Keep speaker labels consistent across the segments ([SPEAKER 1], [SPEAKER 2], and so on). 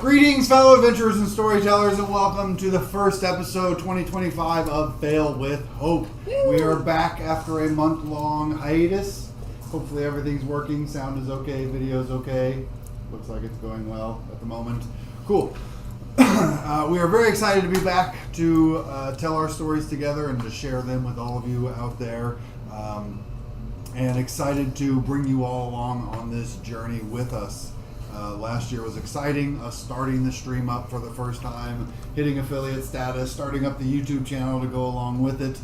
[SPEAKER 1] Greetings, fellow adventurers and storytellers, and welcome to the first episode 2025 of Fail with Hope. Woo! We are back after a month-long hiatus. Hopefully everything's working, sound is okay, video's okay. Looks like it's going well at the moment. Cool. We are very excited to be back to tell our stories together and to share them with all of you out there. And excited to bring you all along on this journey with us. Last year was exciting, us starting the stream up for the first time, hitting affiliate status, starting up the YouTube channel to go along with it.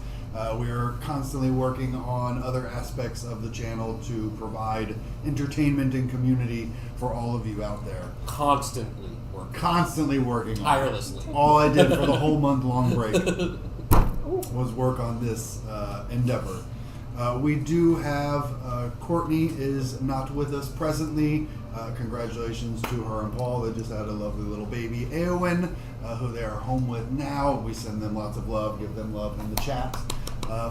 [SPEAKER 1] We are constantly working on other aspects of the channel to provide entertainment and community for all of you out there. Constantly working on
[SPEAKER 2] tirelessly.
[SPEAKER 1] All I did for the whole month-long break was work on this endeavor. We do have Courtney is not with us presently. Congratulations to her and Paul. They just had a lovely little baby, Eowyn, who they are home with now. We send them lots of love, give them love in the chat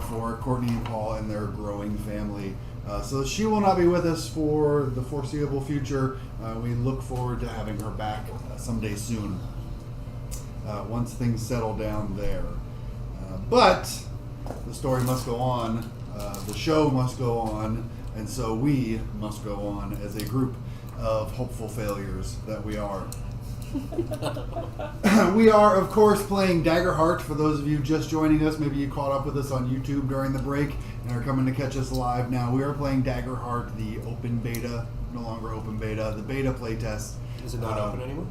[SPEAKER 1] for Courtney and Paul and their growing family. So she will not be with us for the foreseeable future. We look forward to having her back someday soon, once things settle down there. But the story must go on. The show must go on, and so we must go on as a group of hopeful failures that we are. We are, of course, playing Daggerheart. For those of you just joining us, maybe you caught up with us on YouTube during the break and are coming to catch us live now. We are playing Daggerheart, the open beta, no longer open beta, the beta playtest.
[SPEAKER 2] Is it not open anymore?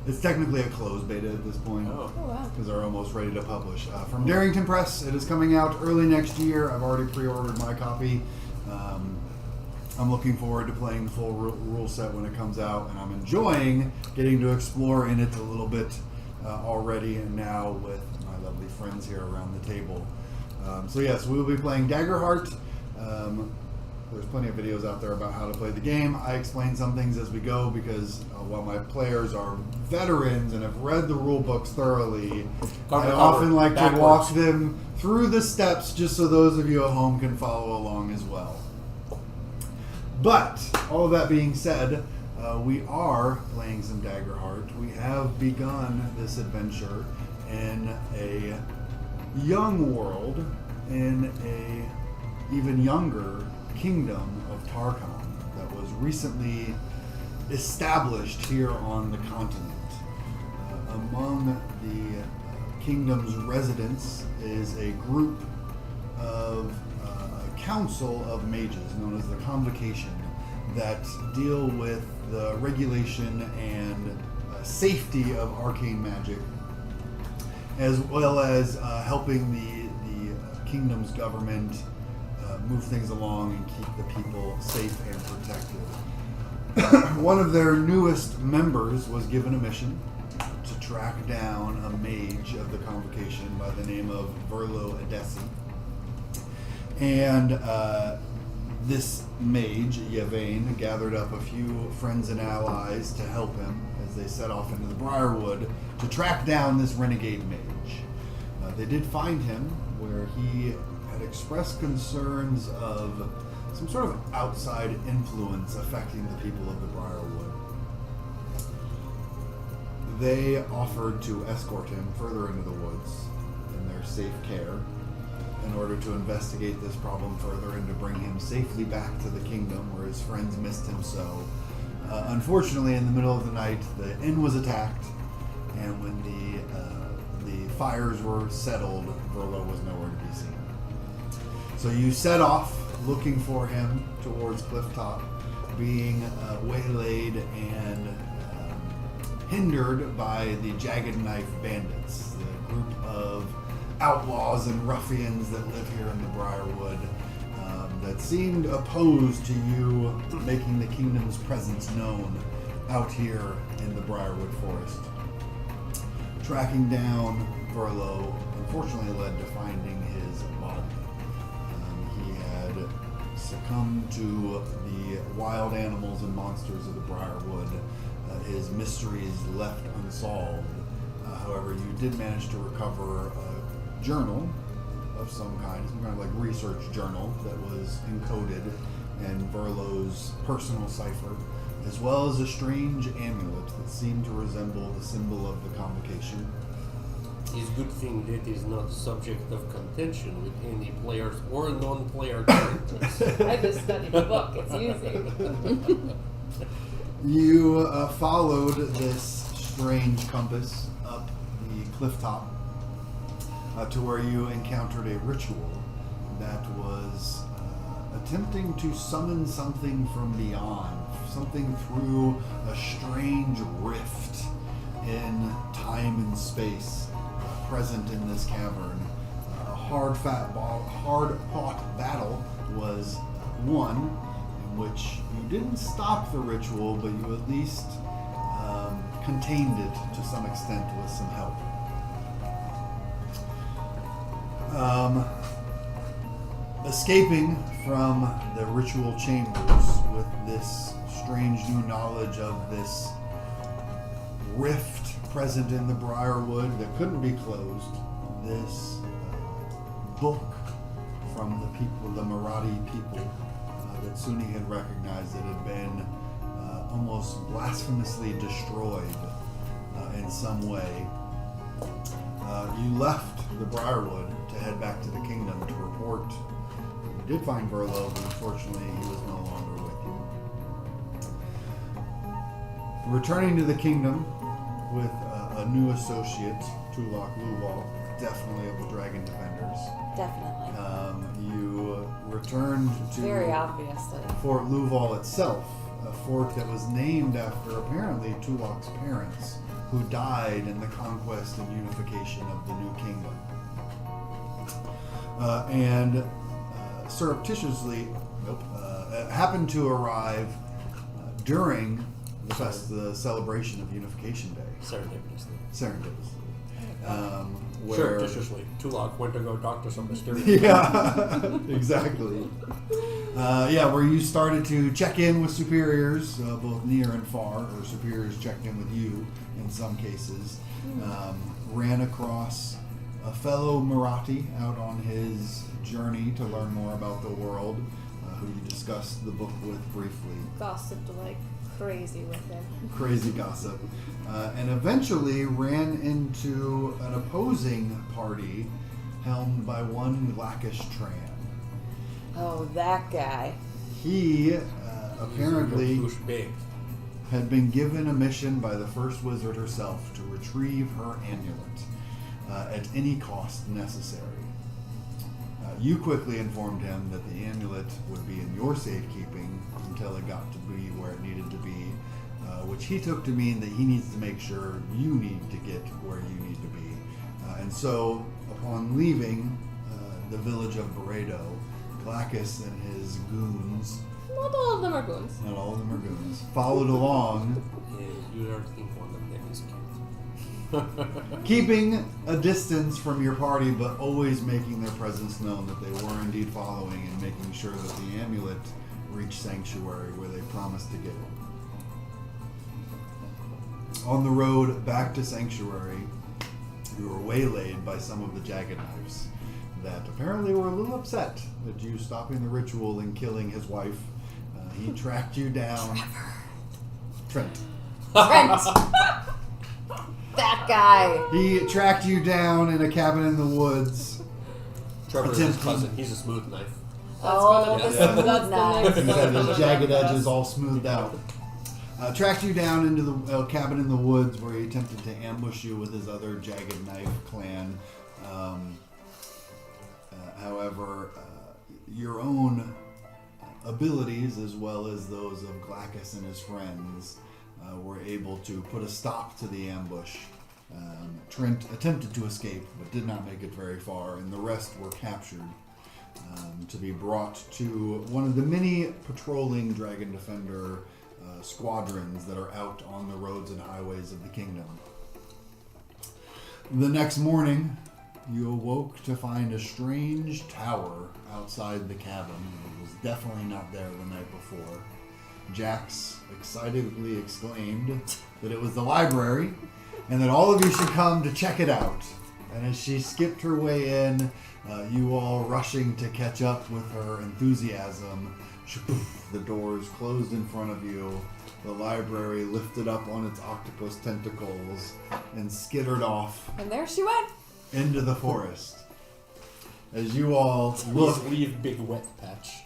[SPEAKER 1] It's technically a closed beta at this point.
[SPEAKER 2] Oh, wow.
[SPEAKER 1] Because they're almost ready to publish. From Darrington Press, it is coming out early next year. I've already pre-ordered my copy. I'm looking forward to playing the full rule set when it comes out, and I'm enjoying getting to explore in it a little bit already and now with my lovely friends here around the table. So yes, we will be playing Daggerheart. There's plenty of videos out there about how to play the game. I explain some things as we go because while my players are veterans and have read the rule books thoroughly, I often like to walk them through the steps just so those of you at home can follow along as well. But, all of that being said, we are playing some Daggerheart. We have begun this adventure in a young world, in a even younger kingdom of Tarkon that was recently established here on the continent. Among the kingdom's residents is a group of council of mages known as the Convocation that deal with the regulation and safety of arcane magic, as well as helping the kingdom's government move things along and keep the people safe and protected. One of their newest members was given a mission to track down a mage of the Convocation by the name of Verlo Edesi. And this mage, Yvain, gathered up a few friends and allies to help him as they set off into the Briarwood to track down this renegade mage. They did find him where he had expressed concerns of some sort of outside influence affecting the people of the Briarwood. They offered to escort him further into the woods in their safe care in order to investigate this problem further and to bring him safely back to the kingdom where his friends missed him so. Unfortunately, in the middle of the night, the inn was attacked, and when the fires were settled, Verlo was nowhere to be seen. So you set off looking for him towards Clifftop, being waylaid and hindered by the Jagged Knife Bandits, the group of outlaws and ruffians that live here in the Briarwood that seemed opposed to you making the kingdom's presence known out here in the Briarwood Forest. Tracking down Verlo unfortunately led to finding his body. He had succumbed to the wild animals and monsters of the Briarwood. His mysteries left unsolved. However, you did manage to recover a journal of some kind of like research journal that was encoded in Verlo's personal cipher as well as a strange amulet that seemed to resemble the symbol of the convocation.
[SPEAKER 2] It's a good thing that is not subject of contention with any players or non-player characters.
[SPEAKER 3] I just studied the book. It's easy.
[SPEAKER 1] You followed this strange compass up the cliff top to where you encountered a ritual that was attempting to summon something from beyond, something through a strange rift in time and space present in this cavern. A hard-fought battle was won, in which you didn't stop the ritual, but you at least contained it to some extent with some help. Escaping from the ritual chambers with this strange new knowledge of this rift present in the Briarwood that couldn't be closed, this book from the people, the Marathi people, that Suni had recognized that had been almost blasphemously destroyed in some way. You left the Briarwood to head back to the kingdom to report. You did find Verlo, but unfortunately he was no longer with you. Returning to the kingdom with a new associate, Tulok Luval, definitely of the Dragon Defenders.
[SPEAKER 3] Definitely.
[SPEAKER 1] You returned to
[SPEAKER 3] Very obviously.
[SPEAKER 1] Fort Luval itself, a fort that was named after apparently Tulok's parents, who died in the conquest and unification of the new kingdom. And surreptitiously, happened to arrive during the celebration of Unification Day. Serendipitously. Where
[SPEAKER 2] Surreptitiously, Tulok went to go talk to some mysterious.
[SPEAKER 1] Yeah, exactly. Where you started to check in with superiors, both near and far, or superiors checked in with you in some cases. Ran across a fellow Marathi out on his journey to learn more about the world, who you discussed the book with briefly.
[SPEAKER 3] Gossiped like crazy with him.
[SPEAKER 1] Crazy gossip. And eventually ran into an opposing party helmed by one Glackish Tran.
[SPEAKER 3] Oh, that guy.
[SPEAKER 1] He apparently
[SPEAKER 2] Big.
[SPEAKER 1] had been given a mission by the first wizard herself to retrieve her amulet at any cost necessary. You quickly informed him that the amulet would be in your safekeeping until it got to be where it needed to be, which he took to mean that he needs to make sure you need to get where you need to be. And so, upon leaving the village of Barredo, Glackus and his goons,
[SPEAKER 3] Not all of them are goons.
[SPEAKER 1] not all of them are goons, followed along,
[SPEAKER 2] Yeah, you don't think one of them is cute.
[SPEAKER 1] keeping a distance from your party, but always making their presence known that they were indeed following and making sure that the amulet reached Sanctuary where they promised to get it. On the road back to Sanctuary, you were waylaid by some of the Jagged Knives that apparently were a little upset at you stopping the ritual and killing his wife. He tracked you down. Trent.
[SPEAKER 3] That guy.
[SPEAKER 1] He tracked you down in a cabin in the woods.
[SPEAKER 2] Trevor is his cousin. He's a smooth knife.
[SPEAKER 3] That's
[SPEAKER 2] Yeah.
[SPEAKER 3] the next.
[SPEAKER 1] He's had his jagged edges all smoothed out. Tracked you down into the cabin in the woods where he attempted to ambush you with his other Jagged Knife clan. However, your own abilities, as well as those of Glackus and his friends, were able to put a stop to the ambush. Trent attempted to escape, but did not make it very far, and the rest were captured to be brought to one of the many patrolling Dragon Defender squadrons that are out on the roads and highways of the kingdom. The next morning, you awoke to find a strange tower outside the cabin. It was definitely not there the night before. Jax excitedly exclaimed that it was the library and that all of you should come to check it out. And as she skipped her way in, you all rushing to catch up with her enthusiasm, the doors closed in front of you. the library lifted up on its octopus tentacles and skittered off
[SPEAKER 3] And there she went.
[SPEAKER 1] into the forest. As you all look,
[SPEAKER 2] Leave big wet patch.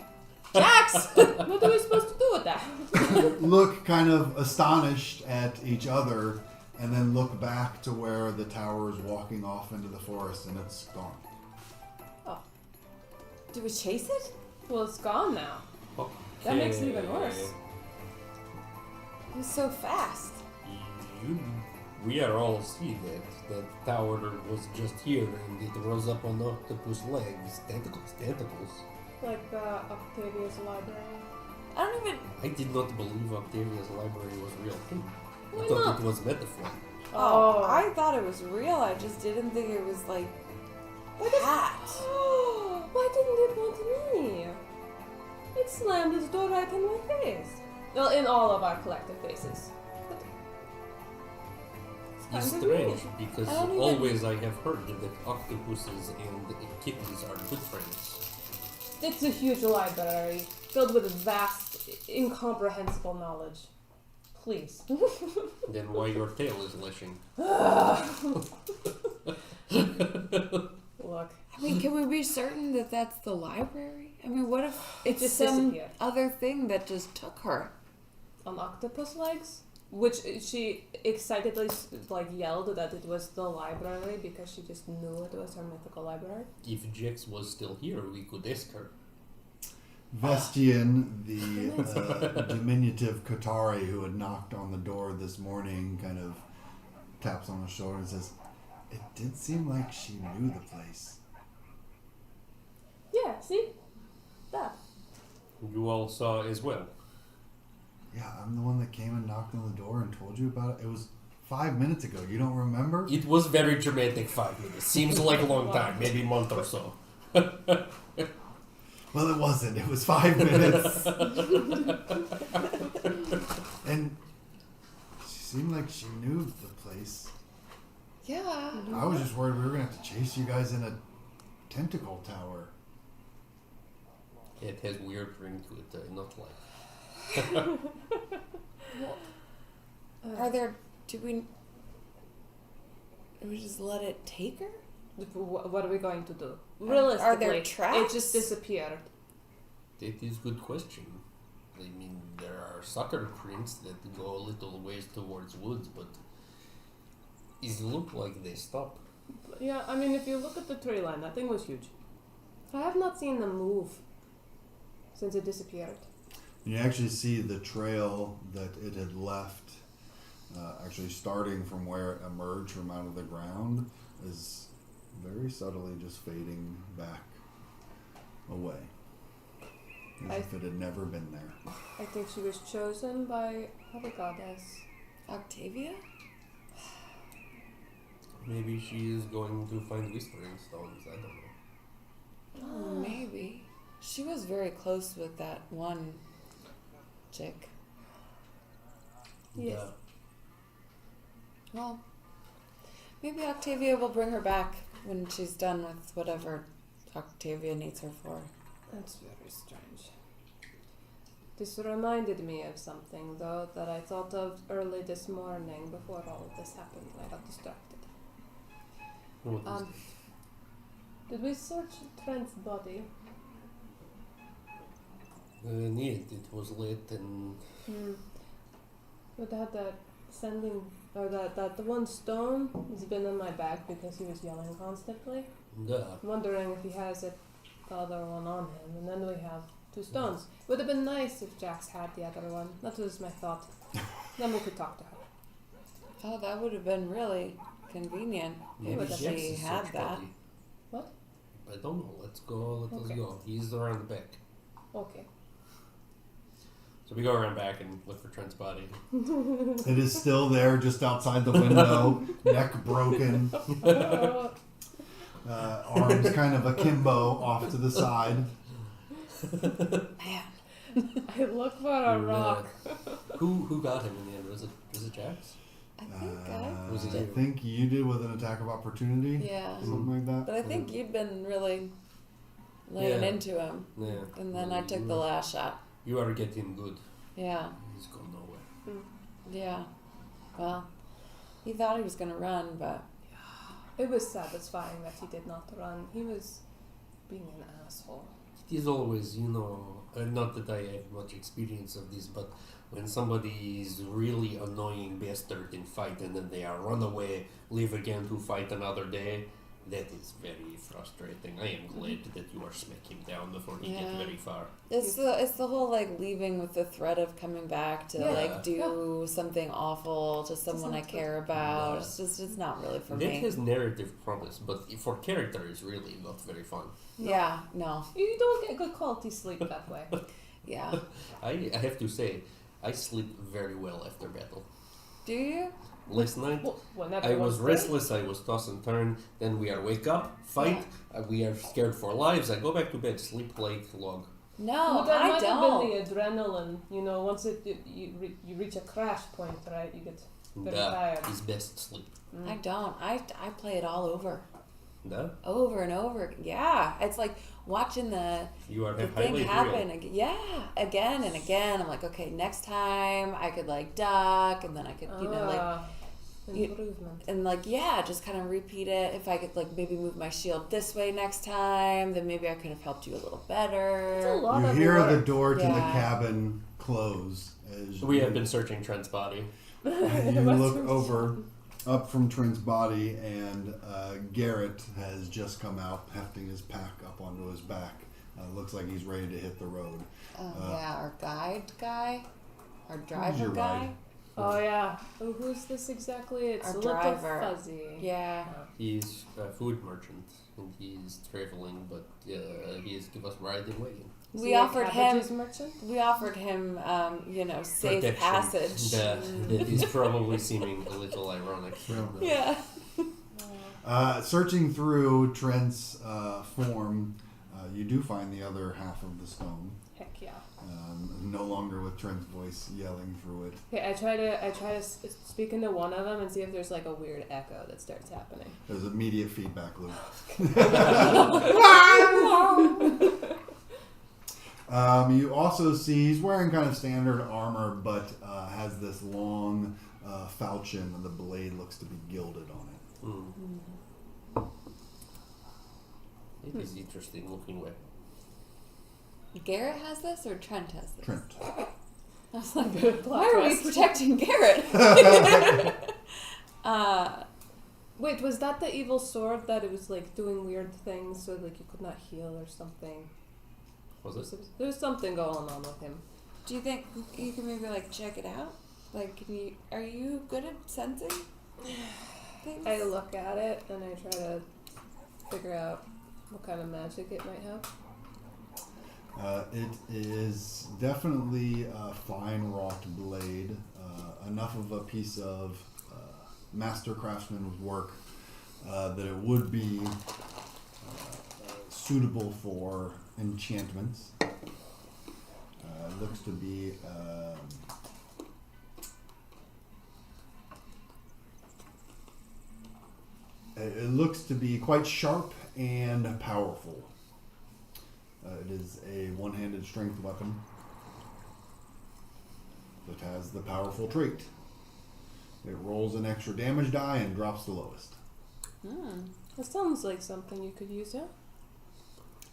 [SPEAKER 3] Jax!
[SPEAKER 4] What are we supposed to do with that?
[SPEAKER 1] look kind of astonished at each other, and then look back to where the tower is walking off into the forest, and it's gone.
[SPEAKER 3] Did we chase it?
[SPEAKER 4] Well, it's gone now. That makes it even worse.
[SPEAKER 3] It was so fast.
[SPEAKER 2] We are all see that the tower was just here and it rose up on octopus legs. Tentacles.
[SPEAKER 4] Like Octavia's library.
[SPEAKER 3] I don't even.
[SPEAKER 2] I did not believe Octavia's library was real thing. I
[SPEAKER 4] Why
[SPEAKER 2] thought
[SPEAKER 4] not?
[SPEAKER 2] it was metaphor.
[SPEAKER 3] Oh, I thought it was real. I just didn't think it was like that.
[SPEAKER 4] Why didn't it want me? It slammed its door right in my face. Well, in all of our collective faces. But
[SPEAKER 2] It's
[SPEAKER 4] time to read.
[SPEAKER 2] strange because
[SPEAKER 3] I don't even-
[SPEAKER 2] always I have heard that octopuses and kittens are good friends.
[SPEAKER 4] It's a huge library filled with vast, incomprehensible knowledge. Please.
[SPEAKER 2] Then why your tail is lashing?
[SPEAKER 4] Look.
[SPEAKER 3] I mean, can we be certain that that's the library? I mean, what if it's
[SPEAKER 4] just
[SPEAKER 3] some
[SPEAKER 4] disappeared.
[SPEAKER 3] other thing that just took her?
[SPEAKER 4] On octopus legs, which she excitedly yelled that it was the library because she just knew it was her mythical library.
[SPEAKER 2] If Jax was still here, we could ask her.
[SPEAKER 1] Vestian, the diminutive Qatari who had knocked on the door this morning, kind of taps on his shoulder and says, "It did seem like she knew the place."
[SPEAKER 4] Yeah, see? That.
[SPEAKER 2] You all saw as well.
[SPEAKER 1] Yeah, I'm the one that came and knocked on the door and told you about it. It was 5 minutes ago. You don't remember?
[SPEAKER 2] It was very dramatic 5 minutes. Seems like a long time, maybe a month or so.
[SPEAKER 1] Well, it wasn't. It was 5 minutes. And she seemed like she knew the place.
[SPEAKER 3] Yeah.
[SPEAKER 1] I was just worried we were going to have to chase you guys in a tentacle tower.
[SPEAKER 2] It has weird ring to it, not like.
[SPEAKER 3] Are there? Do we just let it take her?
[SPEAKER 4] What are we going to do?
[SPEAKER 3] Are
[SPEAKER 4] Realistically,
[SPEAKER 3] there tracks?
[SPEAKER 4] it just disappeared.
[SPEAKER 2] That is good question. I mean, there are sucker prints that go a little ways towards woods, but it look like they stop.
[SPEAKER 4] Yeah, I mean, if you look at the tree line, that thing was huge. I have not seen them move since it disappeared.
[SPEAKER 1] You actually see the trail that it had left, actually starting from where it emerged from out of the ground, is very subtly just fading back away. As if it had never been there.
[SPEAKER 4] I think she was chosen by the goddess.
[SPEAKER 3] Octavia?
[SPEAKER 2] Maybe she is going to find whispering stones, I don't know.
[SPEAKER 3] Maybe. She was very close with that one chick.
[SPEAKER 4] Yes.
[SPEAKER 3] Well, maybe Octavia will bring her back when she's done with whatever Octavia needs her for.
[SPEAKER 4] That's very strange. This reminded me of something, though, that I thought of early this morning before all of this happened. I got distracted.
[SPEAKER 2] What is
[SPEAKER 4] Did we search Trent's body?
[SPEAKER 2] it was late and
[SPEAKER 4] But that sending, or that the one stone has been in my bag because he was yelling constantly. I'm wondering if he has the other one on him, and then we have 2 stones. Would have been nice if Jax had the other one. That was my thought. Then we could talk to her.
[SPEAKER 3] Oh, that would have been really convenient
[SPEAKER 2] maybe
[SPEAKER 3] if
[SPEAKER 2] Jax
[SPEAKER 3] she
[SPEAKER 2] is
[SPEAKER 3] had
[SPEAKER 2] search
[SPEAKER 3] that.
[SPEAKER 2] buddy.
[SPEAKER 4] What?
[SPEAKER 2] I don't know. Let us go.
[SPEAKER 4] Okay.
[SPEAKER 2] He's around the back.
[SPEAKER 4] Okay.
[SPEAKER 2] So we go around back and look for Trent's body.
[SPEAKER 1] It is still there just outside the window, neck broken, arms kind of akimbo off to the side.
[SPEAKER 3] Man.
[SPEAKER 4] I look for a rock.
[SPEAKER 2] Who got him in the end? Was it Jax?
[SPEAKER 3] I think
[SPEAKER 2] Was it
[SPEAKER 1] I
[SPEAKER 2] you?
[SPEAKER 1] think you did with an attack of opportunity.
[SPEAKER 3] yeah.
[SPEAKER 1] Something like that.
[SPEAKER 3] But I think you'd been really laying
[SPEAKER 2] Yeah.
[SPEAKER 3] into him.
[SPEAKER 2] Yeah.
[SPEAKER 3] And then I took the last shot.
[SPEAKER 2] You are getting good.
[SPEAKER 3] Yeah.
[SPEAKER 2] He's gone nowhere.
[SPEAKER 3] Yeah. Well, he thought he was going to run, but...
[SPEAKER 4] It was satisfying that he did not run. He was being an asshole.
[SPEAKER 2] It is always, not that I have much experience of this, but when somebody is really annoying bastard in fight and then they are run away, live again to fight another day, that is very frustrating. I am glad that you are smack him down before he gets very far.
[SPEAKER 3] It's the whole like leaving with the threat of coming back to like do something awful to someone I care about.
[SPEAKER 2] Yeah.
[SPEAKER 3] It's not really for
[SPEAKER 2] that
[SPEAKER 3] me.
[SPEAKER 2] has narrative promise, but for character is really not very fun.
[SPEAKER 3] Yeah, no.
[SPEAKER 4] You don't get good quality sleep that way.
[SPEAKER 3] Yeah.
[SPEAKER 2] I have to say, I sleep very well after battle.
[SPEAKER 3] Do you?
[SPEAKER 2] Last night,
[SPEAKER 4] Whenever
[SPEAKER 2] I was restless, I was toss and turn, then we are wake up, fight, we are scared for lives, I go back to bed, sleep like log.
[SPEAKER 3] No,
[SPEAKER 4] but that
[SPEAKER 3] I
[SPEAKER 4] might
[SPEAKER 3] don't.
[SPEAKER 4] have been the adrenaline. Once you reach a crash point, right? You get very tired.
[SPEAKER 2] That is best sleep.
[SPEAKER 3] I don't. I play it all over.
[SPEAKER 2] No?
[SPEAKER 3] Over and over. Yeah. It's like watching the thing happen. Yeah. Again and again. I'm like, okay, next time I could like duck and then I could,
[SPEAKER 4] improvement.
[SPEAKER 3] and like, yeah, just kind of repeat it. If I could like maybe move my shield this way next time, then maybe I could have helped you a little better.
[SPEAKER 4] It's a lot
[SPEAKER 1] You
[SPEAKER 4] of
[SPEAKER 1] hear
[SPEAKER 4] work.
[SPEAKER 1] the door to the cabin close as
[SPEAKER 2] We have been searching Trent's body.
[SPEAKER 1] you look up from Trent's body, and Garrett has just come out, hefting his pack up onto his back. Looks like he's ready to hit the road.
[SPEAKER 3] Our guide guy, our
[SPEAKER 1] Who's
[SPEAKER 3] driver
[SPEAKER 1] your
[SPEAKER 3] guy.
[SPEAKER 1] ride?
[SPEAKER 4] Oh yeah. Oh, who's this exactly? It's
[SPEAKER 3] Our
[SPEAKER 4] a little
[SPEAKER 3] driver.
[SPEAKER 4] fuzzy.
[SPEAKER 3] Yeah.
[SPEAKER 2] He's a food merchant, and he's traveling, but he is give us ride and wagon.
[SPEAKER 4] Is
[SPEAKER 3] We
[SPEAKER 4] he a
[SPEAKER 3] offered
[SPEAKER 4] cabbages
[SPEAKER 3] him.
[SPEAKER 4] merchant?
[SPEAKER 3] We offered him, safe
[SPEAKER 2] Protection.
[SPEAKER 3] passage.
[SPEAKER 2] That is probably seeming a little ironic.
[SPEAKER 3] Yeah.
[SPEAKER 1] Searching through Trent's form, you do find the other half of the stone.
[SPEAKER 4] Heck yeah.
[SPEAKER 1] No longer with Trent's voice yelling through it.
[SPEAKER 4] Okay, I try to speak into one of them and see if there's like a weird echo that starts happening.
[SPEAKER 1] There's immediate feedback loop. You also see he's wearing kind of standard armor, but has this long falchion, and the blade looks to be gilded on it.
[SPEAKER 2] It is interesting looking weapon.
[SPEAKER 3] Garrett has this, or Trent has this?
[SPEAKER 1] Trent.
[SPEAKER 3] I was like,
[SPEAKER 4] Good
[SPEAKER 3] why are we
[SPEAKER 4] twist.
[SPEAKER 3] protecting Garrett?
[SPEAKER 4] Wait, was that the evil sword that it was like doing weird things so like you could not heal or something?
[SPEAKER 2] Was it?
[SPEAKER 4] There's something going on with him.
[SPEAKER 3] Do you think you can maybe like check it out? Like, are you good at sensing things?
[SPEAKER 4] I look at it and I try to figure out what kind of magic it might have.
[SPEAKER 1] It is definitely a fine wrought blade, enough of a piece of master craftsman's work that it would be suitable for enchantments. Looks to be it looks to be quite sharp and powerful. It is a one-handed strength weapon that has the powerful trait. It rolls an extra damage die and drops the lowest.
[SPEAKER 4] That sounds like something you could use, yeah?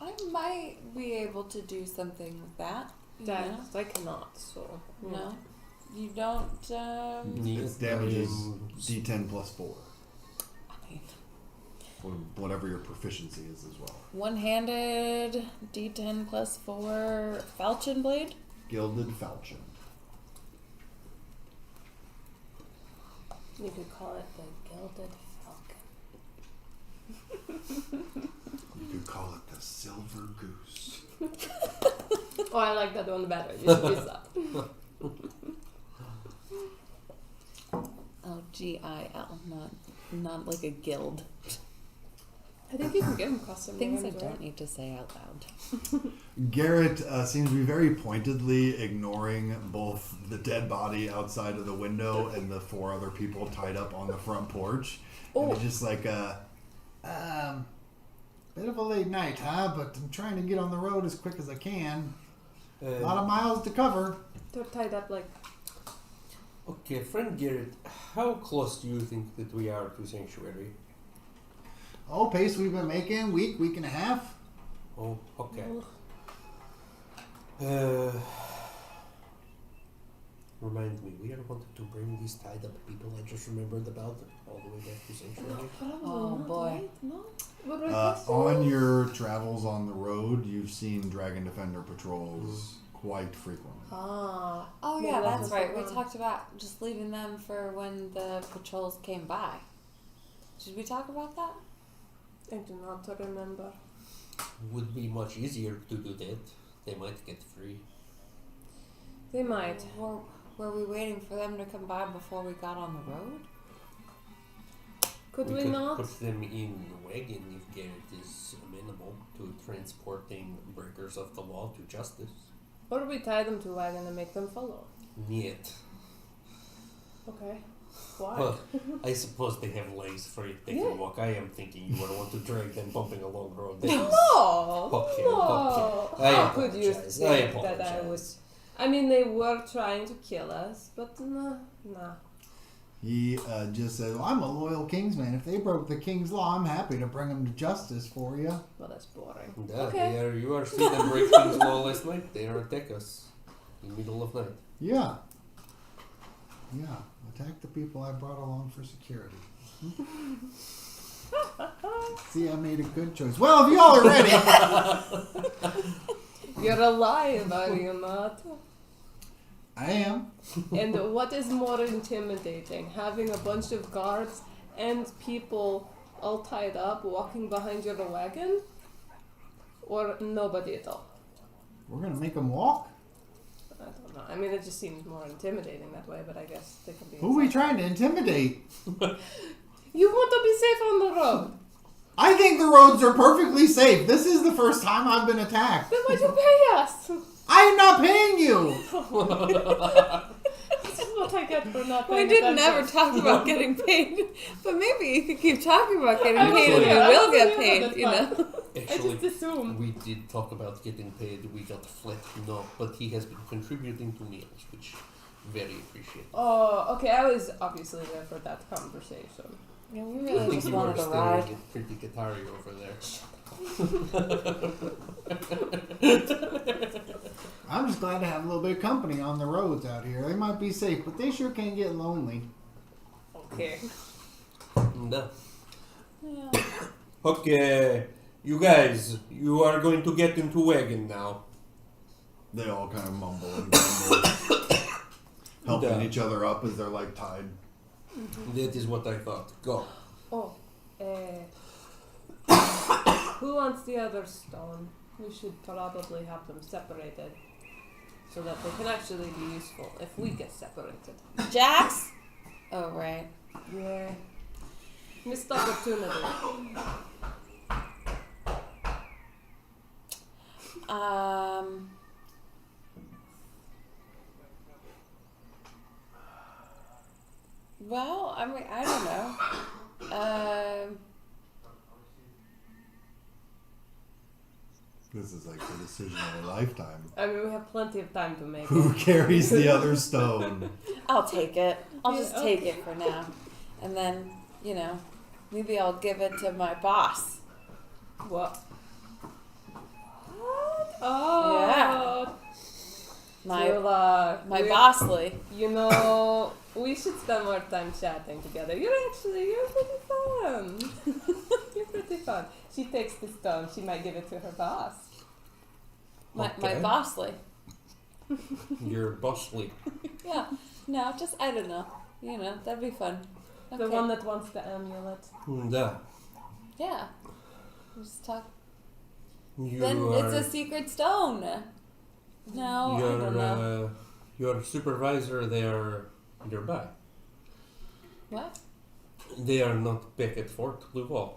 [SPEAKER 3] I might be able to do something with that.
[SPEAKER 4] That I cannot, so
[SPEAKER 3] No, you don't.
[SPEAKER 1] Its damage is D10 plus 4.
[SPEAKER 3] I mean,
[SPEAKER 1] Or whatever your proficiency is as well.
[SPEAKER 3] one-handed, D10 plus 4, falchion blade.
[SPEAKER 1] Gilded falchion.
[SPEAKER 4] You could call it the Gilded Falcon.
[SPEAKER 1] You could call it the silver goose.
[SPEAKER 4] Oh, I like that one better. You should use that.
[SPEAKER 3] Oh, G-I-L, not like a guild.
[SPEAKER 4] I think you can give him custom
[SPEAKER 3] Things I
[SPEAKER 4] names,
[SPEAKER 3] don't
[SPEAKER 4] right?
[SPEAKER 3] need to say out loud.
[SPEAKER 1] Garrett seems to be very pointedly ignoring both the dead body outside of the window and the 4 other people tied up on the front porch. And he's just like, bit of a late night, huh? But I'm trying to get on the road as quick as I can. A lot of miles to cover.
[SPEAKER 4] They're tied up like
[SPEAKER 2] Okay, friend Garrett, how close do you think that we are to Sanctuary?
[SPEAKER 1] Oh, pace we've been making, week and a half.
[SPEAKER 2] Oh, okay. Remind me, we are wanted to bring these tied up people I just remembered about all the way back to Sanctuary.
[SPEAKER 3] Oh boy.
[SPEAKER 4] No. What
[SPEAKER 1] On your travels on the road, you've seen Dragon Defender patrols quite frequently.
[SPEAKER 3] Oh
[SPEAKER 4] Maybe
[SPEAKER 3] yeah,
[SPEAKER 4] that
[SPEAKER 3] that's
[SPEAKER 4] was
[SPEAKER 3] right.
[SPEAKER 4] the
[SPEAKER 3] We
[SPEAKER 4] one.
[SPEAKER 3] talked about just leaving them for when the patrols came by. Did we talk about that?
[SPEAKER 4] I do not remember.
[SPEAKER 2] Would be much easier to do that. They might get free.
[SPEAKER 4] They might.
[SPEAKER 3] Were we waiting for them to come by before we got on the road?
[SPEAKER 4] Could
[SPEAKER 2] we
[SPEAKER 4] we
[SPEAKER 2] could
[SPEAKER 4] not?
[SPEAKER 2] put them in the wagon if Garrett is amenable to transporting breakers of the law to justice.
[SPEAKER 4] Or we tie them to a wagon and make them follow.
[SPEAKER 2] Niet.
[SPEAKER 4] Okay. Why?
[SPEAKER 2] Well, I suppose they have legs for it. They
[SPEAKER 4] Yeah.
[SPEAKER 2] can walk. I am thinking you would want to drag them bumping along the road.
[SPEAKER 4] No!
[SPEAKER 2] Okay,
[SPEAKER 4] No!
[SPEAKER 2] okay. I
[SPEAKER 4] How could you
[SPEAKER 2] apologize.
[SPEAKER 4] think
[SPEAKER 2] I
[SPEAKER 4] that I
[SPEAKER 2] apologize.
[SPEAKER 4] was... I mean, they were trying to kill us, but nah.
[SPEAKER 1] He just said, well, I'm a loyal Kingsman. If they broke the King's law, I'm happy to bring them to justice for you.
[SPEAKER 4] Well, that's boring.
[SPEAKER 2] Yeah,
[SPEAKER 4] Okay.
[SPEAKER 2] you are seeing them break things law last night. They are attack us in the middle of night.
[SPEAKER 1] Yeah. Yeah. Attack the people I brought along for security. See, I made a good choice. Well, if y'all are ready.
[SPEAKER 4] You're alive, are you not?
[SPEAKER 1] I am.
[SPEAKER 4] And what is more intimidating? Having a bunch of guards and people all tied up walking behind your wagon? Or nobody at all?
[SPEAKER 1] We're going to make them walk?
[SPEAKER 4] I don't know. I mean, it just seems more intimidating that way, but I guess they can be...
[SPEAKER 1] Who are we trying to intimidate?
[SPEAKER 4] You want to be safe on the road.
[SPEAKER 1] I think the roads are perfectly safe. This is the first time I've been attacked.
[SPEAKER 4] Then why'd you pay us?
[SPEAKER 1] I am not paying you.
[SPEAKER 4] This is what I get for not
[SPEAKER 3] We
[SPEAKER 4] paying
[SPEAKER 3] did
[SPEAKER 4] attention.
[SPEAKER 3] never talk about getting paid, but maybe if you keep talking about getting
[SPEAKER 4] I
[SPEAKER 3] paid,
[SPEAKER 4] wasn't
[SPEAKER 3] we
[SPEAKER 4] here. I
[SPEAKER 3] will
[SPEAKER 4] wasn't
[SPEAKER 3] get
[SPEAKER 4] here
[SPEAKER 3] paid.
[SPEAKER 4] for this
[SPEAKER 3] You know.
[SPEAKER 4] I
[SPEAKER 2] Actually,
[SPEAKER 4] just assumed.
[SPEAKER 2] we did talk about getting paid. We got flat no, but he has been contributing to meals, which very appreciated.
[SPEAKER 4] Oh, okay. I was obviously there for that conversation.
[SPEAKER 3] Yeah, we
[SPEAKER 2] I
[SPEAKER 3] really
[SPEAKER 2] think
[SPEAKER 3] just
[SPEAKER 2] you were
[SPEAKER 3] wanted a
[SPEAKER 2] staring
[SPEAKER 3] ride.
[SPEAKER 2] at pretty Qatari over there.
[SPEAKER 1] I'm just glad to have a little bit of company on the roads out here. They might be safe, but they sure can get lonely.
[SPEAKER 4] Okay.
[SPEAKER 2] No.
[SPEAKER 3] Yeah.
[SPEAKER 2] Okay, you guys, you are going to get into wagon now.
[SPEAKER 1] They all kind of mumble and grumble, helping
[SPEAKER 2] Yeah.
[SPEAKER 1] each other up as they're like tied.
[SPEAKER 2] That is what I thought. Go.
[SPEAKER 4] Oh, who wants the other stone? We should probably have them separated so that they can actually be useful if we get separated.
[SPEAKER 3] Jax? Oh, right.
[SPEAKER 4] Yeah. Missed opportunity.
[SPEAKER 3] Well, I mean, I don't know.
[SPEAKER 1] This is like the decision of a lifetime.
[SPEAKER 4] I mean, we have plenty of time to make
[SPEAKER 1] Who
[SPEAKER 4] it.
[SPEAKER 1] carries the other stone?
[SPEAKER 3] I'll take it. I'll
[SPEAKER 4] Yeah,
[SPEAKER 3] just take
[SPEAKER 4] okay.
[SPEAKER 3] it for now. And then, you know, maybe I'll give it to my boss.
[SPEAKER 4] What? Oh.
[SPEAKER 3] Yeah. My
[SPEAKER 4] My
[SPEAKER 3] bossly.
[SPEAKER 4] You know, we should spend more time chatting together. You're pretty fun. You're pretty fun. She takes the stone. She might give it to her boss.
[SPEAKER 3] My
[SPEAKER 2] Okay.
[SPEAKER 3] bossly.
[SPEAKER 2] You're bossly.
[SPEAKER 3] Yeah. No, just, I don't know. You know, that'd be fun. Okay.
[SPEAKER 4] The one that wants the amulet.
[SPEAKER 2] Da.
[SPEAKER 3] Yeah. Just talk.
[SPEAKER 2] You
[SPEAKER 3] Then
[SPEAKER 2] are,
[SPEAKER 3] it's a secret stone. No, I don't know.
[SPEAKER 2] Your supervisor, they are nearby.
[SPEAKER 3] What?
[SPEAKER 2] They are not back at Fort Louval.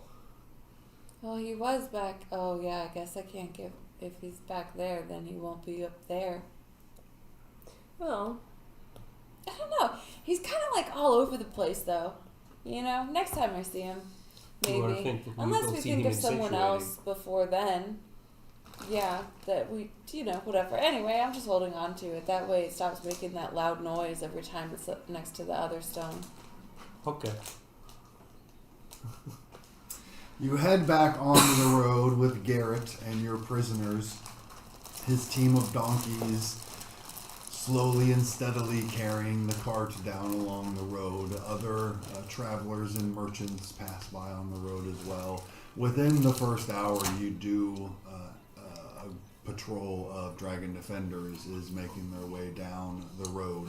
[SPEAKER 3] Well, he was back. Oh, yeah, I guess I can't give. If he's back there, then he won't be up there.
[SPEAKER 4] Well,
[SPEAKER 3] I don't know. He's kind of like all over the place, though. You know, next time I see him,
[SPEAKER 2] You are
[SPEAKER 3] maybe.
[SPEAKER 2] thinking we
[SPEAKER 3] Unless
[SPEAKER 2] will
[SPEAKER 3] we
[SPEAKER 2] see
[SPEAKER 3] think
[SPEAKER 2] him
[SPEAKER 3] of
[SPEAKER 2] in
[SPEAKER 3] someone
[SPEAKER 2] Sanctuary.
[SPEAKER 3] else before then. Yeah, that we, whatever. Anyway, I'm just holding on to it. That way it stops making that loud noise every time it's next to the other stone.
[SPEAKER 2] Okay.
[SPEAKER 1] You head back onto the road with Garrett and your prisoners. His team of donkeys slowly and steadily carrying the cart down along the road. Other travelers and merchants pass by on the road as well. Within the first hour, you do a patrol of dragon defenders is making their way down the road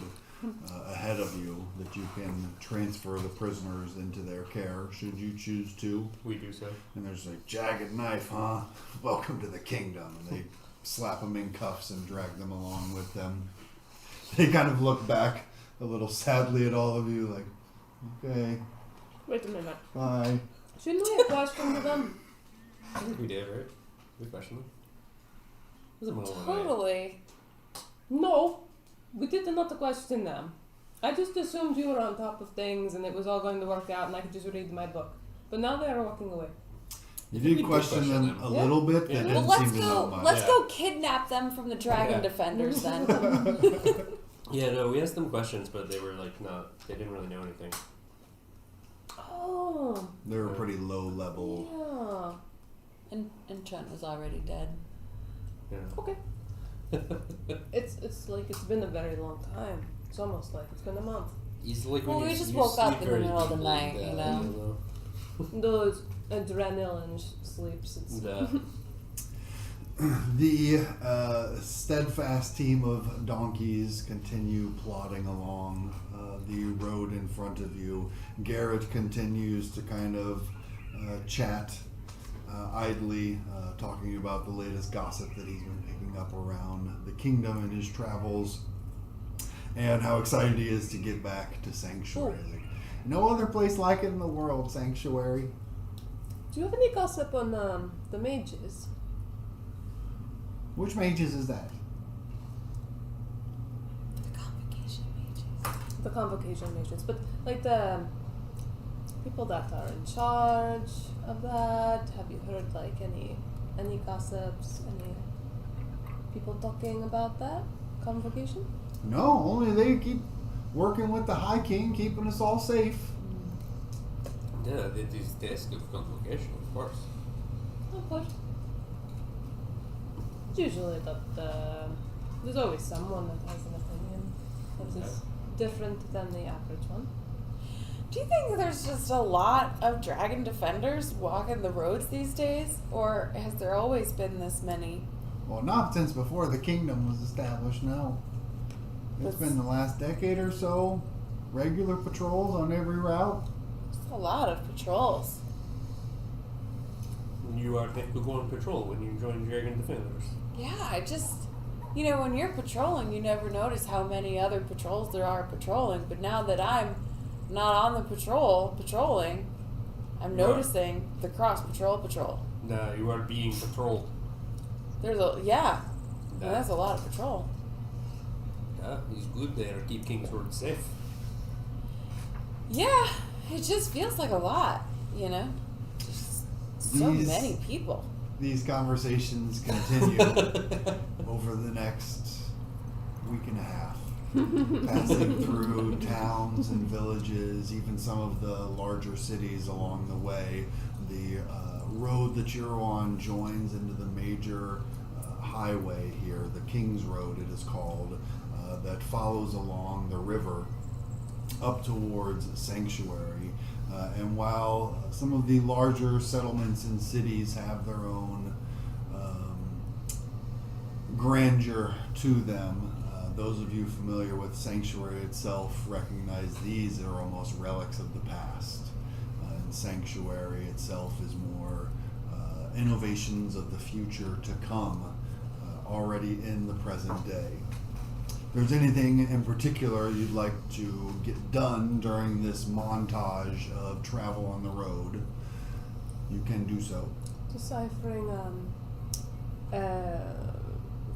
[SPEAKER 1] ahead of you, that you can transfer the prisoners into their care should you choose to.
[SPEAKER 2] We do so.
[SPEAKER 1] And there's a jagged knife, huh? Welcome to the kingdom. And they slap them in cuffs and drag them along with them. They kind of look back a little sadly at all of you, like, okay,
[SPEAKER 4] Wait a minute.
[SPEAKER 1] bye.
[SPEAKER 4] Shouldn't we have questioned them?
[SPEAKER 2] I think we did, right? We questioned them. It was a moment.
[SPEAKER 3] Totally.
[SPEAKER 4] No, we did not question them. I just assumed you were on top of things and it was all going to work out and I could just read my book. But now they are walking away.
[SPEAKER 1] You did question them a little bit. They
[SPEAKER 2] Yeah.
[SPEAKER 1] didn't
[SPEAKER 3] Well,
[SPEAKER 1] seem to know much.
[SPEAKER 3] let's go kidnap them from the dragon defenders then.
[SPEAKER 2] Yeah, no, we asked them questions, but they were like, they didn't really know anything.
[SPEAKER 4] Oh,
[SPEAKER 1] They were pretty low level.
[SPEAKER 4] yeah.
[SPEAKER 3] And Trent was already dead.
[SPEAKER 2] Yeah.
[SPEAKER 4] Okay. It's like it's been a very long time. It's almost like it's been a month.
[SPEAKER 2] He's like
[SPEAKER 3] Well,
[SPEAKER 2] when
[SPEAKER 3] we
[SPEAKER 2] you-
[SPEAKER 3] just
[SPEAKER 2] you
[SPEAKER 3] woke up
[SPEAKER 2] sleep
[SPEAKER 3] in the
[SPEAKER 2] very
[SPEAKER 3] middle of the
[SPEAKER 2] deeply,
[SPEAKER 3] night, you know.
[SPEAKER 4] Those adrenaline sleeps. It's
[SPEAKER 2] Yeah.
[SPEAKER 1] The steadfast team of donkeys continue plodding along the road in front of you. Garrett continues to kind of chat idly, talking about the latest gossip that he's been picking up around the kingdom in his travels, and how excited he is to get back to Sanctuary. Like, no other place like it in the world, Sanctuary.
[SPEAKER 4] Do you have any gossip on the mages?
[SPEAKER 1] Which mages is that?
[SPEAKER 3] The convocation mages.
[SPEAKER 4] The convocation mages, but like the people that are in charge of that. Have you heard like any gossips? Any people talking about that convocation?
[SPEAKER 1] No, only they keep working with the High King, keeping us all safe.
[SPEAKER 2] Yeah, it is desk of convocation, of course.
[SPEAKER 4] Of course. It's usually that there's always someone that has an opinion that is different than the average one.
[SPEAKER 3] Do you think there's just a lot of dragon defenders walking the roads these days? Or has there always been this many?
[SPEAKER 1] Well, not since before the kingdom was established, no. It's been the last decade or so. Regular patrols on every route.
[SPEAKER 3] Just a lot of patrols.
[SPEAKER 2] You are to go on patrol when you join Dragon Defenders.
[SPEAKER 3] Yeah, I just, when you're patrolling, you never notice how many other patrols there are patrolling. But now that I'm not on the patrolling, I'm noticing the cross patrol.
[SPEAKER 2] No, you are being patrolled.
[SPEAKER 3] There's and that's a lot of patrol.
[SPEAKER 2] Yeah, he's good there. Keep Kingsword safe.
[SPEAKER 3] Yeah, it just feels like a lot, Just so many people.
[SPEAKER 1] These conversations continue over the next week and a half. Passing through towns and villages, even some of the larger cities along the way. The road that you're on joins into the major highway here, the King's Road it is called, that follows along the river up towards Sanctuary. And while some of the larger settlements and cities have their own grandeur to them, those of you familiar with Sanctuary itself recognize these are almost relics of the past. And Sanctuary itself is more innovations of the future to come, already in the present day. If there's anything in particular you'd like to get done during this montage of travel on the road, you can do so.
[SPEAKER 4] Deciphering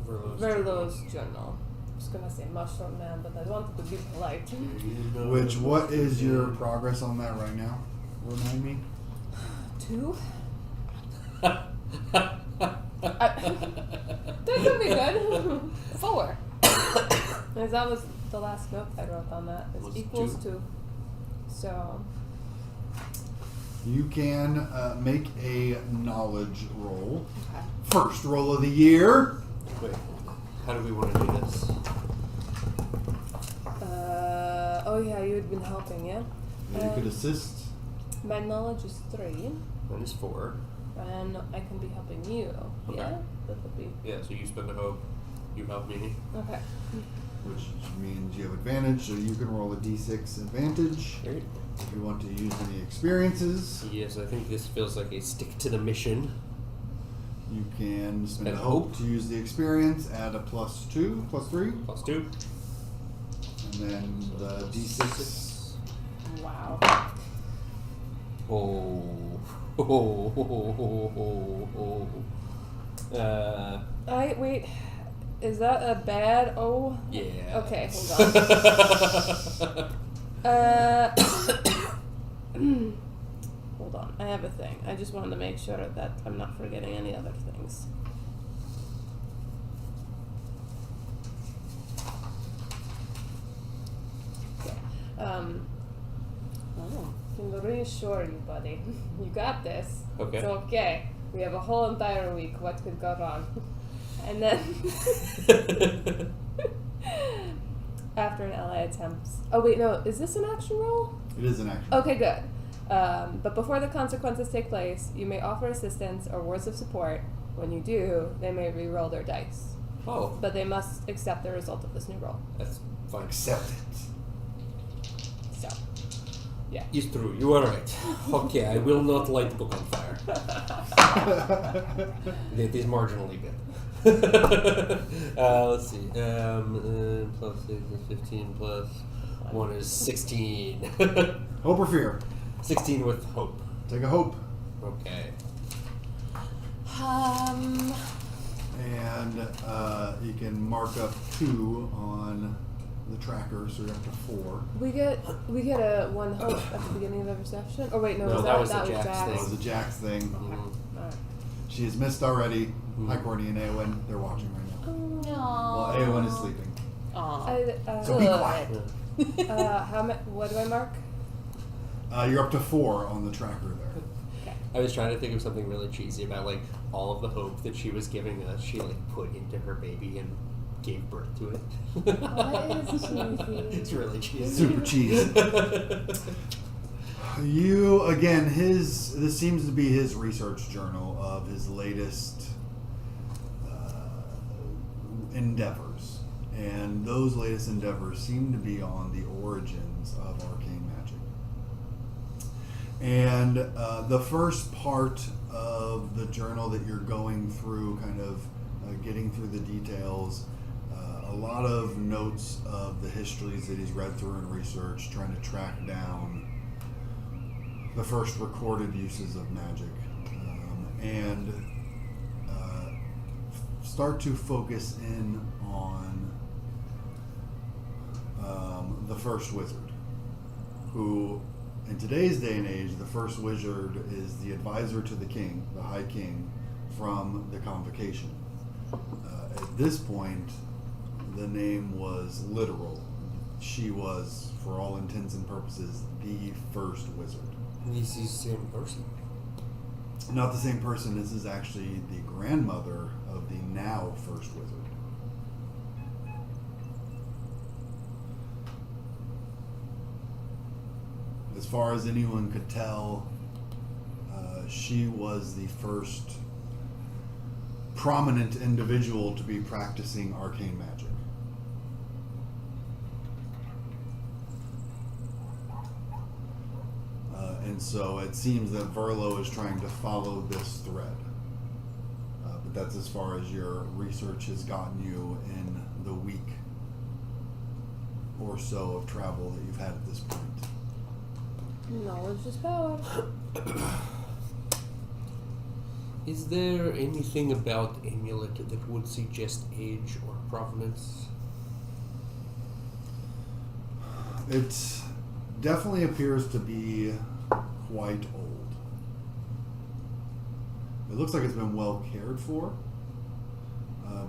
[SPEAKER 4] Verlo's journal. I was gonna say Mushroom Man, but I wanted to be polite.
[SPEAKER 1] What is your progress on that right now? Remind me.
[SPEAKER 4] 2? That could be good.
[SPEAKER 3] 4.
[SPEAKER 4] Because that was the last note I wrote on that. It
[SPEAKER 2] Was
[SPEAKER 4] equals
[SPEAKER 2] 2.
[SPEAKER 4] 2. So,
[SPEAKER 1] You can make a knowledge roll.
[SPEAKER 3] Okay.
[SPEAKER 1] First roll of the year.
[SPEAKER 2] Wait, how do we want to do this?
[SPEAKER 4] oh yeah, you had been helping, yeah?
[SPEAKER 1] You could assist.
[SPEAKER 4] My knowledge is 3,
[SPEAKER 2] Mine is 4.
[SPEAKER 4] and I can be helping you.
[SPEAKER 2] Okay.
[SPEAKER 4] Yeah? That would be.
[SPEAKER 2] Yeah, so you spend a hope, you help me.
[SPEAKER 4] Okay.
[SPEAKER 1] Which means you have advantage, so you can roll a d6 advantage.
[SPEAKER 2] Great.
[SPEAKER 1] If you want to use any experiences,
[SPEAKER 2] Yes, I think this feels like a stick to the mission.
[SPEAKER 1] you can spend a
[SPEAKER 2] Spend
[SPEAKER 1] hope
[SPEAKER 2] hope.
[SPEAKER 1] to use the experience, add a +2, +3,
[SPEAKER 2] +2.
[SPEAKER 1] and then the d6.
[SPEAKER 4] Wow.
[SPEAKER 2] Oh.
[SPEAKER 4] Wait. Is that a bad O?
[SPEAKER 2] Yeah.
[SPEAKER 4] Okay, hold on. Hold on, I have a thing. I just wanted to make sure that I'm not forgetting any other things. Okay.
[SPEAKER 3] Oh.
[SPEAKER 4] Can reassure you, buddy. You got this.
[SPEAKER 2] Okay.
[SPEAKER 4] It's okay. We have a whole entire week. What could go wrong? And then after an ally attempts. Oh wait, no. Is this an action roll?
[SPEAKER 1] It is an action.
[SPEAKER 4] Okay, good. But before the consequences take place, you may offer assistance or words of support. When you do, they may re-roll their dice.
[SPEAKER 2] Oh,
[SPEAKER 4] But they must accept the result of this new roll.
[SPEAKER 2] that's fine.
[SPEAKER 1] Accept it.
[SPEAKER 4] So, yeah.
[SPEAKER 2] It's true, you are right. Okay, I will not light the book on fire. It is marginally bad. Let's see. Plus 6 is 15, plus 1 is 16.
[SPEAKER 1] Hope or fear?
[SPEAKER 2] 16 with hope.
[SPEAKER 1] Take a hope.
[SPEAKER 2] Okay.
[SPEAKER 1] And you can mark up 2 on the tracker, so you're up to 4.
[SPEAKER 4] We get a 1 hope at the beginning of every session. Oh wait, no,
[SPEAKER 2] No,
[SPEAKER 4] was
[SPEAKER 2] that was the
[SPEAKER 4] Jack's?
[SPEAKER 2] Jack's
[SPEAKER 1] That
[SPEAKER 2] thing.
[SPEAKER 1] was a Jax thing.
[SPEAKER 2] Mhm.
[SPEAKER 4] Alright.
[SPEAKER 1] She has missed already.
[SPEAKER 2] Mhm.
[SPEAKER 1] Hi, Courtney and Awen. They're watching right now.
[SPEAKER 3] Aww.
[SPEAKER 1] Well, Awen is sleeping.
[SPEAKER 3] Aw.
[SPEAKER 1] So be
[SPEAKER 3] Good.
[SPEAKER 1] quiet.
[SPEAKER 4] What do I mark?
[SPEAKER 1] You're up to 4 on the tracker there.
[SPEAKER 2] I was trying to think of something really cheesy about like all of the hope that she was giving us. She like put into her baby and gave birth to it.
[SPEAKER 4] That is cheesy.
[SPEAKER 2] It's really cheesy.
[SPEAKER 1] Super cheese. You again. This seems to be his research journal of his latest endeavors, and those latest endeavors seem to be on the origins of arcane magic. And the first part of the journal that you're going through, kind of getting through the details, a lot of notes of the histories that he's read through and researched, trying to track down the first recorded uses of magic, and start to focus in on the first wizard, who in today's day and age, the first wizard is the advisor to the king, the high king, from the convocation. At this point, the name was literal. She was, for all intents and purposes, the first wizard.
[SPEAKER 2] This is the same person.
[SPEAKER 1] Not the same person. This is actually the grandmother of the now first wizard. As far as anyone could tell, she was the first prominent individual to be practicing arcane magic. And so it seems that Verlo is trying to follow this thread. But that's as far as your research has gotten you in the week or so of travel that you've had at this point.
[SPEAKER 4] Knowledge is power.
[SPEAKER 2] Is there anything about amulet that would suggest age or provenance?
[SPEAKER 1] It definitely appears to be quite old. It looks like it's been well cared for.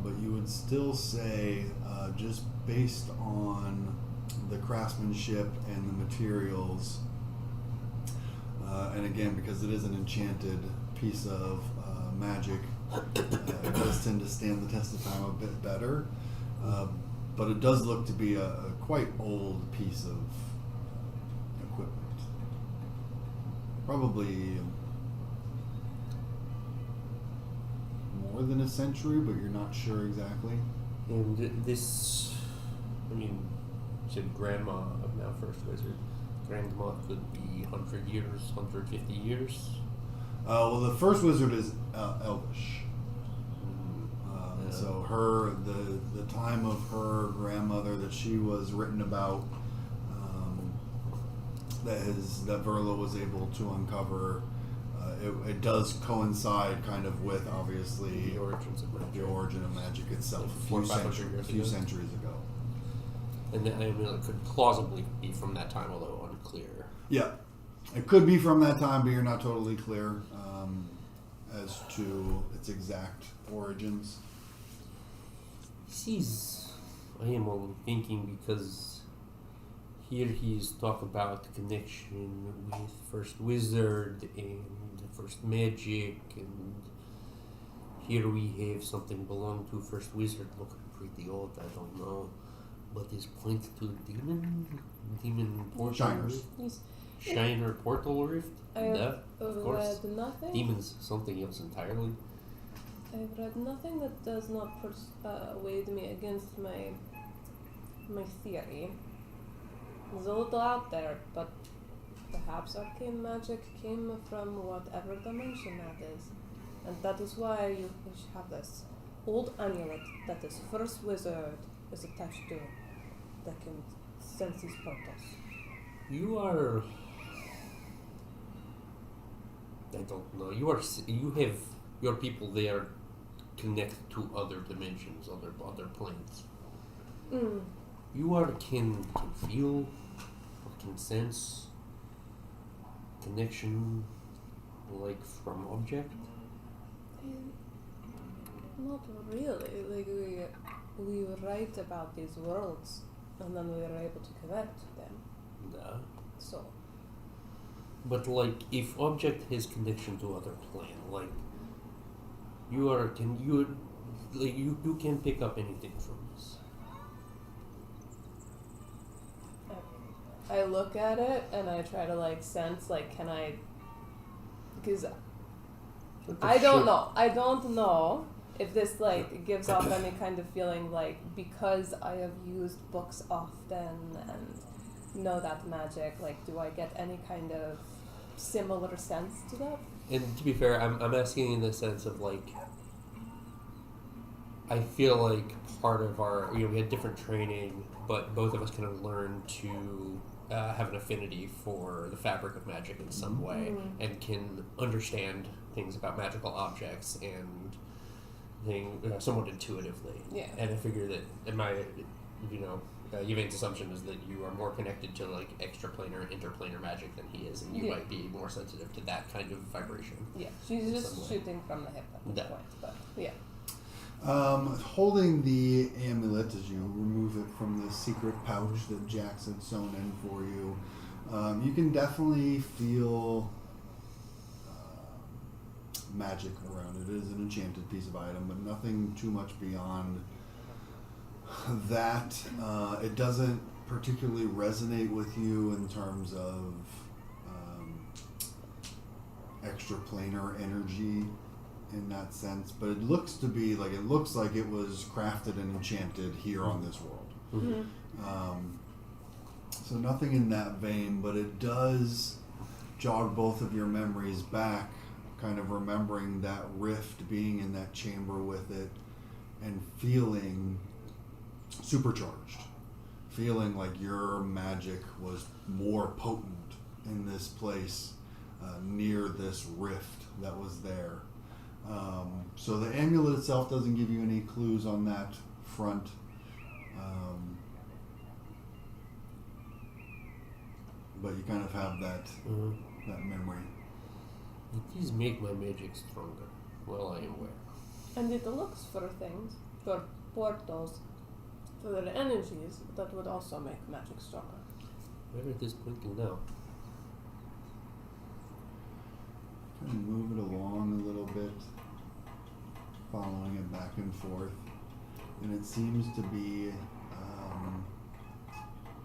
[SPEAKER 1] but you would still say, just based on the craftsmanship and the materials, and again, because it is an enchanted piece of magic, it does tend to stand the test of time a bit better. But it does look to be a quite old piece of equipment. Probably more than a century, but you're not sure exactly.
[SPEAKER 2] And this, I mean, you said grandma of now First Wizard. Grandma could be 100 years, 150 years.
[SPEAKER 1] Well, the First Wizard is Elvish.
[SPEAKER 2] Yeah.
[SPEAKER 1] So the time of her grandmother that she was written about, that Verla was able to uncover, it does coincide kind of with obviously
[SPEAKER 2] The origins of magic.
[SPEAKER 1] the origin of magic itself
[SPEAKER 2] Like
[SPEAKER 1] a
[SPEAKER 2] 400
[SPEAKER 1] few,
[SPEAKER 2] years
[SPEAKER 1] a few
[SPEAKER 2] ago.
[SPEAKER 1] centuries ago.
[SPEAKER 2] And then, I mean, it could plausibly be from that time, although unclear.
[SPEAKER 1] Yeah, it could be from that time, but you're not totally clear as to its exact origins.
[SPEAKER 2] I am only thinking because here he's talk about the connection with First Wizard and First Magic, and here we have something belong to First Wizard looking pretty old, I don't know. But is point to demon portal
[SPEAKER 1] Shiners.
[SPEAKER 2] rift? Shiner portal rift?
[SPEAKER 4] I have
[SPEAKER 2] Yeah, of course.
[SPEAKER 4] read nothing.
[SPEAKER 2] Demons, something else entirely.
[SPEAKER 4] I've read nothing that does not persuade me against my theory. There's a little out there, but perhaps arcane magic came from whatever dimension that is. And that is why you have this old amulet that this First Wizard is attached to that can sense these portals.
[SPEAKER 2] You are. I don't know. You have your people there connect to other dimensions, other planes.
[SPEAKER 4] Mm.
[SPEAKER 2] You are can feel or can sense connection like from object.
[SPEAKER 4] Not really. Like we write about these worlds, and then we are able to connect to them.
[SPEAKER 2] Yeah.
[SPEAKER 4] So
[SPEAKER 2] But like if object has connection to other plane, like you can pick up anything from this.
[SPEAKER 4] I look at it and I try to like sense can I, because I don't know if this gives off any kind of feeling because I have used books often and know that magic, do I get any kind of similar sense to that?
[SPEAKER 2] And to be fair, I'm asking in the sense of I feel like part of our, we had different training, but both of us kind of learned to have an affinity for the fabric of magic in some way, and can understand things about magical objects and things somewhat intuitively.
[SPEAKER 4] Yeah.
[SPEAKER 2] And I figure that Yvain's assumption is that you are more connected to extraplanar, interplanar magic than he is, and you might be more sensitive to that kind of vibration.
[SPEAKER 4] Yeah, she's just
[SPEAKER 2] Some way.
[SPEAKER 4] shooting from the hip at this point, but yeah.
[SPEAKER 1] Holding the amulet as you remove it from the secret pouch that Jax had sewn in for you, you can definitely feel magic around it. It is an enchanted piece of item, but nothing too much beyond that. It doesn't particularly resonate with you in terms of extraplanar energy in that sense, but it looks to be like it was crafted and enchanted here on this world.
[SPEAKER 4] Mm-hmm.
[SPEAKER 1] So nothing in that vein, but it does jog both of your memories back, kind of remembering that rift, being in that chamber with it, and feeling supercharged, feeling like your magic was more potent in this place, near this rift that was there. So the amulet itself doesn't give you any clues on that front. But you kind of have that memory.
[SPEAKER 2] It does make my magic stronger. Well, I am aware.
[SPEAKER 4] And it looks for things. portals for their energies, that would also make magic stronger.
[SPEAKER 2] Where it is pointing now?
[SPEAKER 1] Kind of move it along a little bit, following it back and forth, and it seems to be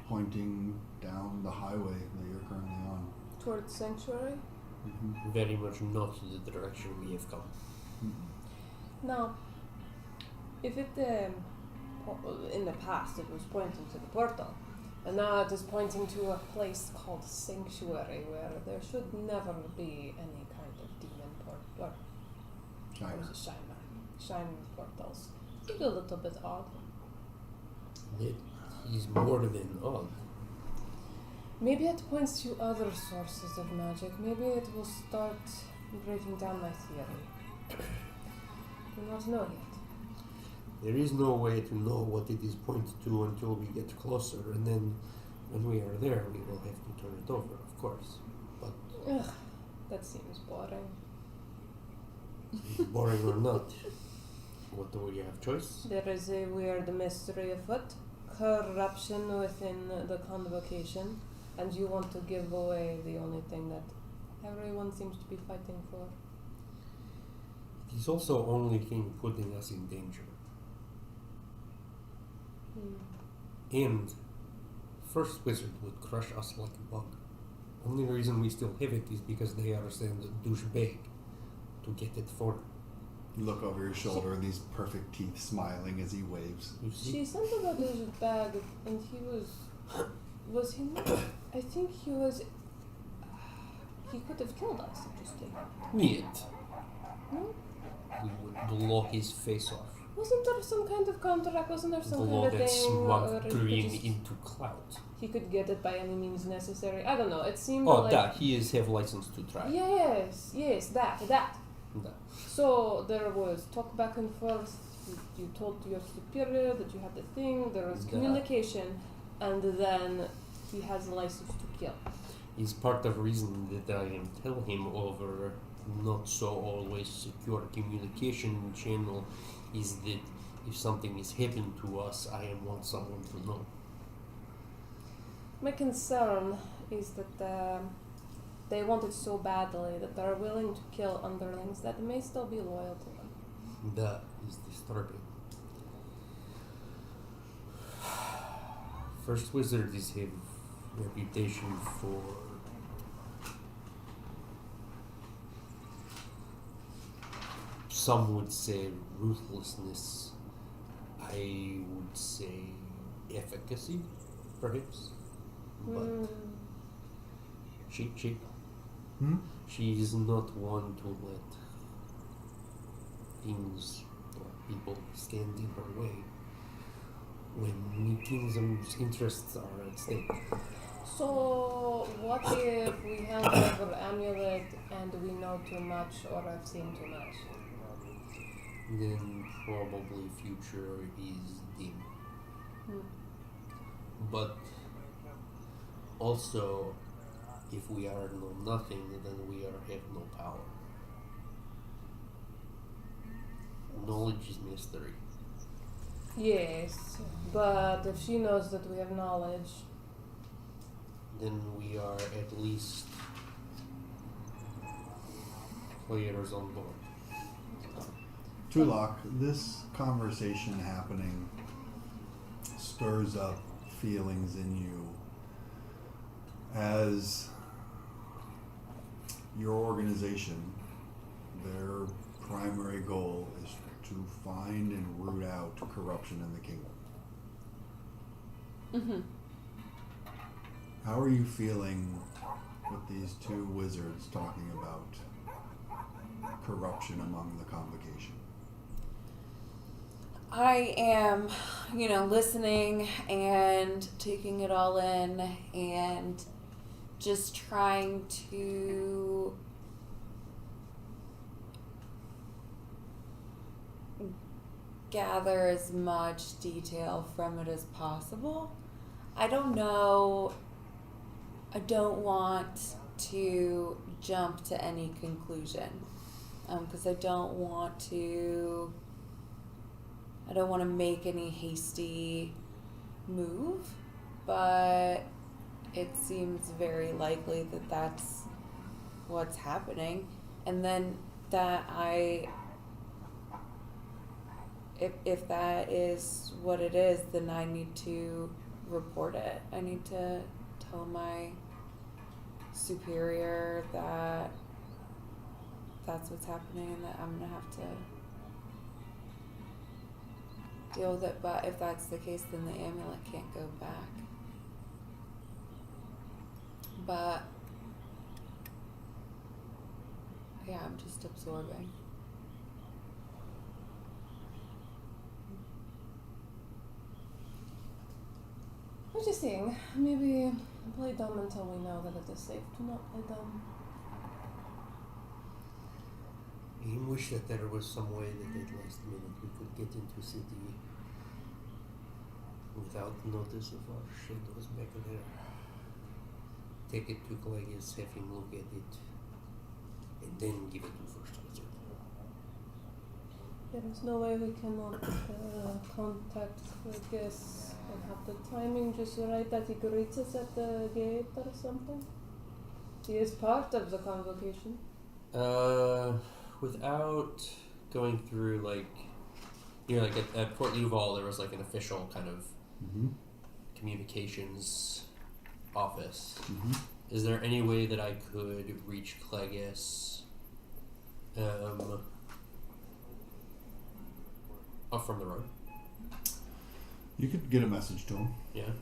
[SPEAKER 1] pointing down the highway that you're currently on.
[SPEAKER 4] Towards Sanctuary?
[SPEAKER 1] Mm-hmm.
[SPEAKER 2] Very much not the direction we have come.
[SPEAKER 1] Mm-hmm.
[SPEAKER 4] Now, if it, in the past it was pointing to the portal, and now it is pointing to a place called Sanctuary, where there should never be any kind of demon portal.
[SPEAKER 1] Shiner.
[SPEAKER 4] Or is it Shiner portals. It's a little bit odd.
[SPEAKER 2] It is more than odd.
[SPEAKER 4] Maybe it points to other sources of magic. Maybe it will start breaking down my theory. We do not know yet.
[SPEAKER 2] There is no way to know what it is pointed to until we get closer, and then when we are there, we will have to turn it over, of course. But
[SPEAKER 4] Ugh, that seems boring.
[SPEAKER 2] boring or not, what do we have choice?
[SPEAKER 4] There is a weird mystery afoot. Corruption within the convocation, and you want to give away the only thing that everyone seems to be fighting for.
[SPEAKER 2] It is also only thing putting us in danger. And First Wizard would crush us like a bug. Only reason we still have it is because they are sending a douchebag to get it for them.
[SPEAKER 1] You look over your shoulder and these perfect teeth smiling as he waves.
[SPEAKER 2] You see?
[SPEAKER 4] She sent about his bag, and he was he not? I think he was. He could have killed us. Interesting.
[SPEAKER 2] Yet.
[SPEAKER 4] No?
[SPEAKER 2] We would blow his face off.
[SPEAKER 4] Wasn't there some kind of contract? Wasn't there some
[SPEAKER 2] Blow
[SPEAKER 4] kind of
[SPEAKER 2] that
[SPEAKER 4] thing?
[SPEAKER 2] smug
[SPEAKER 4] he
[SPEAKER 2] green
[SPEAKER 4] could just-
[SPEAKER 2] into clouds.
[SPEAKER 4] he could get it by any means necessary. I don't know. It seemed
[SPEAKER 2] Oh,
[SPEAKER 4] like
[SPEAKER 2] that. He is have license to try.
[SPEAKER 4] yes, that.
[SPEAKER 2] That.
[SPEAKER 4] So there was talk back and forth. You told your superior that you had the thing. There was
[SPEAKER 2] That.
[SPEAKER 4] communication, and then he has a license to kill.
[SPEAKER 2] Is part of reason that I am tell him over not so always secure communication channel is that if something is happening to us, I want someone to know.
[SPEAKER 4] My concern is that they want it so badly that they're willing to kill underlings that may still be loyal to them.
[SPEAKER 2] That is disturbing. First Wizards have reputation for some would say ruthlessness. I would say efficacy, perhaps. But she
[SPEAKER 1] Hmm?
[SPEAKER 2] she is not one to let things or people stand in her way when the kingdom's interests are at stake.
[SPEAKER 4] So, what if we hand over amulet and we know too much or have seen too much?
[SPEAKER 2] Then probably future is dim. But also, if we are know nothing, then we are have no power. Knowledge is mystery.
[SPEAKER 4] Yes, but if she knows that we have knowledge,
[SPEAKER 2] Then we are at least players on board.
[SPEAKER 1] Tulak, this conversation happening stirs up feelings in you as your organization, their primary goal is to find and root out corruption in the kingdom. How are you feeling with these two wizards talking about corruption among the convocation?
[SPEAKER 3] I am, listening and taking it all in and just trying to gather as much detail from it as possible. I don't know. I don't want to jump to any conclusion because I don't want I don't want to make any hasty move, but it seems very likely that that's what's happening. And then that if that is what it is, then I need to report it. I need to tell my superior that that's what's happening and that I'm gonna have to deal with it. But if that's the case, then the amulet can't go back. But yeah, I'm just absorbing.
[SPEAKER 4] I'm just saying, maybe play dumb until we know that it is safe to not play dumb.
[SPEAKER 2] I wish that there was some way that at last minute we could get into city without notice of our shadows back there. Take it to Claggis, have him look at it, and then give it to First Wizard.
[SPEAKER 4] There is no way we cannot contact Fergus and have the timing just right that he greets us at the gate or something. He is part of the convocation.
[SPEAKER 2] Without going through like at Fort Luval, there was like an official kind of communications office. Is there any way that I could reach Claggis up from the road?
[SPEAKER 1] You could get a message to him.
[SPEAKER 2] Yeah.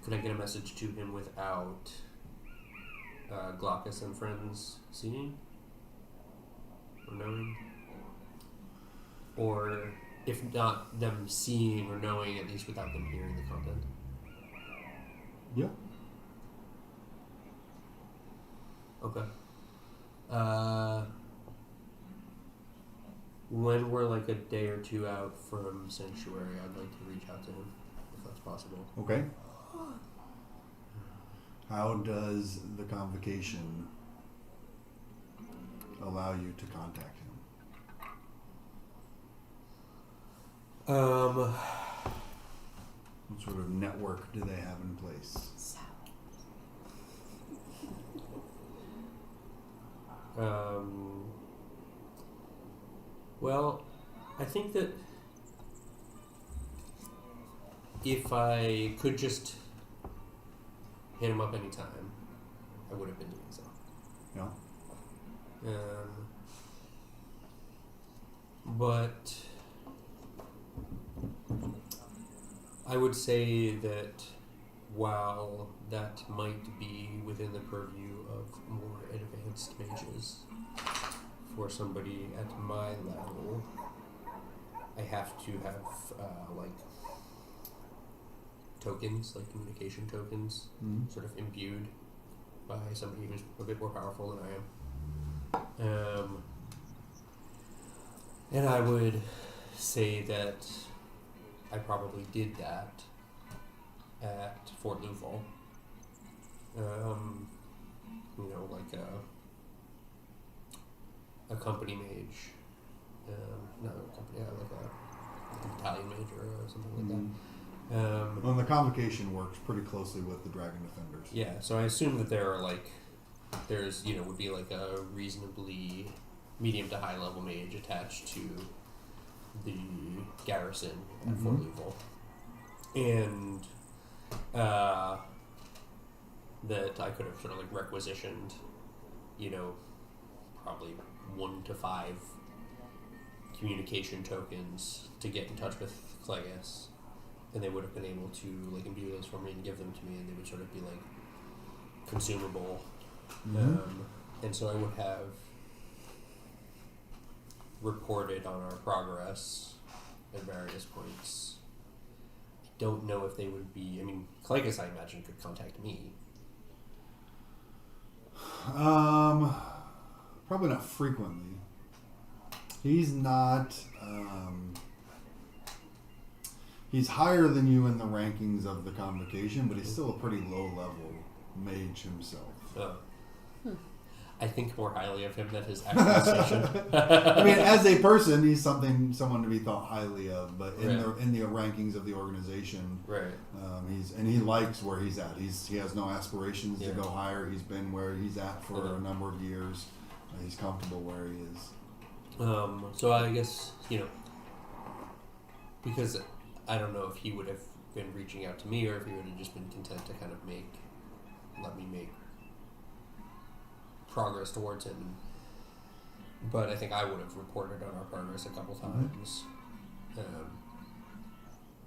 [SPEAKER 2] Could I get a message to him without Glaucus and friends seeing or knowing? Or if not them seeing or knowing, at least without them hearing the content?
[SPEAKER 1] Yeah.
[SPEAKER 2] Okay. When we're like a day or two out from Sanctuary, I'd like to reach out to him, if that's possible.
[SPEAKER 1] Okay. How does the convocation allow you to contact him? What sort of network do they have in place?
[SPEAKER 2] Well, I think that if I could just hit him up anytime, I would have been doing so.
[SPEAKER 1] Yeah.
[SPEAKER 2] But I would say that while that might be within the purview of more advanced mages, for somebody at my level, I have to have tokens, like communication tokens, sort of imbued by somebody who's a bit more powerful than I am. And I would say that I probably did that at Fort Luval. Like a company mage, not a company, like a battalion mage or something like that.
[SPEAKER 1] Well, the convocation works pretty closely with the Dragon Defenders.
[SPEAKER 2] Yeah, so I assume that there are there's would be like a reasonably medium to high level mage attached to the garrison at Fort Luval, and that I could have sort of like requisitioned, probably 1 to 5 communication tokens to get in touch with Claggis, and they would have been able to like imbue those for me and give them to me, and they would sort of be like consumable. And so I would have reported on our progress at various points. I don't know if they would be. I mean, Claggis, I imagine, could contact me.
[SPEAKER 1] Probably not frequently. He's not. He's higher than you in the rankings of the convocation, but he's still a pretty low level mage himself.
[SPEAKER 2] I think more highly of him than his actual station.
[SPEAKER 1] I mean, as a person, he's someone to be thought highly of. But in
[SPEAKER 2] Right.
[SPEAKER 1] the rankings of the organization,
[SPEAKER 2] Right.
[SPEAKER 1] he likes where he's at. He has no aspirations to
[SPEAKER 2] Yeah.
[SPEAKER 1] go higher. He's been where he's at for
[SPEAKER 2] Mhm.
[SPEAKER 1] a number of years. He's comfortable where he is.
[SPEAKER 2] So I guess, because I don't know if he would have been reaching out to me or if he would have just been content to kind of let me make progress towards him. But I think I would have reported on our progress a couple times.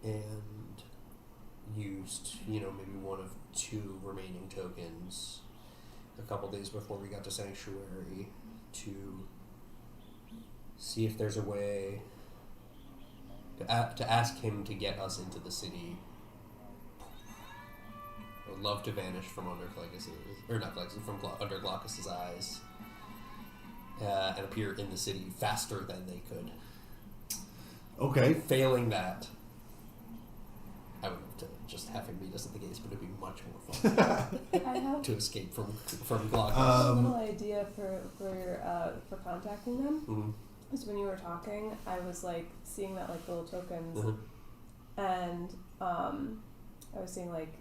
[SPEAKER 2] And used, maybe one of 2 remaining tokens a couple days before we got to Sanctuary to see if there's a way to ask him to get us into the city. I would love to vanish from under under Glaucus's eyes and appear in the city faster than they could.
[SPEAKER 1] Okay.
[SPEAKER 2] Failing that, I would love to just have him meet us at the gates, but it'd be much more fun
[SPEAKER 4] I have
[SPEAKER 2] to escape from Glaucus.
[SPEAKER 4] a little idea for contacting them.
[SPEAKER 2] Mm-hmm.
[SPEAKER 4] Because when you were talking, I was like seeing that like little tokens,
[SPEAKER 2] Mm-hmm.
[SPEAKER 4] and I was seeing like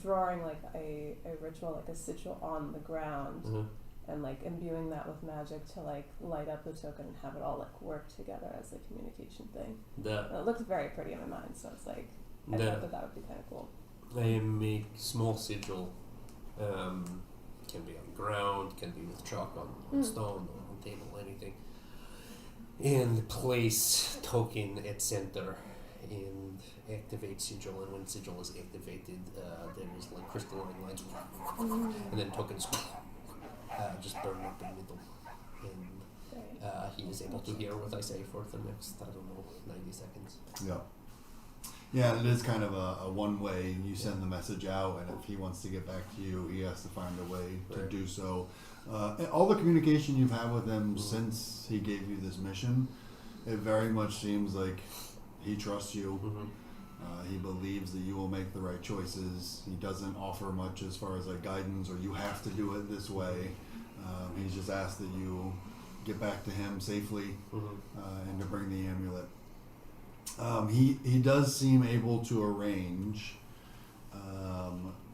[SPEAKER 4] drawing like a ritual, like a sigil on the ground,
[SPEAKER 2] Mm-hmm.
[SPEAKER 4] and like imbuing that with magic to like light up the token and have it all like work together as a communication thing. And it looked very pretty in my mind, so it's like I thought that would be kind of cool.
[SPEAKER 2] I make small sigil. Can be on the ground, can be with chalk on stone or on table, anything. And place token at center and activate sigil. And when sigil is activated, there is like crystalline lines, and then tokens just burn up in the middle. And he is able to hear what I say for the next, 90 seconds.
[SPEAKER 1] Yeah. Yeah, it is kind of a one-way. You send the message out, and if he wants to get back to you, he has to find a way to
[SPEAKER 2] Right.
[SPEAKER 1] do so. And all the communication you've had with him since he gave you this mission, it very much seems like he trusts you.
[SPEAKER 2] Mm-hmm.
[SPEAKER 1] He believes that you will make the right choices. He doesn't offer much as far as like guidance or you have to do it this way. He's just asked that you get back to him safely and to bring the amulet. He does seem able to arrange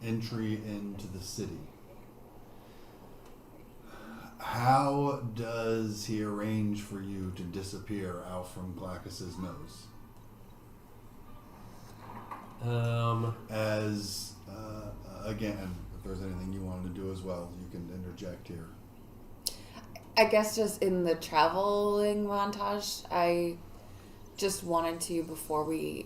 [SPEAKER 1] entry into the city. How does he arrange for you to disappear out from Glaucus's nose? Again, if there's anything you wanted to do as well, you can interject here.
[SPEAKER 3] I guess just in the traveling montage, I just wanted to, before we,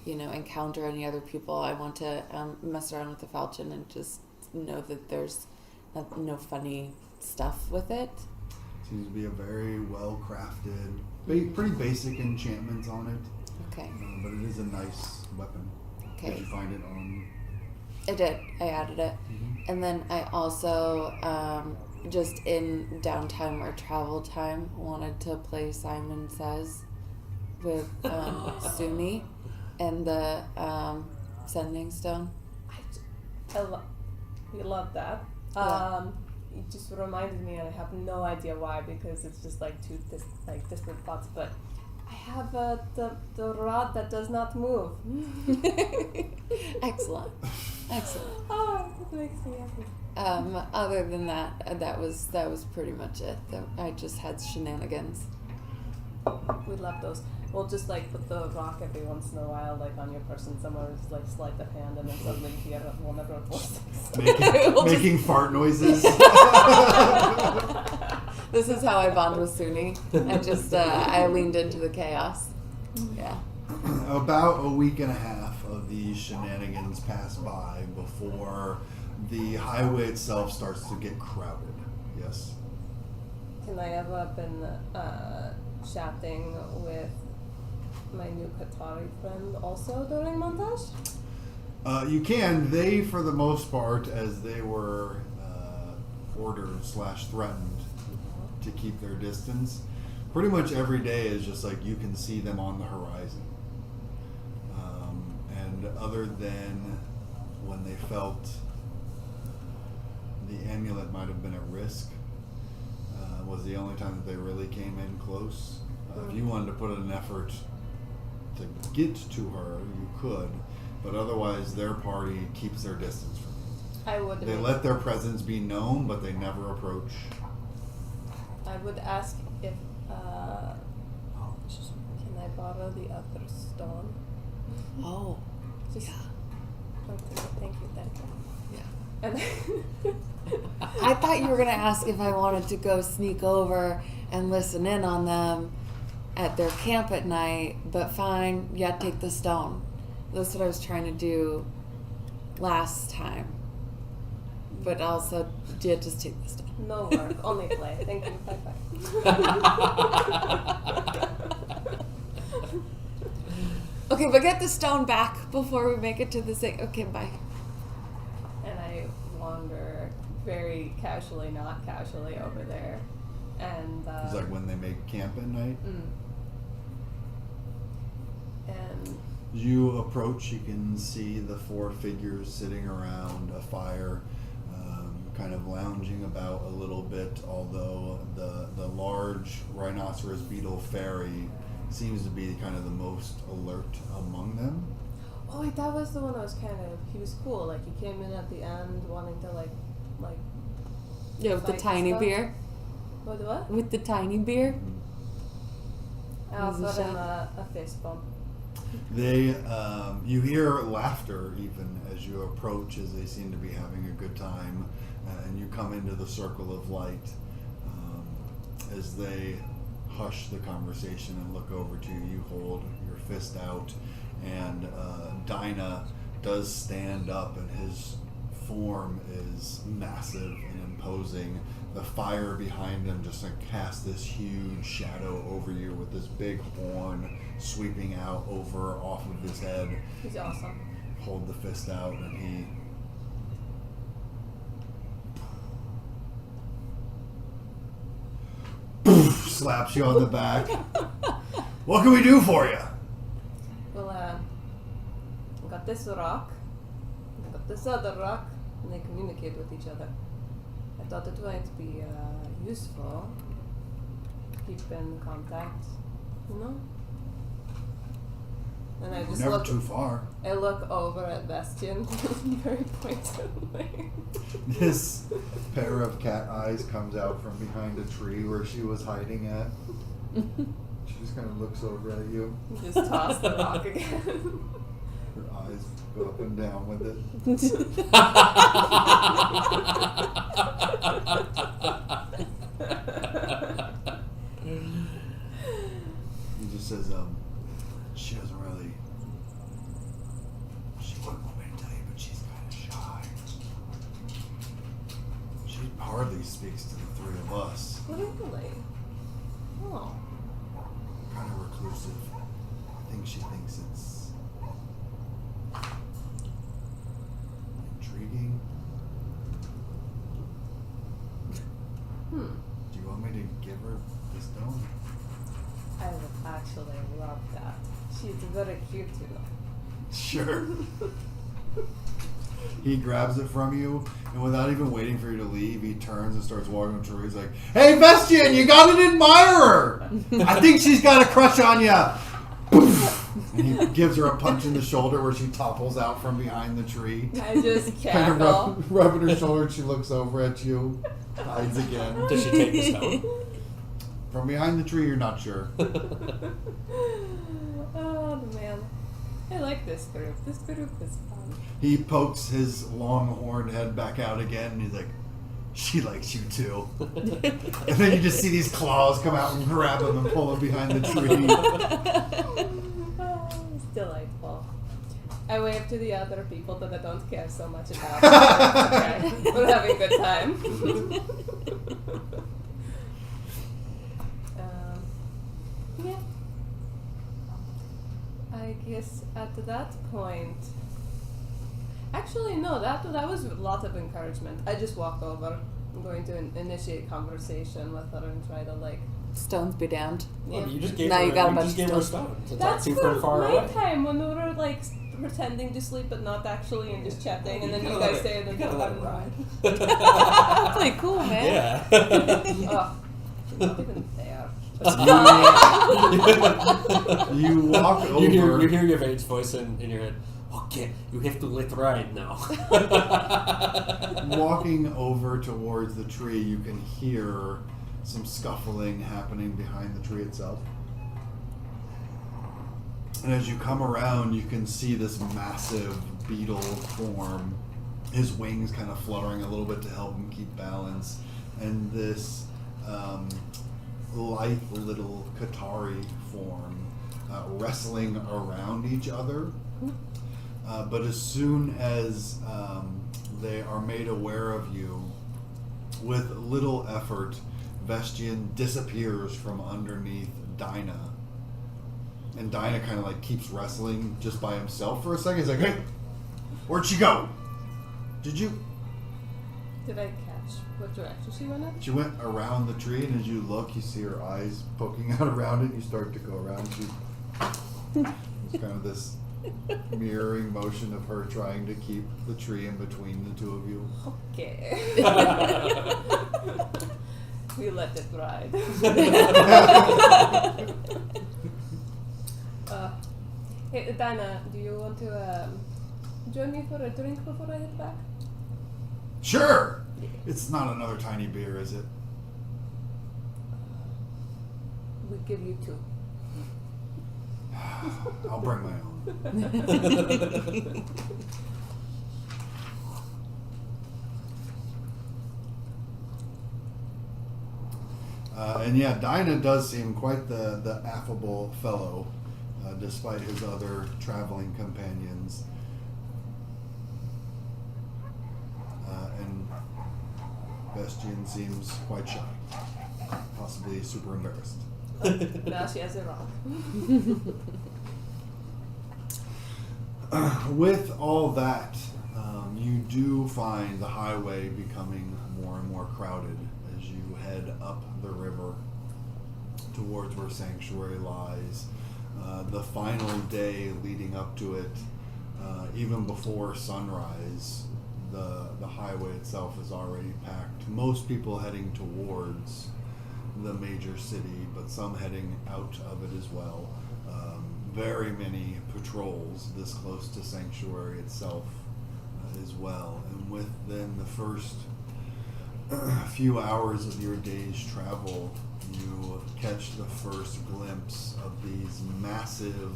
[SPEAKER 3] encounter any other people, I want to mess around with the falchion and just know that there's no funny stuff with it.
[SPEAKER 1] Seems to be a very well-crafted, pretty basic enchantments on it.
[SPEAKER 3] Okay.
[SPEAKER 1] But it is a nice weapon.
[SPEAKER 3] Okay.
[SPEAKER 1] Did you find it on?
[SPEAKER 3] I did. I added it.
[SPEAKER 1] Mm-hmm.
[SPEAKER 3] And then I also, just in downtime or travel time, wanted to play Simon Says with Sumi and the Sending Stone.
[SPEAKER 4] We love that.
[SPEAKER 3] Yeah.
[SPEAKER 4] It just reminded me, and I have no idea why, because it's just like two disparate thoughts. But I have the rod that does not move.
[SPEAKER 3] Excellent.
[SPEAKER 4] Oh, it makes me happy.
[SPEAKER 3] Other than that, that was pretty much it. I just had shenanigans.
[SPEAKER 4] We love those. We'll just like put the rock every once in a while, like on your person somewhere, just like sleight of hand, and then suddenly you hear whenever it was.
[SPEAKER 1] Making fart noises.
[SPEAKER 3] This is how I bond with Suni. I just I leaned into the chaos. Yeah.
[SPEAKER 1] About a week and a half of these shenanigans pass by before the highway itself starts to get crowded. Yes.
[SPEAKER 4] Can I have been chatting with my new Qatari friend also during montage?
[SPEAKER 1] You can. They, for the most part, as they were ordered / threatened to keep their distance, pretty much every day is just like you can see them on the horizon. And other than when they felt the amulet might have been at risk. Was the only time that they really came in close. If you wanted to put in an effort to get to her, you could, but otherwise their party keeps their distance from you.
[SPEAKER 4] I would.
[SPEAKER 1] They let their presence be known, but they never approach.
[SPEAKER 4] I would ask if can I borrow the other stone?
[SPEAKER 3] Oh,
[SPEAKER 4] Just
[SPEAKER 3] yeah.
[SPEAKER 4] okay, thank you.
[SPEAKER 3] Yeah.
[SPEAKER 4] And
[SPEAKER 3] I thought you were gonna ask if I wanted to go sneak over and listen in on them at their camp at night, but fine, yeah, take the stone. That's what I was trying to do last time. But also, yeah, just take the stone.
[SPEAKER 4] no work, only play. Thank you. Bye bye.
[SPEAKER 3] Okay, but get the stone back before we make it to the thing. Okay, bye.
[SPEAKER 4] And I wander very casually, not casually, over there, and
[SPEAKER 1] It's like when they make camp at night.
[SPEAKER 4] And
[SPEAKER 1] You approach, you can see the 4 figures sitting around a fire, kind of lounging about a little bit, although the large rhinoceros beetle fairy seems to be kind of the most alert among them.
[SPEAKER 4] oh wait, that was the one that was he was cool. Like he came in at the end, wanting to like.
[SPEAKER 3] Yeah, with the
[SPEAKER 4] Fight
[SPEAKER 3] tiny
[SPEAKER 4] stuff?
[SPEAKER 3] beer.
[SPEAKER 4] What?
[SPEAKER 3] With the tiny beer.
[SPEAKER 4] I also
[SPEAKER 3] Was
[SPEAKER 4] got
[SPEAKER 3] it
[SPEAKER 4] him a fist bump.
[SPEAKER 1] They, you hear laughter even as you approach, as they seem to be having a good time, and you come into the circle of light. As they hush the conversation and look over to you, you hold your fist out, and Dinah does stand up, and his form is massive and imposing. The fire behind him just casts this huge shadow over you with this big horn sweeping out over off of his head.
[SPEAKER 4] He's awesome.
[SPEAKER 1] Hold the fist out, and he slaps you on the back. What can we do for you?
[SPEAKER 4] Well, I got this rock, I got this other rock, and they communicate with each other. I thought it might be useful to keep in contact, you know? And I
[SPEAKER 1] We're
[SPEAKER 4] just
[SPEAKER 1] never
[SPEAKER 4] look.
[SPEAKER 1] too far.
[SPEAKER 4] I look over at Bastian very pointedly.
[SPEAKER 1] This pair of cat eyes comes out from behind a tree where she was hiding at. She just kind of looks over at you.
[SPEAKER 4] Just toss the rock again.
[SPEAKER 1] Her eyes go up and down with it. He just says, she doesn't really. She wouldn't want me to tell you, but she's kind of shy. She hardly speaks to the 3 of us.
[SPEAKER 4] Really? Oh.
[SPEAKER 1] Kind of reclusive. I think she thinks it's intriguing. Do you want me to give her the stone?
[SPEAKER 4] I would actually love that. She's very cute, you know.
[SPEAKER 1] Sure. He grabs it from you, and without even waiting for you to leave, he turns and starts walking through. He's like, "Hey, Vestian, you got an admirer! I think she's got a crush on you." And he gives her a punch in the shoulder where she topples out from behind the tree.
[SPEAKER 4] I just
[SPEAKER 1] Kind of
[SPEAKER 4] cackle.
[SPEAKER 1] rubbing her shoulder, and she looks over at you, hides again.
[SPEAKER 2] Does she take the stone?
[SPEAKER 1] From behind the tree, you're not sure.
[SPEAKER 4] Oh man, I like this group. This group is fun.
[SPEAKER 1] He pokes his longhorn head back out again, and he's like, "She likes you too." And then you just see these claws come out and grab him and pull him behind the tree.
[SPEAKER 4] Oh, it's delightful. I wave to the other people that I don't care so much about. Okay, we're having a good time. Yeah. I guess at that point. Actually, no. That was a lot of encouragement. I just walk over. I'm going to initiate conversation with her and try to like.
[SPEAKER 3] Stones be damned.
[SPEAKER 2] Well,
[SPEAKER 4] Yeah.
[SPEAKER 2] you just gave
[SPEAKER 3] Now
[SPEAKER 2] her,
[SPEAKER 3] you got a
[SPEAKER 2] you
[SPEAKER 3] bunch
[SPEAKER 2] just
[SPEAKER 3] of
[SPEAKER 2] gave her a
[SPEAKER 3] stuff.
[SPEAKER 2] stone to talk
[SPEAKER 4] That's
[SPEAKER 2] to
[SPEAKER 4] for
[SPEAKER 2] from far away.
[SPEAKER 4] nighttime when we were like pretending to sleep but not actually and just chatting, and then you guys stay and then
[SPEAKER 2] let it ride.
[SPEAKER 3] Pretty cool, man.
[SPEAKER 2] Yeah.
[SPEAKER 4] Oh, not even there.
[SPEAKER 1] You walk over.
[SPEAKER 2] You hear your Vane's voice in your head. Okay, you have to let ride now.
[SPEAKER 1] Walking over towards the tree, you can hear some scuffling happening behind the tree itself. And as you come around, you can see this massive beetle form, his wings kind of fluttering a little bit to help him keep balance, and this lithe little Qatari form wrestling around each other. But as soon as they are made aware of you, with little effort, Vestian disappears from underneath Dinah. And Dinah kind of like keeps wrestling just by himself for a second. He's like, hey, where'd she go? Did you?
[SPEAKER 4] Did I catch what direction she went in?
[SPEAKER 1] She went around the tree, and as you look, you see her eyes poking out around it. You start to go around. It's kind of this mirroring motion of her trying to keep the tree in between the two of you.
[SPEAKER 4] Okay. We let it ride. Hey, Dinah, do you want to join me for a drink before I head back?
[SPEAKER 1] Sure! It's not another tiny beer, is it?
[SPEAKER 4] We give you 2.
[SPEAKER 1] I'll bring my own. And yeah, Dinah does seem quite the affable fellow, despite his other traveling companions. And Vestian seems quite shy, possibly super embarrassed.
[SPEAKER 4] Now she has it wrong.
[SPEAKER 1] With all that, you do find the highway becoming more and more crowded as you head up the river towards where Sanctuary lies. The final day leading up to it, even before sunrise, the highway itself is already packed. Most people heading towards the major city, but some heading out of it as well. Very many patrols this close to Sanctuary itself as well. And within the first few hours of your day's travel, you catch the first glimpse of these massive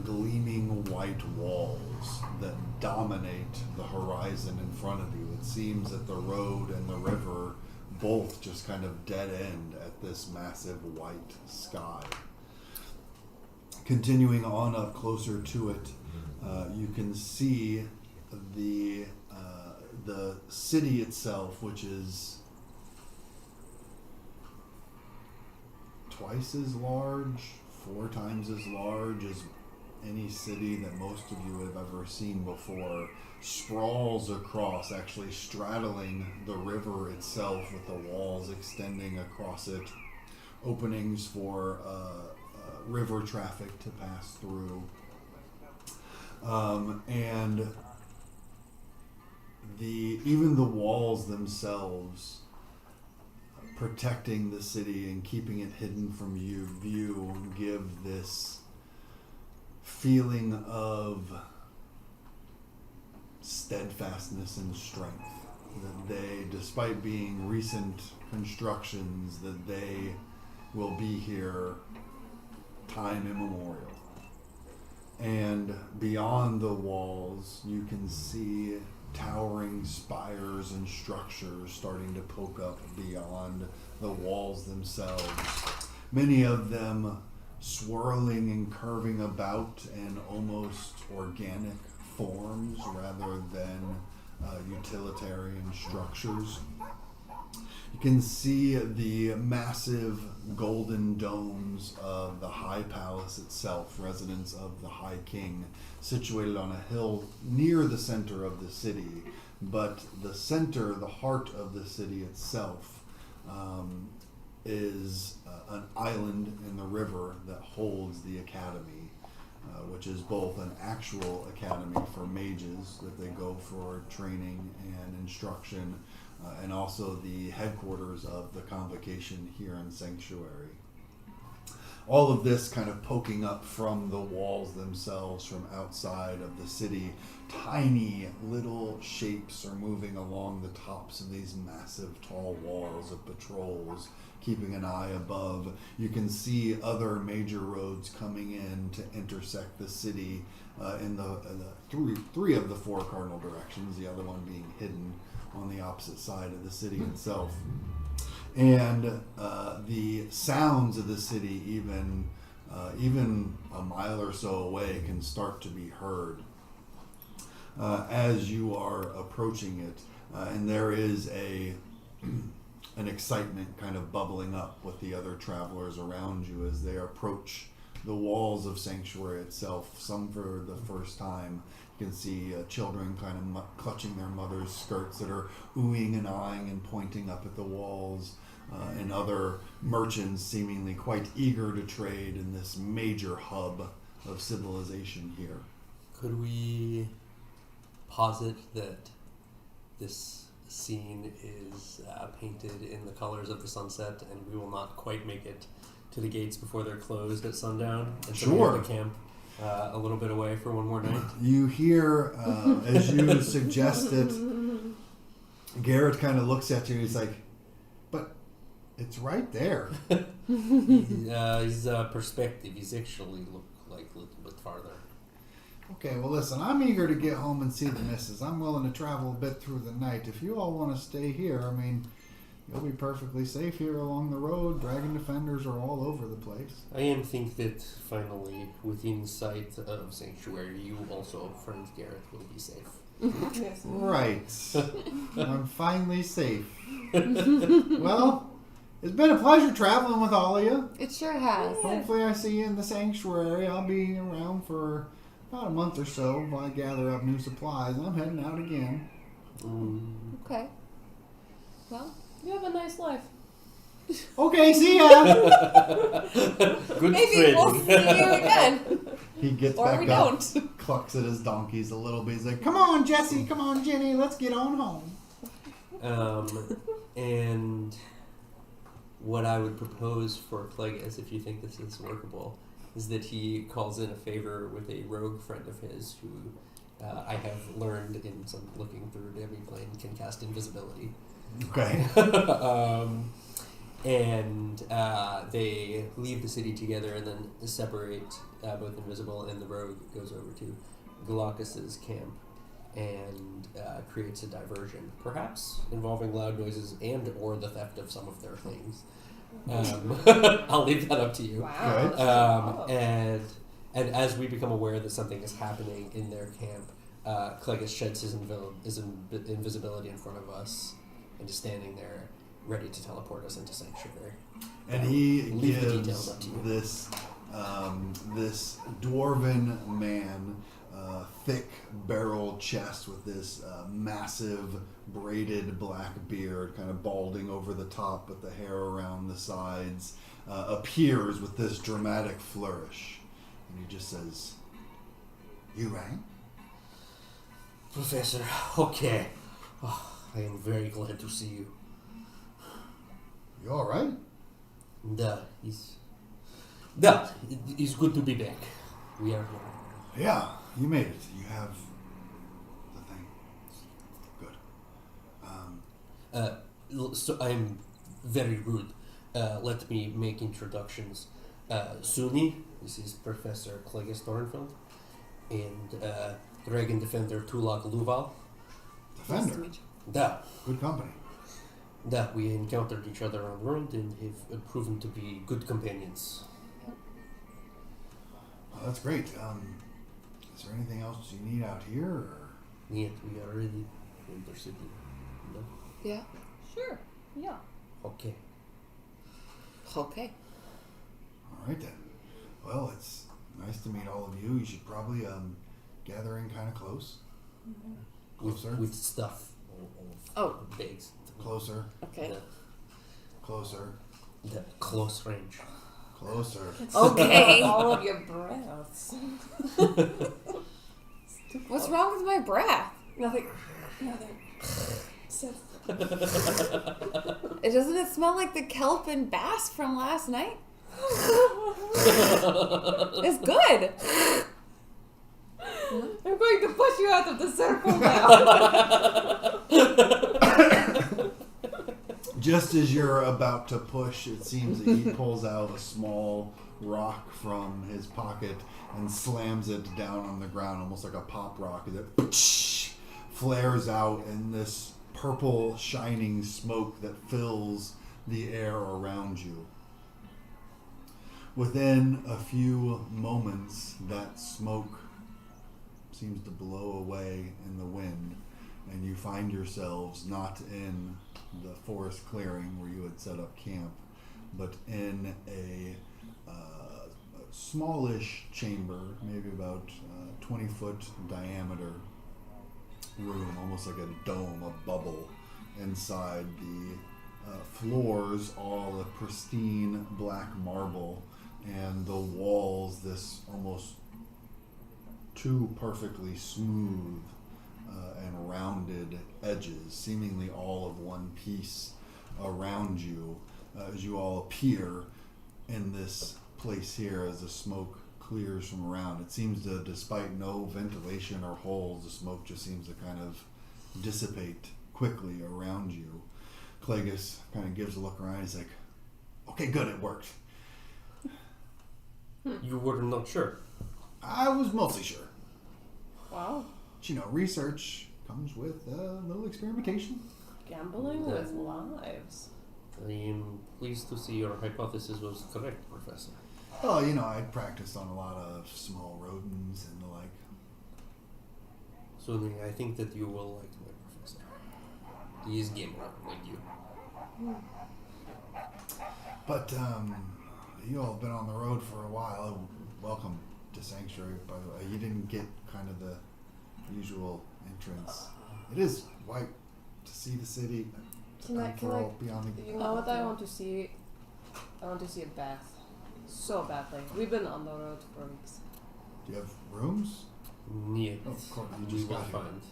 [SPEAKER 1] gleaming white walls that dominate the horizon in front of you. It seems that the road and the river both just kind of dead end at this massive white sky. Continuing on up closer to it, you can see the city itself, which is twice as large, 4 times as large as any city that most of you have ever seen before, sprawls across, actually straddling the river itself with the walls extending across it, openings for river traffic to pass through. And even the walls themselves, protecting the city and keeping it hidden from view, give this feeling of steadfastness and strength. That they, despite being recent constructions, that they will be here time immemorial. And beyond the walls, you can see towering spires and structures starting to poke up beyond the walls themselves. Many of them swirling and curving about in almost organic forms rather than utilitarian structures. You can see the massive golden domes of the High Palace itself, residence of the High King, situated on a hill near the center of the city. But the center, the heart of the city itself, is an island in the river that holds the academy. which is both an actual academy for mages that they go for training and instruction, and also the headquarters of the convocation here in Sanctuary. All of this kind of poking up from the walls themselves, from outside of the city. Tiny little shapes are moving along the tops of these massive tall walls of patrols, keeping an eye above. You can see other major roads coming in to intersect the city in the three of the four cardinal directions, the other one being hidden on the opposite side of the city itself. And the sounds of the city, even a mile or so away, can start to be heard as you are approaching it. And there is an excitement kind of bubbling up with the other travelers around you as they approach the walls of Sanctuary itself, some for the first time. You can see children kind of clutching their mother's skirts that are oohing and eyeing and pointing up at the walls, and other merchants seemingly quite eager to trade in this major hub of civilization here.
[SPEAKER 2] Could we posit that this scene is painted in the colors of the sunset, and we will not quite make it to the gates before they're closed at sundown? And so we
[SPEAKER 1] Sure.
[SPEAKER 2] have the camp a little bit away for one more night.
[SPEAKER 1] You hear, as you suggested, Garrett kind of looks at you and he's like, but it's right there.
[SPEAKER 2] His perspective is actually look like a little bit farther.
[SPEAKER 1] Okay, well listen, I'm eager to get home and see the missus. I'm willing to travel a bit through the night. If you all want to stay here, I mean, you'll be perfectly safe here along the road. Dragon defenders are all over the place.
[SPEAKER 2] I think that finally, within sight of Sanctuary, you also, friend Garrett, will be safe.
[SPEAKER 4] Yes.
[SPEAKER 1] Right. I'm finally safe. Well, it's been a pleasure traveling with all of you.
[SPEAKER 3] It sure has.
[SPEAKER 1] Hopefully I see you in the Sanctuary. I'll be around for about a month or so while I gather up new supplies. I'm heading out again.
[SPEAKER 3] Okay. Well,
[SPEAKER 4] You have a nice life.
[SPEAKER 1] Okay, see ya!
[SPEAKER 2] Good
[SPEAKER 3] maybe we'll see you again.
[SPEAKER 1] He gets
[SPEAKER 3] Or
[SPEAKER 1] back
[SPEAKER 3] we
[SPEAKER 1] up,
[SPEAKER 3] don't.
[SPEAKER 1] clucks at his donkeys a little bit. He's like, come on, Jesse, come on, Jenny, let's get on home.
[SPEAKER 2] And what I would propose for Clegus, if you think this is workable, is that he calls in a favor with a rogue friend of his who I have learned in some looking through Demiplane can cast invisibility.
[SPEAKER 1] Okay.
[SPEAKER 2] And they leave the city together and then separate. Both Invisible and the rogue goes over to Glaucus's camp and creates a diversion, perhaps involving loud noises and or the theft of some of their things. I'll leave that up to you.
[SPEAKER 4] Wow.
[SPEAKER 2] And as we become aware that something is happening in their camp, Clegus sheds his invisibility in front of us and is standing there ready to teleport us into Sanctuary.
[SPEAKER 1] And he
[SPEAKER 2] Leave the details
[SPEAKER 1] gives
[SPEAKER 2] up to you.
[SPEAKER 1] this dwarven man thick barrel chest with this massive braided black beard kind of balding over the top with the hair around the sides, appears with this dramatic flourish. And he just says, "You rang?"
[SPEAKER 2] Professor, okay. Oh, I am very glad to see you.
[SPEAKER 1] You all right?
[SPEAKER 2] It's good to be back. We are here.
[SPEAKER 1] Yeah, you made it. You have the thing. Good.
[SPEAKER 2] So I'm very rude. Let me make introductions. Suni, this is Professor Clegus Thornfeld, and Dragon Defender Tulak Luval.
[SPEAKER 1] Defender. Good company.
[SPEAKER 2] We encountered each other on the road and have proven to be good companions.
[SPEAKER 1] Oh, that's great. Is there anything else you need out here? Or?
[SPEAKER 2] Yet we are ready in the city. No?
[SPEAKER 3] Yeah.
[SPEAKER 4] Sure. Yeah.
[SPEAKER 2] Okay.
[SPEAKER 3] Okay.
[SPEAKER 1] All right then. Well, it's nice to meet all of you. You should probably gather in kind of close. Closer.
[SPEAKER 2] With stuff.
[SPEAKER 3] Oh.
[SPEAKER 2] Bags.
[SPEAKER 1] Closer.
[SPEAKER 3] Okay.
[SPEAKER 1] Closer.
[SPEAKER 2] The close range.
[SPEAKER 1] Closer.
[SPEAKER 3] Okay.
[SPEAKER 4] All of your breaths.
[SPEAKER 3] What's wrong with my breath?
[SPEAKER 4] Nothing. So,
[SPEAKER 3] Doesn't it smell like the kelp and bass from last night? It's good.
[SPEAKER 4] I'm going to push you out of the circle now.
[SPEAKER 1] Just as you're about to push, it seems that he pulls out a small rock from his pocket and slams it down on the ground, almost like a pop rock. That flares out in this purple shining smoke that fills the air around you. Within a few moments, that smoke seems to blow away in the wind, and you find yourselves not in the forest clearing where you had set up camp, but in a smallish chamber, maybe about 20-foot diameter room, almost like a dome, a bubble inside. The floors all of pristine black marble, and the walls this almost too perfectly smooth and rounded edges, seemingly all of one piece around you as you all appear in this place here as the smoke clears from around. It seems to, despite no ventilation or holes, the smoke just seems to kind of dissipate quickly around you. Clagus kind of gives a look around. He's like, okay, good, it worked.
[SPEAKER 2] You were not sure.
[SPEAKER 1] I was mostly sure.
[SPEAKER 4] Wow.
[SPEAKER 1] But, you know, research comes with a little experimentation.
[SPEAKER 4] Gambling with lives.
[SPEAKER 2] I am pleased to see your hypothesis was correct, Professor.
[SPEAKER 1] Well, you know, I practiced on a lot of small rodents and the like.
[SPEAKER 2] So I think that you will like my professor. He is game like you.
[SPEAKER 1] But you all have been on the road for a while. Welcome to Sanctuary, by the way. You didn't get kind of the usual entrance. It is white to see the city. Beyond the...
[SPEAKER 4] You know what I want to see? I want to see a bath. So badly. We've been on the road for weeks.
[SPEAKER 1] Do you have rooms?
[SPEAKER 2] Yes.
[SPEAKER 1] Oh, of course, you
[SPEAKER 2] We
[SPEAKER 1] just
[SPEAKER 2] will
[SPEAKER 1] got here.
[SPEAKER 2] find.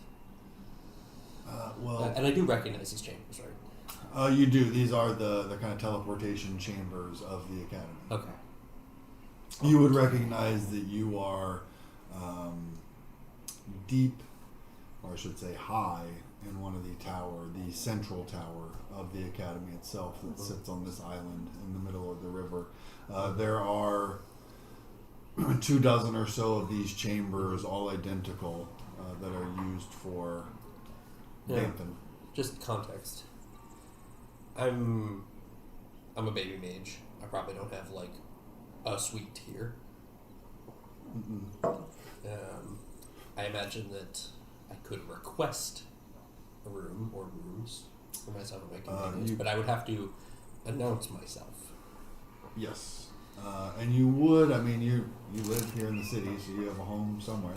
[SPEAKER 1] Well,
[SPEAKER 2] And I do recognize these chambers, right?
[SPEAKER 1] you do. These are the kind of teleportation chambers of the academy.
[SPEAKER 2] Okay.
[SPEAKER 1] You would recognize that you are deep, or I should say high, in one of the central tower of the academy itself that sits on this island in the middle of the river. There are 24 or so of these chambers, all identical, that are used for damping.
[SPEAKER 2] Just context. I'm a baby mage. I probably don't have like a suite here. I imagine that I could request a room or rooms for myself at my convenience, but I would have to announce myself.
[SPEAKER 1] Yes. And you would, I mean, you live here in the city, so you have a home somewhere.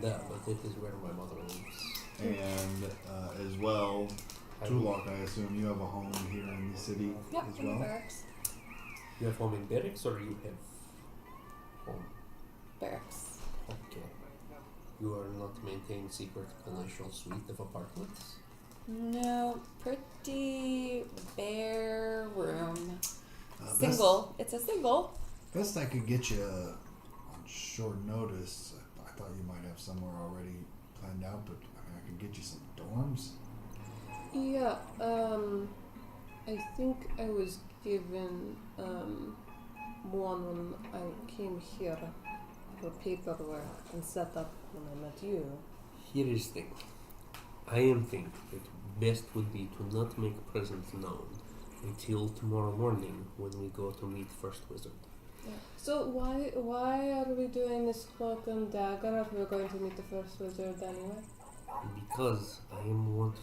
[SPEAKER 2] No, but it is where my mother lives.
[SPEAKER 1] And as well, Tulok, I assume you have a home here in the city
[SPEAKER 3] Yep,
[SPEAKER 1] as
[SPEAKER 3] in the
[SPEAKER 1] well?
[SPEAKER 3] barracks.
[SPEAKER 2] You have home in barracks or you have home?
[SPEAKER 3] Barracks.
[SPEAKER 2] Okay. You are not maintaining secret palatial suite of apartments?
[SPEAKER 3] No, pretty bare room.
[SPEAKER 1] Best-
[SPEAKER 3] Single. It's a single.
[SPEAKER 1] Best I could get you on short notice. I thought you might have somewhere already planned out, but I mean, I could get you some dorms.
[SPEAKER 4] Yeah, I think I was given one when I came here for paperwork and set up when I met you.
[SPEAKER 2] Here is the thing. I am thinking that best would be to not make presence known until tomorrow morning when we go to meet First Wizard.
[SPEAKER 4] Yeah. So why are we doing this cloak and dagger if we're going to meet the first wizard anyway?
[SPEAKER 2] Because I am want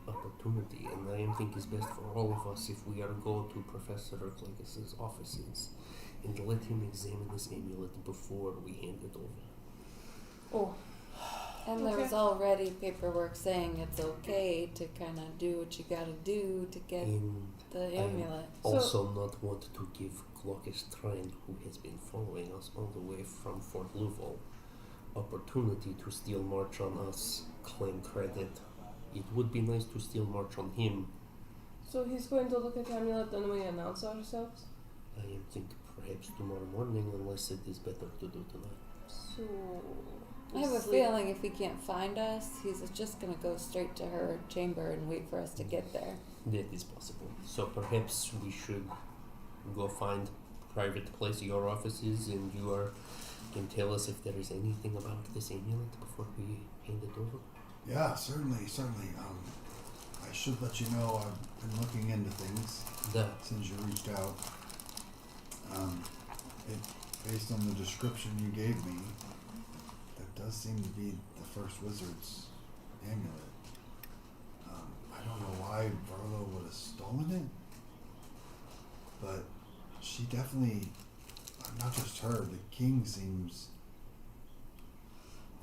[SPEAKER 2] opportunity, and I am think it's best for all of us if we are go to Professor Clagus's offices and let him examine this amulet before we hand it over.
[SPEAKER 4] Oh,
[SPEAKER 3] And there was already paperwork saying it's okay to kind of do what you gotta do to get the amulet.
[SPEAKER 2] Also not want to give Glockus Trine, who has been following us all the way from Fort Louvel, opportunity to steal march on us, claim credit. It would be nice to steal march on him.
[SPEAKER 4] So he's going to look at the amulet and we announce ourselves?
[SPEAKER 2] I think perhaps tomorrow morning, unless it is better to do tonight.
[SPEAKER 4] So...
[SPEAKER 3] I have a feeling if he can't find us, he's just gonna go straight to her chamber and wait for us to get there.
[SPEAKER 2] That is possible. So perhaps we should go find private place your office is, and you can tell us if there is anything about this amulet before we hand it over.
[SPEAKER 1] Yeah, certainly. I should let you know I've been looking into things since you reached out. Based on the description you gave me, that does seem to be the first wizard's amulet. I don't know why Verlo would have stolen it, but she definitely, not just her, the king seems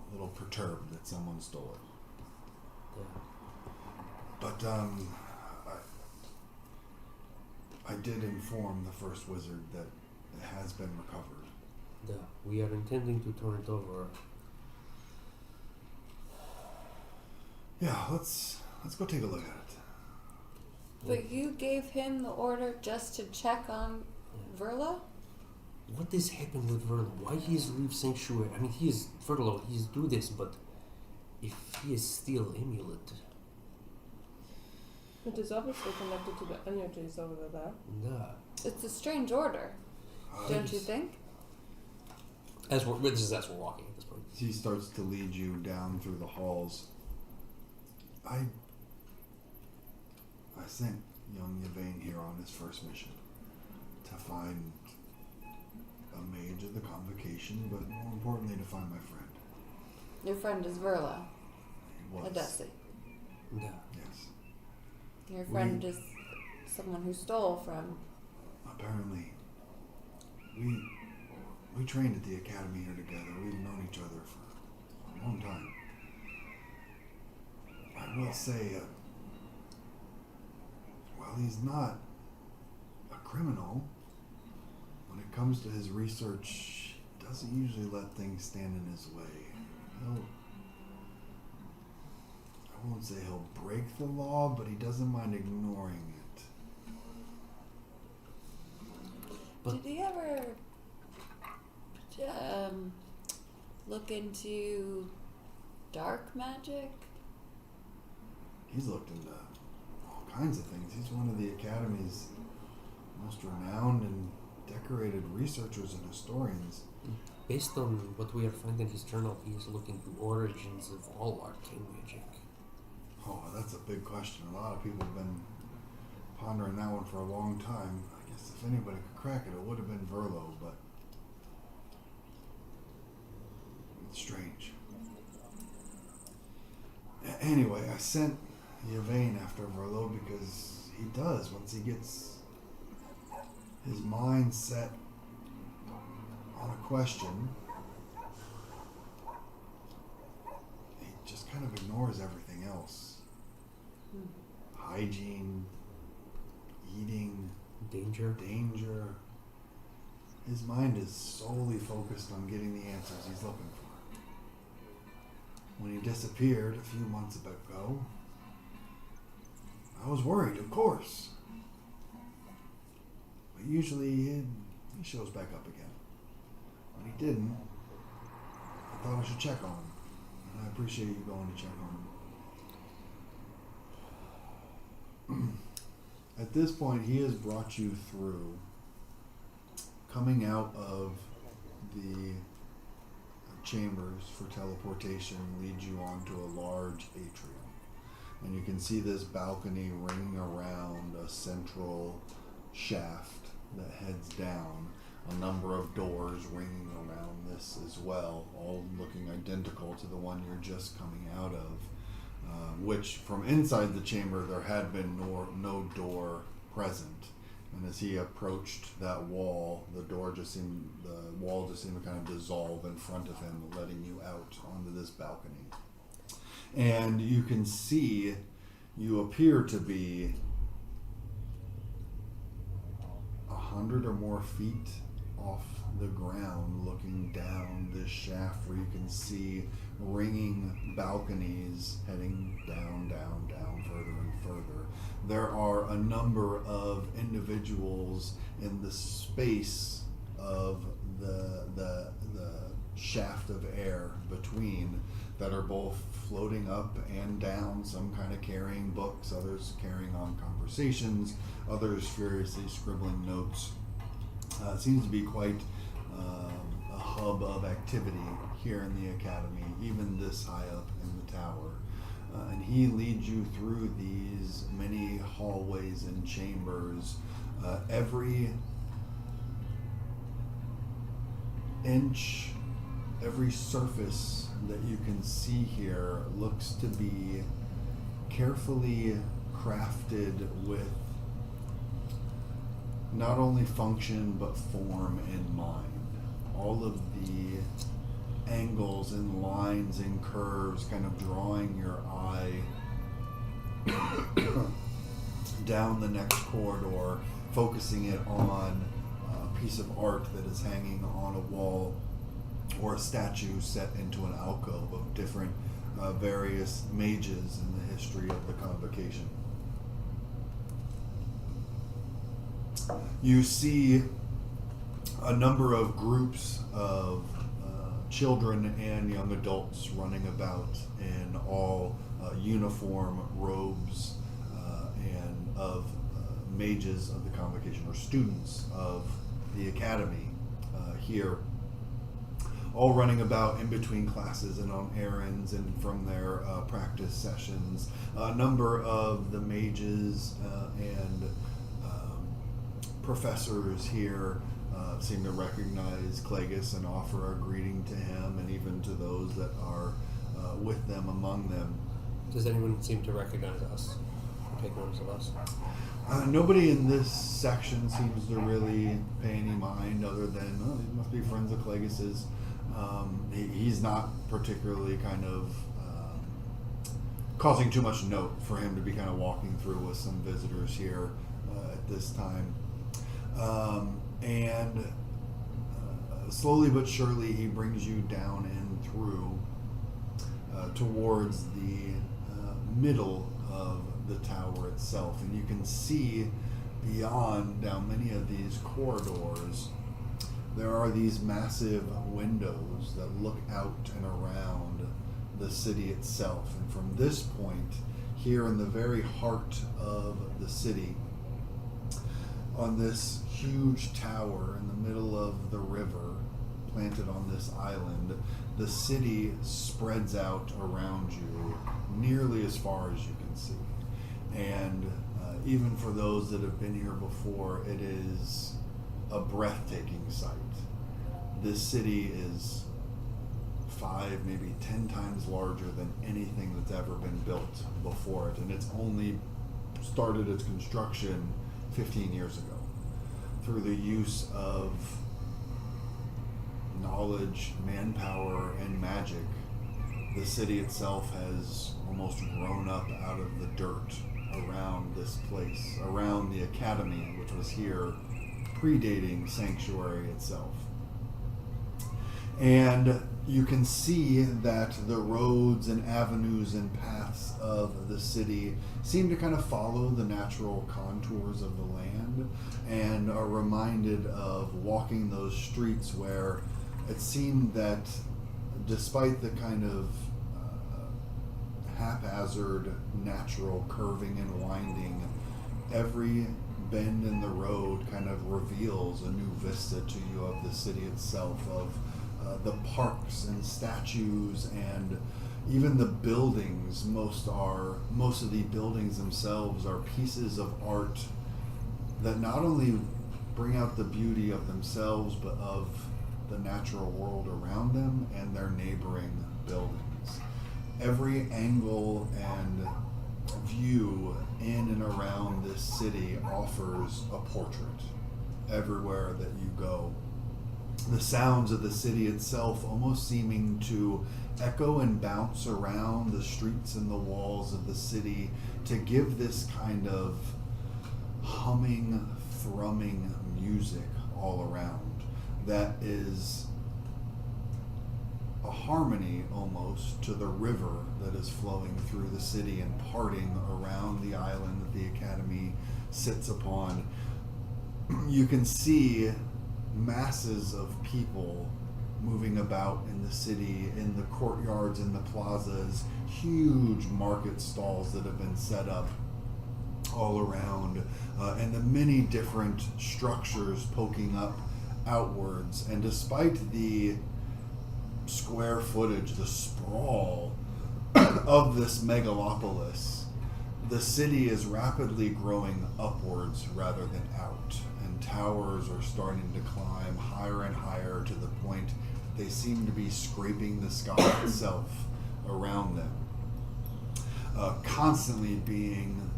[SPEAKER 1] a little perturbed that someone stole it.
[SPEAKER 2] Yeah.
[SPEAKER 1] But I did inform the first wizard that it has been recovered.
[SPEAKER 2] Yeah. We are intending to turn it over.
[SPEAKER 1] Yeah, let's go take a look at it.
[SPEAKER 3] But you gave him the order just to check on Verla?
[SPEAKER 2] What has happened with Verlo? Why he is leave sanctuary? I mean, he is Verlo. He is do this, but if he is still amulet,
[SPEAKER 4] it is obviously connected to the energies over there.
[SPEAKER 2] nah.
[SPEAKER 3] It's a strange order, don't you think?
[SPEAKER 2] As we're walking at this point.
[SPEAKER 1] He starts to lead you down through the halls. I sent young Yvain here on his first mission to find a mage of the convocation, but more importantly to find my friend.
[SPEAKER 3] Your friend is Verla.
[SPEAKER 1] He was.
[SPEAKER 3] Adesi.
[SPEAKER 2] Yeah.
[SPEAKER 1] Yes.
[SPEAKER 3] Your friend is someone who stole from...
[SPEAKER 1] Apparently. We trained at the academy here together. We've known each other for a long time. I will say, while he's not a criminal, when it comes to his research, he doesn't usually let things stand in his way. I won't say he'll break the law, but he doesn't mind ignoring it.
[SPEAKER 3] Did he ever look into dark magic?
[SPEAKER 1] He's looked into all kinds of things. He's one of the Academy's most renowned and decorated researchers and historians.
[SPEAKER 2] Based on what we are finding in his journal, he is looking into origins of all arcane magic.
[SPEAKER 1] Oh, that's a big question. A lot of people have been pondering that one for a long time. I guess if anybody could crack it, it would have been Verlo, but it's strange. Anyway, I sent Yvain after Verlo because he does, once he gets his mind set on a question, he just kind of ignores everything else. Hygiene, eating, danger. His mind is solely focused on getting the answers he's looking for. When he disappeared a few months ago, I was worried, of course. But usually he shows back up again. When he didn't, I thought I should check on him. And I appreciate you going to check on him. At this point, he has brought you through, coming out of the chambers for teleportation leads you onto a large atrium. And you can see this balcony ringing around a central shaft that heads down. A number of doors ringing around this as well, all looking identical to the one you're just coming out of. Which from inside the chamber there had been no door present, and as he approached that wall, the wall just seemed to kind of dissolve in front of him, letting you out onto this balcony. And you can see, you appear to be 100 or more feet off the ground, looking down this shaft where you can see ringing balconies heading down, down, down, further and further. There are a number of individuals in the space of the shaft of air between that are both floating up and down, some kind of carrying books, others carrying on conversations, others furiously scribbling notes. It seems to be quite a hub of activity here in the academy, even this high up in the tower. And he leads you through these many hallways and chambers. Every inch, every surface that you can see here looks to be carefully crafted with not only function but form in mind. All of the angles and lines and curves kind of drawing your eye down the next corridor, focusing it on a piece of art that is hanging on a wall, or a statue set into an alcove of different various mages in the history of the convocation. You see a number of groups of children and young adults running about in all uniform robes and of mages of the convocation, or students of the academy here, all running about in between classes and on errands and from their practice sessions. A number of the mages and professors here seem to recognize Clagus and offer a greeting to him, and even to those that are with them among them.
[SPEAKER 2] Does anyone seem to recognize us or take notice of us?
[SPEAKER 1] Nobody in this section seems to really pay any mind, other than, oh, these must be friends of Clegus's. He's not particularly kind of causing too much note for him to be kind of walking through with some visitors here at this time. And slowly but surely he brings you down and through towards the middle of the tower itself, and you can see beyond, down many of these corridors, there are these massive windows that look out and around the city itself. And from this point, here in the very heart of the city, on this huge tower in the middle of the river, planted on this island, the city spreads out around you nearly as far as you can see. And even for those that have been here before, it is a breathtaking sight. This city is 5, maybe 10 times larger than anything that's ever been built before it, and it's only started its construction 15 years ago. Through the use of knowledge, manpower, and magic, the city itself has almost grown up out of the dirt around this place, around the academy, which was here predating Sanctuary itself. And you can see that the roads and avenues and paths of the city seem to kind of follow the natural contours of the land, and are reminded of walking those streets where it seemed that despite the kind of haphazard natural curving and winding, every bend in the road kind of reveals a new vista to you of the city itself, of the parks and statues, and even the buildings. Most of the buildings themselves are pieces of art that not only bring out the beauty of themselves, but of the natural world around them and their neighboring buildings. Every angle and view in and around this city offers a portrait everywhere that you go. the sounds of the city itself almost seeming to echo and bounce around the streets and the walls of the city to give this kind of humming, thrumming music all around that is a harmony almost to the river that is flowing through the city and parting around the island that the Academy sits upon. You can see masses of people moving about in the city, in the courtyards, in the plazas, huge market stalls that have been set up all around, and the many different structures poking up outwards. And despite the square footage, the sprawl of this megalopolis, the city is rapidly growing upwards rather than out, and towers are starting to climb higher and higher to the point they seem to be scraping the sky itself around them, constantly being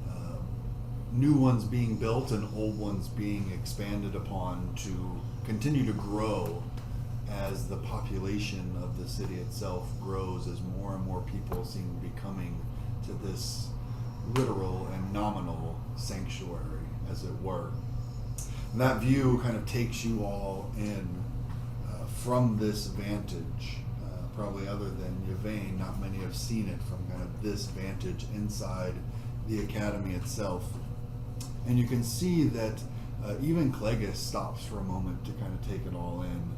[SPEAKER 1] new ones being built and old ones being expanded upon to continue to grow as the population of the city itself grows, as more and more people seem to be coming to this literal and nominal sanctuary, as it were. And that view kind of takes you all in from this vantage. Probably other than Yvain, not many have seen it from kind of this vantage inside the Academy itself. And you can see that even Clegus stops for a moment to kind of take it all in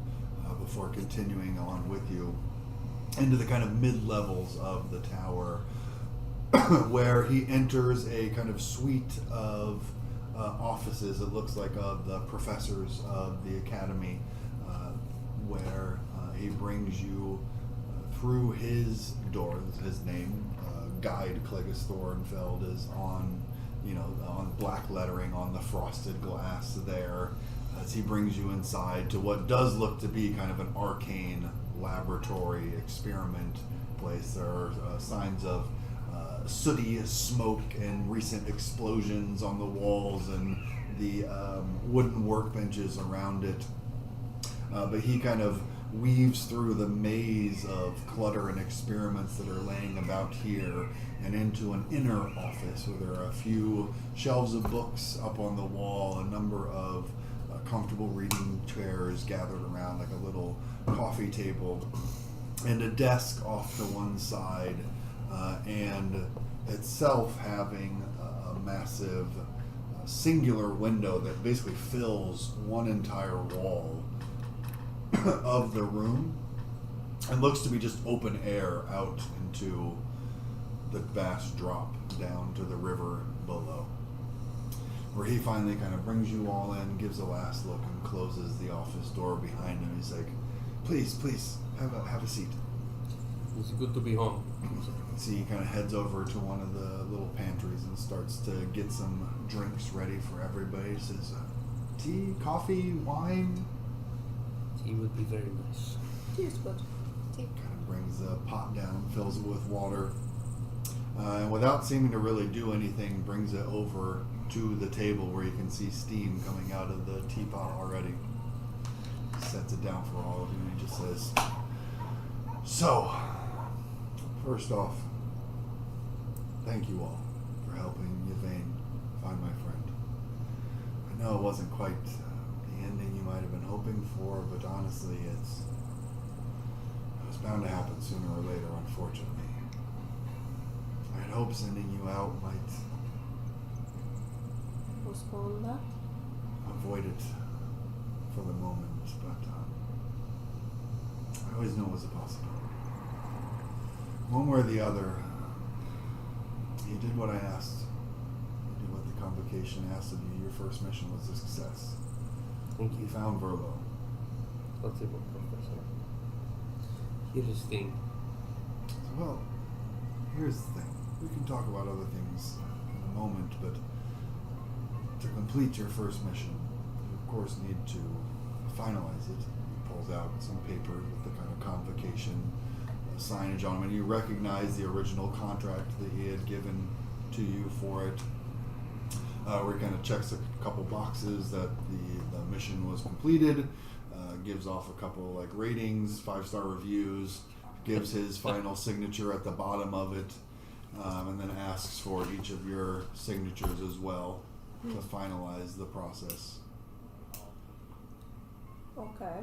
[SPEAKER 1] before continuing on with you into the kind of mid-levels of the tower, where he enters a kind of suite of offices, it looks like, of the professors of the Academy, where he brings you through his door. His name, Guide Clegus Thornfeld, is on, on black lettering on the frosted glass there, as he brings you inside to what does look to be kind of an arcane laboratory experiment place. There are signs of sooty smoke and recent explosions on the walls and the wooden workbenches around it. But he kind of weaves through the maze of clutter and experiments that are laying about here and into an inner office where there are a few shelves of books up on the wall, a number of comfortable reading chairs gathered around like a little coffee table, and a desk off to one side, and itself having a massive singular window that basically fills one entire wall of the room and looks to be just open air out into the vast drop down to the river below, where he finally kind of brings you all in, gives a last look, and closes the office door behind him. He's like, please, have a seat.
[SPEAKER 2] It's good to be home.
[SPEAKER 1] So he kind of heads over to one of the little pantries and starts to get some drinks ready for everybody. He says, tea, coffee, wine?
[SPEAKER 2] Tea would be very nice.
[SPEAKER 4] Tea is good. Tea.
[SPEAKER 1] Kind of brings the pot down, fills it with water, and without seeming to really do anything, brings it over to the table where you can see steam coming out of the teapot already. Sets it down for all of you, and he just says, so, first off, thank you all for helping Yvain find my friend. I know it wasn't quite the ending you might have been hoping for, but honestly, it was bound to happen sooner or later, unfortunately. I had hoped sending you out might
[SPEAKER 4] Postpone that?
[SPEAKER 1] avoid it for the moment, but I always knew it was a possibility. One way or the other, you did what I asked. You did what the convocation asked of you. Your first mission was a success.
[SPEAKER 2] Thank you.
[SPEAKER 1] You found Verlo.
[SPEAKER 2] That's it, Professor. Here's the thing.
[SPEAKER 1] Well, here's the thing. We can talk about other things in a moment, but to complete your first mission, you of course need to finalize it. He pulls out some paper with the kind of convocation signage on them, and you recognize the original contract that he had given to you for it, where he kind of checks a couple boxes that the mission was completed, gives off a couple like ratings, 5-star reviews, gives his final signature at the bottom of it, and then asks for each of your signatures as well to finalize the process.
[SPEAKER 4] Okay.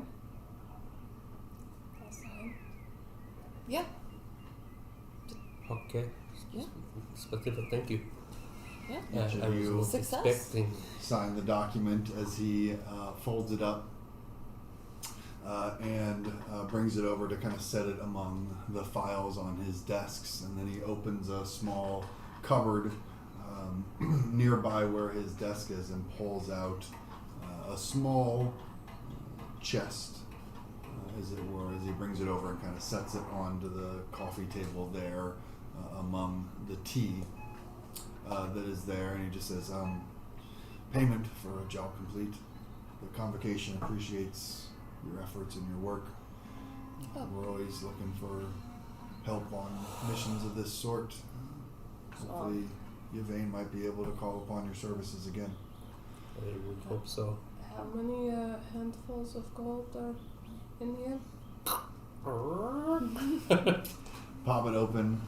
[SPEAKER 3] Yeah.
[SPEAKER 2] Okay.
[SPEAKER 3] Yeah.
[SPEAKER 2] Spasibo, thank you.
[SPEAKER 3] Yeah.
[SPEAKER 1] Each
[SPEAKER 2] I
[SPEAKER 1] of
[SPEAKER 2] was
[SPEAKER 1] you
[SPEAKER 2] not
[SPEAKER 3] Success.
[SPEAKER 2] expecting.
[SPEAKER 1] sign the document as he folds it up and brings it over to kind of set it among the files on his desks, and then he opens a small cupboard nearby where his desk is and pulls out a small chest, as it were, as he brings it over and kind of sets it onto the coffee table there among the tea that is there, and he just says, payment for a job complete. The convocation appreciates your efforts and your work.
[SPEAKER 3] Oh.
[SPEAKER 1] We're always looking for help on missions of this sort. Hopefully Yvain might be able to call upon your services again.
[SPEAKER 2] I would hope so.
[SPEAKER 4] How many handfuls of gold are in here?
[SPEAKER 1] Pop it open,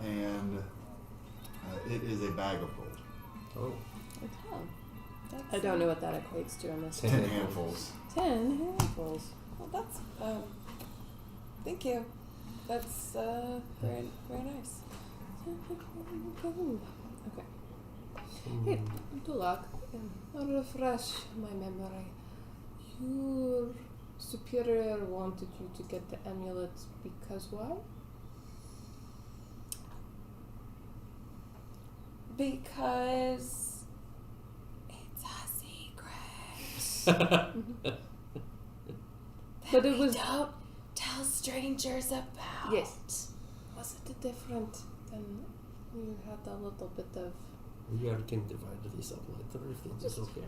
[SPEAKER 1] and it is a bag of gold.
[SPEAKER 2] Oh.
[SPEAKER 3] Oh, that's,
[SPEAKER 4] I don't know what that equates to in this.
[SPEAKER 1] 10 handfuls.
[SPEAKER 4] 10 handfuls.
[SPEAKER 3] Well, that's thank you. That's very very nice.
[SPEAKER 4] Okay. Hey, Dulak, I'll refresh my memory. Your superior wanted you to get the amulet because why?
[SPEAKER 3] Because it's a secret.
[SPEAKER 4] But it was
[SPEAKER 3] Don't tell strangers about.
[SPEAKER 4] yes. Was it different than you had a little bit of?
[SPEAKER 2] We can divide this up later if this is okay.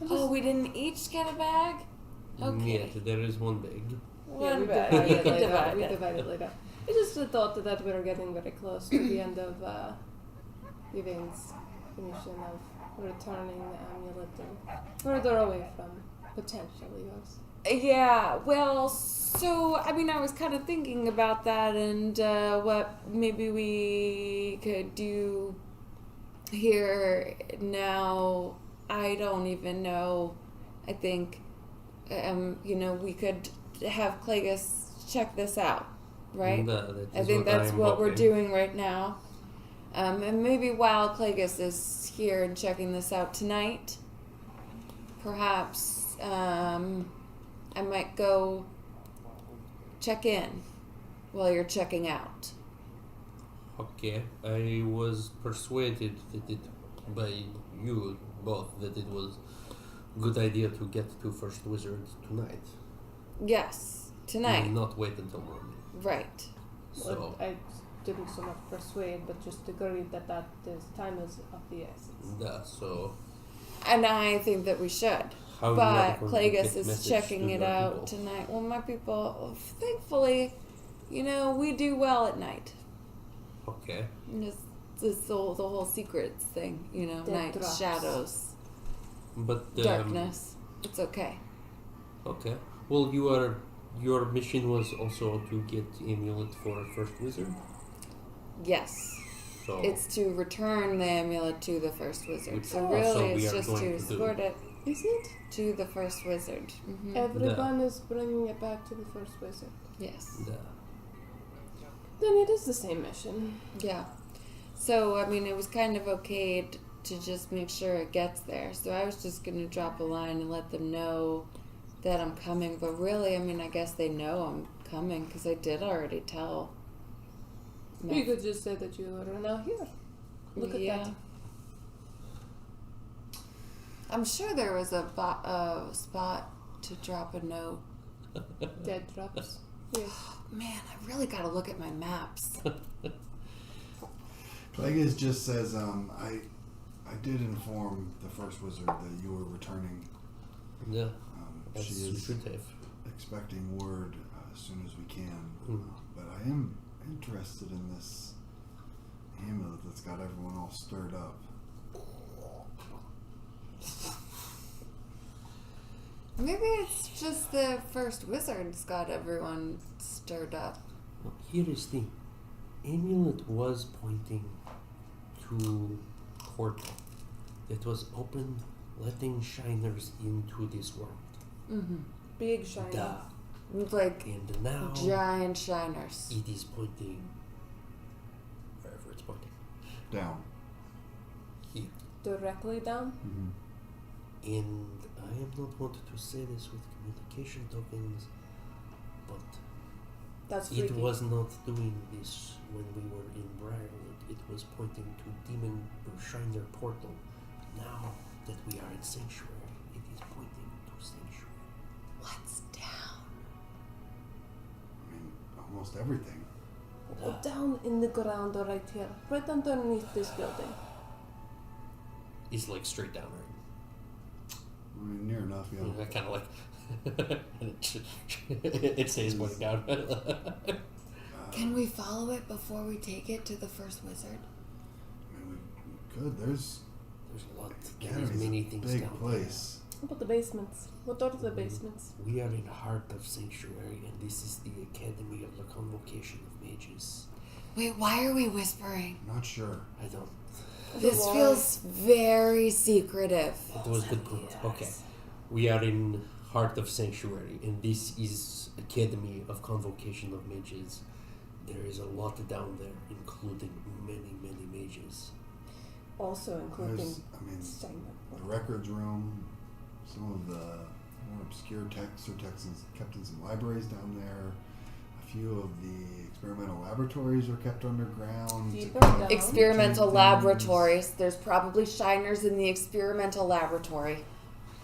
[SPEAKER 3] Oh, we didn't each get a bag? Okay.
[SPEAKER 2] Yes, there is one bag.
[SPEAKER 3] One
[SPEAKER 4] we
[SPEAKER 3] bag.
[SPEAKER 4] divided
[SPEAKER 3] You
[SPEAKER 4] it
[SPEAKER 3] can
[SPEAKER 4] later.
[SPEAKER 3] divide
[SPEAKER 4] We
[SPEAKER 3] it.
[SPEAKER 4] divided later. I just thought that we were getting very close to the end of Yvain's mission of returning the amulet and further away from potentially yours.
[SPEAKER 3] Yeah, well, so, I mean, I was kind of thinking about that and what maybe we could do here now. I don't even know. I think, we could have Clagus check this out, right? I think that's what we're doing right now. And maybe while Clagus is here and checking this out tonight, perhaps I might go check in while you're checking out.
[SPEAKER 2] Okay, I was persuaded by you both that it was a good idea to get to First Wizard tonight.
[SPEAKER 3] Yes, tonight.
[SPEAKER 2] And not wait until morning.
[SPEAKER 3] Right.
[SPEAKER 2] So,
[SPEAKER 4] I didn't so much persuade, but just agreed that this time is of the essence.
[SPEAKER 2] so
[SPEAKER 3] And I think that we should.
[SPEAKER 2] how
[SPEAKER 3] But
[SPEAKER 2] you are
[SPEAKER 3] Clagus
[SPEAKER 2] get
[SPEAKER 3] is
[SPEAKER 2] message
[SPEAKER 3] checking
[SPEAKER 2] to
[SPEAKER 3] it
[SPEAKER 2] your
[SPEAKER 3] out
[SPEAKER 2] people?
[SPEAKER 3] tonight. Well, my people, thankfully, we do well at night.
[SPEAKER 2] Okay.
[SPEAKER 3] Just the whole secrets thing,
[SPEAKER 4] Dead
[SPEAKER 3] night,
[SPEAKER 4] drops.
[SPEAKER 3] shadows,
[SPEAKER 2] But
[SPEAKER 3] darkness. It's okay.
[SPEAKER 2] Okay. Well, your mission was also to get amulet for First Wizard.
[SPEAKER 3] Yes.
[SPEAKER 2] So
[SPEAKER 3] It's to return the amulet to the first wizard.
[SPEAKER 2] Which
[SPEAKER 3] So
[SPEAKER 2] also
[SPEAKER 3] really,
[SPEAKER 2] we
[SPEAKER 3] it's
[SPEAKER 2] are
[SPEAKER 3] just
[SPEAKER 2] going
[SPEAKER 3] to
[SPEAKER 2] to do.
[SPEAKER 3] escort it
[SPEAKER 4] Is it?
[SPEAKER 3] to the first wizard. Hmm.
[SPEAKER 4] Everyone is bringing it back to the first wizard.
[SPEAKER 3] Yes.
[SPEAKER 4] Then it is the same mission.
[SPEAKER 3] Yeah. So, I mean, it was kind of okay to just make sure it gets there. So I was just going to drop a line and let them know that I'm coming. But really, I mean, I guess they know I'm coming because I did already tell.
[SPEAKER 4] You could just say that you are now here. Look at that.
[SPEAKER 3] I'm sure there was a spot to drop a note.
[SPEAKER 4] Dead drops. Yes.
[SPEAKER 3] Man, I really got to look at my maps.
[SPEAKER 1] Clagus just says, I did inform the first wizard that you were returning.
[SPEAKER 2] Yeah.
[SPEAKER 1] She
[SPEAKER 2] As you
[SPEAKER 1] is
[SPEAKER 2] should have.
[SPEAKER 1] expecting word as soon as we can.
[SPEAKER 2] Mhm.
[SPEAKER 1] But I am interested in this amulet that's got everyone all stirred up.
[SPEAKER 3] Maybe it's just the first wizard's got everyone stirred up.
[SPEAKER 2] Well, here is the amulet was pointing to portal that was open, letting shiners into this world.
[SPEAKER 3] Mm-hmm.
[SPEAKER 4] Big shiny.
[SPEAKER 2] Duh.
[SPEAKER 3] Like
[SPEAKER 2] And now
[SPEAKER 3] giant shiners.
[SPEAKER 2] it is pointing wherever it's pointing.
[SPEAKER 1] Down.
[SPEAKER 2] Here.
[SPEAKER 4] Directly down?
[SPEAKER 1] Mm-hmm.
[SPEAKER 2] And I am not wanted to say this with communication tokens, but
[SPEAKER 4] That's freaky.
[SPEAKER 2] it was not doing this when we were in Briarwood. It was pointing to Demon or Shiner Portal. Now that we are in Sanctuary, it is pointing to Sanctuary.
[SPEAKER 3] What's down?
[SPEAKER 1] I mean, almost everything.
[SPEAKER 4] Down in the ground right here. Right underneath this building.
[SPEAKER 2] It's like straight down, right?
[SPEAKER 1] I mean, near enough, yeah.
[SPEAKER 2] Kind of like, and it stays pointing down.
[SPEAKER 3] Can we follow it before we take it to the first wizard?
[SPEAKER 1] I mean, we could. There's
[SPEAKER 2] a lot. There's
[SPEAKER 1] Academy's
[SPEAKER 2] many
[SPEAKER 1] a
[SPEAKER 2] things
[SPEAKER 1] big
[SPEAKER 2] down
[SPEAKER 1] place.
[SPEAKER 4] What about the basements? What are the basements?
[SPEAKER 2] there. We are in the heart of Sanctuary, and this is the Academy of the Convocation of Mages.
[SPEAKER 3] Wait, why are we whispering?
[SPEAKER 1] Not sure.
[SPEAKER 2] I don't.
[SPEAKER 3] This
[SPEAKER 4] Why?
[SPEAKER 3] feels very secretive.
[SPEAKER 2] It was good point. Okay. We are in heart of Sanctuary, and this is Academy of Convocation of Mages. There is a lot down there, including many, many mages.
[SPEAKER 4] Also including
[SPEAKER 1] There's, I mean,
[SPEAKER 4] shiny.
[SPEAKER 1] the records room, some of the more obscure texts are kept in some libraries down there. A few of the experimental laboratories are kept underground.
[SPEAKER 4] Deeper down.
[SPEAKER 3] Experimental
[SPEAKER 1] Things.
[SPEAKER 3] laboratories. There's probably shiners in the experimental laboratory.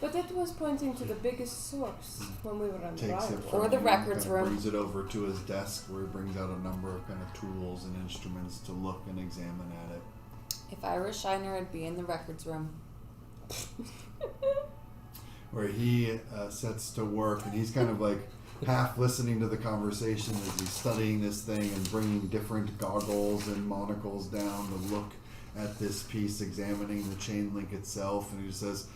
[SPEAKER 4] But it was pointing to the biggest source when we were on
[SPEAKER 1] Takes it
[SPEAKER 4] Briarwood.
[SPEAKER 1] from
[SPEAKER 3] Or the
[SPEAKER 1] him,
[SPEAKER 3] records
[SPEAKER 1] kinda
[SPEAKER 3] room.
[SPEAKER 1] brings it over to his desk where he brings out a number of kind of tools and instruments to look and examine at it.
[SPEAKER 3] If I were a shiner, I'd be in the records room.
[SPEAKER 1] Where he sets to work and he's kind of like half listening to the conversation as he's studying this thing and bringing different goggles and monocles down to look at this piece, examining the chain link itself. And he says,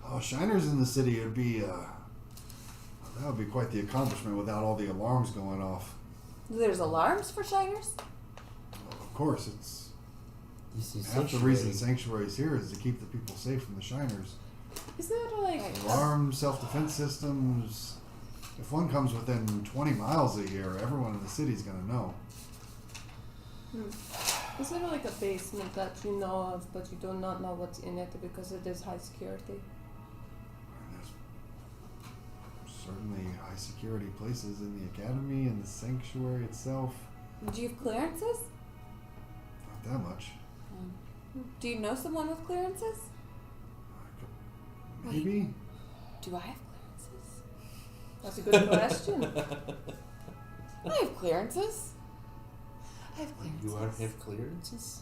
[SPEAKER 1] "Oh, shiners in the city would be that would be quite the accomplishment without all the alarms going off."
[SPEAKER 3] There's alarms for shiners?
[SPEAKER 1] Well, of course, it's
[SPEAKER 2] This is
[SPEAKER 1] half the reason Sanctuary's here is to keep the people safe from the shiners.
[SPEAKER 4] Is there like
[SPEAKER 1] Alarm, self-defense systems. If one comes within 20 miles of here, everyone in the city's gonna know.
[SPEAKER 4] Is there like a basement that you know of but you do not know what's in it because it is high security?
[SPEAKER 1] There's certainly high security places in the academy and the sanctuary itself.
[SPEAKER 3] Do you have clearances?
[SPEAKER 1] Not that much.
[SPEAKER 3] Do you know someone with clearances?
[SPEAKER 1] Maybe.
[SPEAKER 3] Do I have clearances?
[SPEAKER 4] That's a good question.
[SPEAKER 3] I have clearances. I have clearances.
[SPEAKER 2] You have clearances?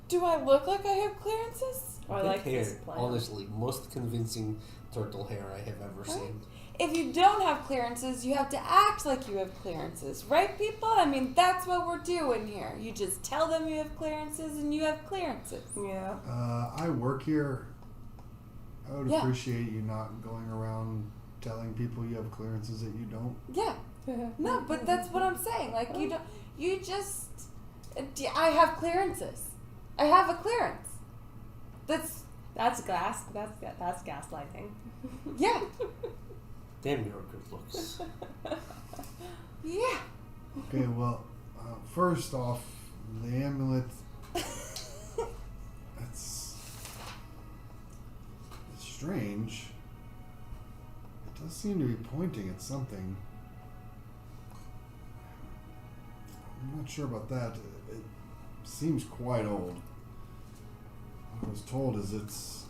[SPEAKER 3] Do I look like I have clearances?
[SPEAKER 4] I
[SPEAKER 2] Good
[SPEAKER 4] like
[SPEAKER 2] hair.
[SPEAKER 4] this plan.
[SPEAKER 2] Honestly, most convincing turtle hair I have ever seen.
[SPEAKER 3] If you don't have clearances, you have to act like you have clearances, right, people? I mean, that's what we're doing here. You just tell them you have clearances and you have clearances.
[SPEAKER 4] Yeah.
[SPEAKER 1] I work here. I would
[SPEAKER 3] Yeah.
[SPEAKER 1] appreciate you not going around telling people you have clearances that you don't.
[SPEAKER 3] Yeah. No, but that's what I'm saying. Like, you don't, you just, I have clearances. I have a clearance.
[SPEAKER 4] That's gaslighting.
[SPEAKER 3] Yeah.
[SPEAKER 2] Damn your good looks.
[SPEAKER 3] Yeah.
[SPEAKER 1] Okay, well, first off, the amulet. It's strange. It does seem to be pointing at something. I'm not sure about that. It seems quite old. What I was told is it's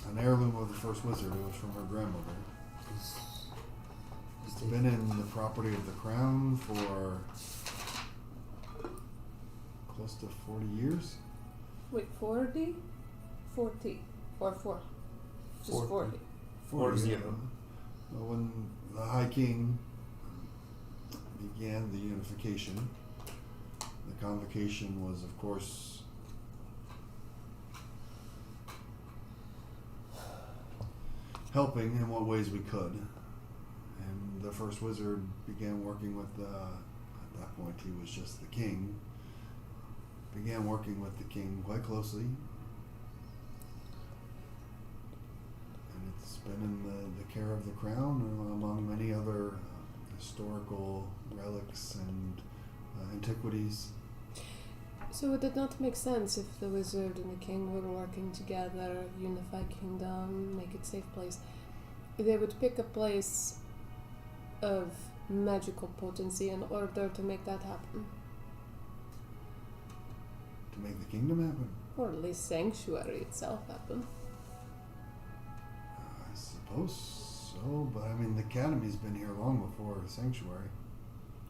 [SPEAKER 1] an heirloom of the first wizard. It was from her grandmother. It's been in the property of the crown for close to 40 years.
[SPEAKER 4] Wait, 40? 40. Or 4? Just 40.
[SPEAKER 2] 40.
[SPEAKER 1] Yeah. Well, when the High King began the unification, the convocation was, of course, helping in what ways we could. And the first wizard began working with at that point he was just the king, began working with the king quite closely. And it's been in the care of the crown among many other historical relics and antiquities.
[SPEAKER 4] So would it not make sense if the wizard and the king were working together, unify kingdom, make it safe place? They would pick a place of magical potency in order to make that happen.
[SPEAKER 1] To make the kingdom happen?
[SPEAKER 4] Or at least sanctuary itself happen.
[SPEAKER 1] I suppose so, but I mean the academy's been here long before sanctuary.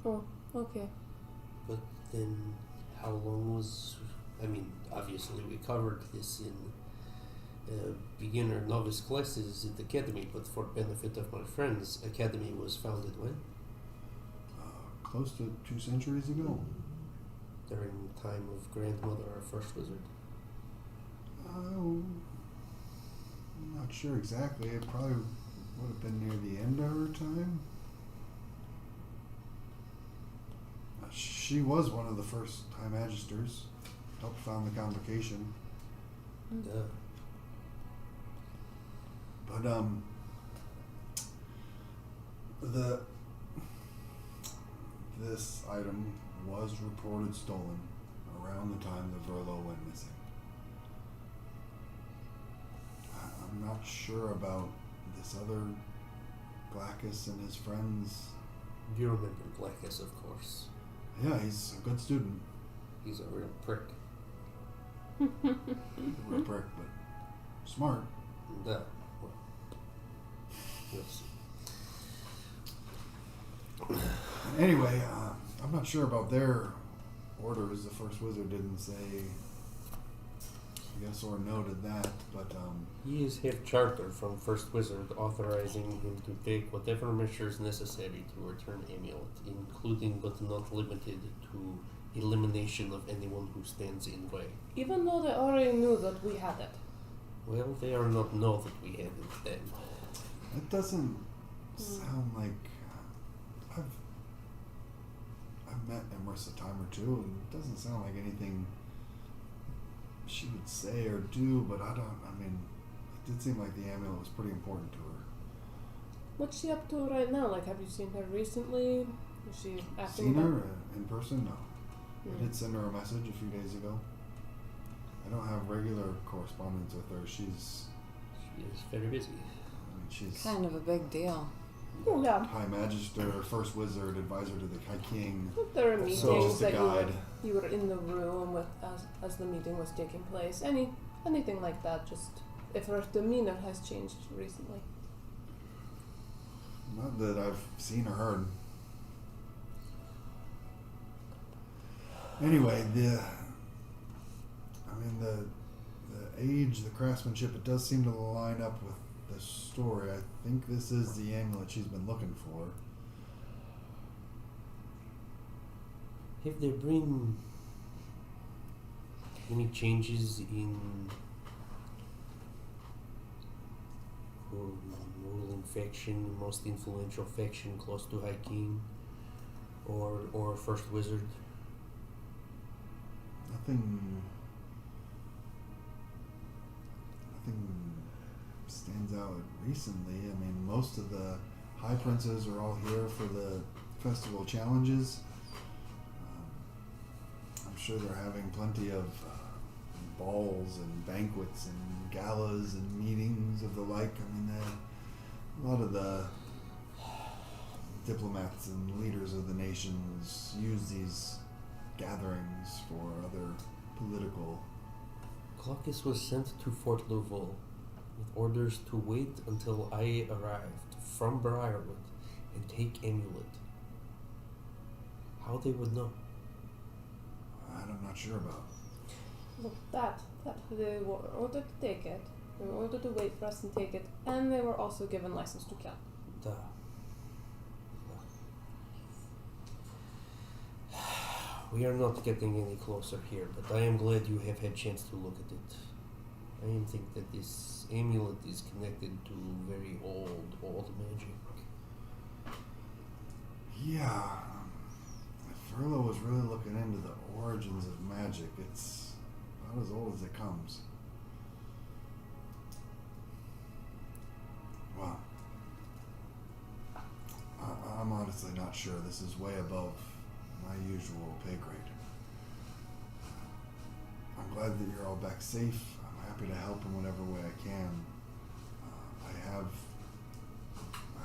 [SPEAKER 4] Oh, okay.
[SPEAKER 2] But then, how long was... I mean, obviously we covered this in beginner novice classes at the academy, but for benefit of my friends, academy was founded when?
[SPEAKER 1] Close to 2 centuries ago.
[SPEAKER 2] During the time of grandmother, our first wizard.
[SPEAKER 1] I'm not sure exactly. It probably would have been near the end of her time. She was one of the first High Magisters. Helped found the convocation. But this item was reported stolen around the time that Verlo went missing. I'm not sure about this other Glackus and his friends.
[SPEAKER 2] You remember Glackus, of course.
[SPEAKER 1] Yeah, he's a good student.
[SPEAKER 2] He's a real prick.
[SPEAKER 1] A real prick, but smart.
[SPEAKER 2] Well, we'll see.
[SPEAKER 1] Anyway, I'm not sure about their orders. The first wizard didn't say yes or no to that, but
[SPEAKER 2] He is head charter from First Wizard, authorizing him to take whatever measures necessary to return Amulet, including but not limited to elimination of anyone who stands in way.
[SPEAKER 4] Even though they already knew that we had it.
[SPEAKER 2] Well, they are not know that we had it then.
[SPEAKER 1] it doesn't sound like I've met Emerus a time or two, and it doesn't sound like anything she would say or do, but I mean, it did seem like the amulet was pretty important to her.
[SPEAKER 4] What's she up to right now? Like, have you seen her recently? Is she acting
[SPEAKER 1] Seen her
[SPEAKER 4] about-
[SPEAKER 1] in person? No. I did send her a message a few days ago. I don't have regular correspondence with her.
[SPEAKER 2] She is very busy.
[SPEAKER 1] She's
[SPEAKER 3] Kind of a big deal.
[SPEAKER 4] Oh, yeah.
[SPEAKER 1] High Magister, First Wizard, Advisor to the High King.
[SPEAKER 4] There are meetings
[SPEAKER 1] So just a
[SPEAKER 4] that
[SPEAKER 1] guide.
[SPEAKER 4] you were in the room with as the meeting was taking place. Anything like that, just if her demeanor has changed recently.
[SPEAKER 1] Not that I've seen or heard. Anyway, the age, the craftsmanship, it does seem to line up with the story. I think this is the amulet she's been looking for.
[SPEAKER 2] Have there been any changes in ruling faction, most influential faction close to High King, or First Wizard?
[SPEAKER 1] Nothing stands out recently. I mean, most of the High Princes are all here for the festival challenges. I'm sure they're having plenty of balls and banquets and galas and meetings of the like. I mean, a lot of the diplomats and leaders of the nations use these gatherings for other political...
[SPEAKER 2] Glaucus was sent to Fort Louisville with orders to wait until I arrived from Briarwood and take Amulet. How they would know?
[SPEAKER 1] I'm not sure about.
[SPEAKER 4] Look, that they were ordered to take it. They were ordered to wait for us and take it, and they were also given license to kill.
[SPEAKER 2] Duh. We are not getting any closer here, but I am glad you have had chance to look at it. I think that this amulet is connected to very old magic.
[SPEAKER 1] Yeah. If Furlow was really looking into the origins of magic, it's about as old as it comes. Wow. I'm honestly not sure. This is way above my usual pay grade. I'm glad that you're all back safe. I'm happy to help in whatever way I can. I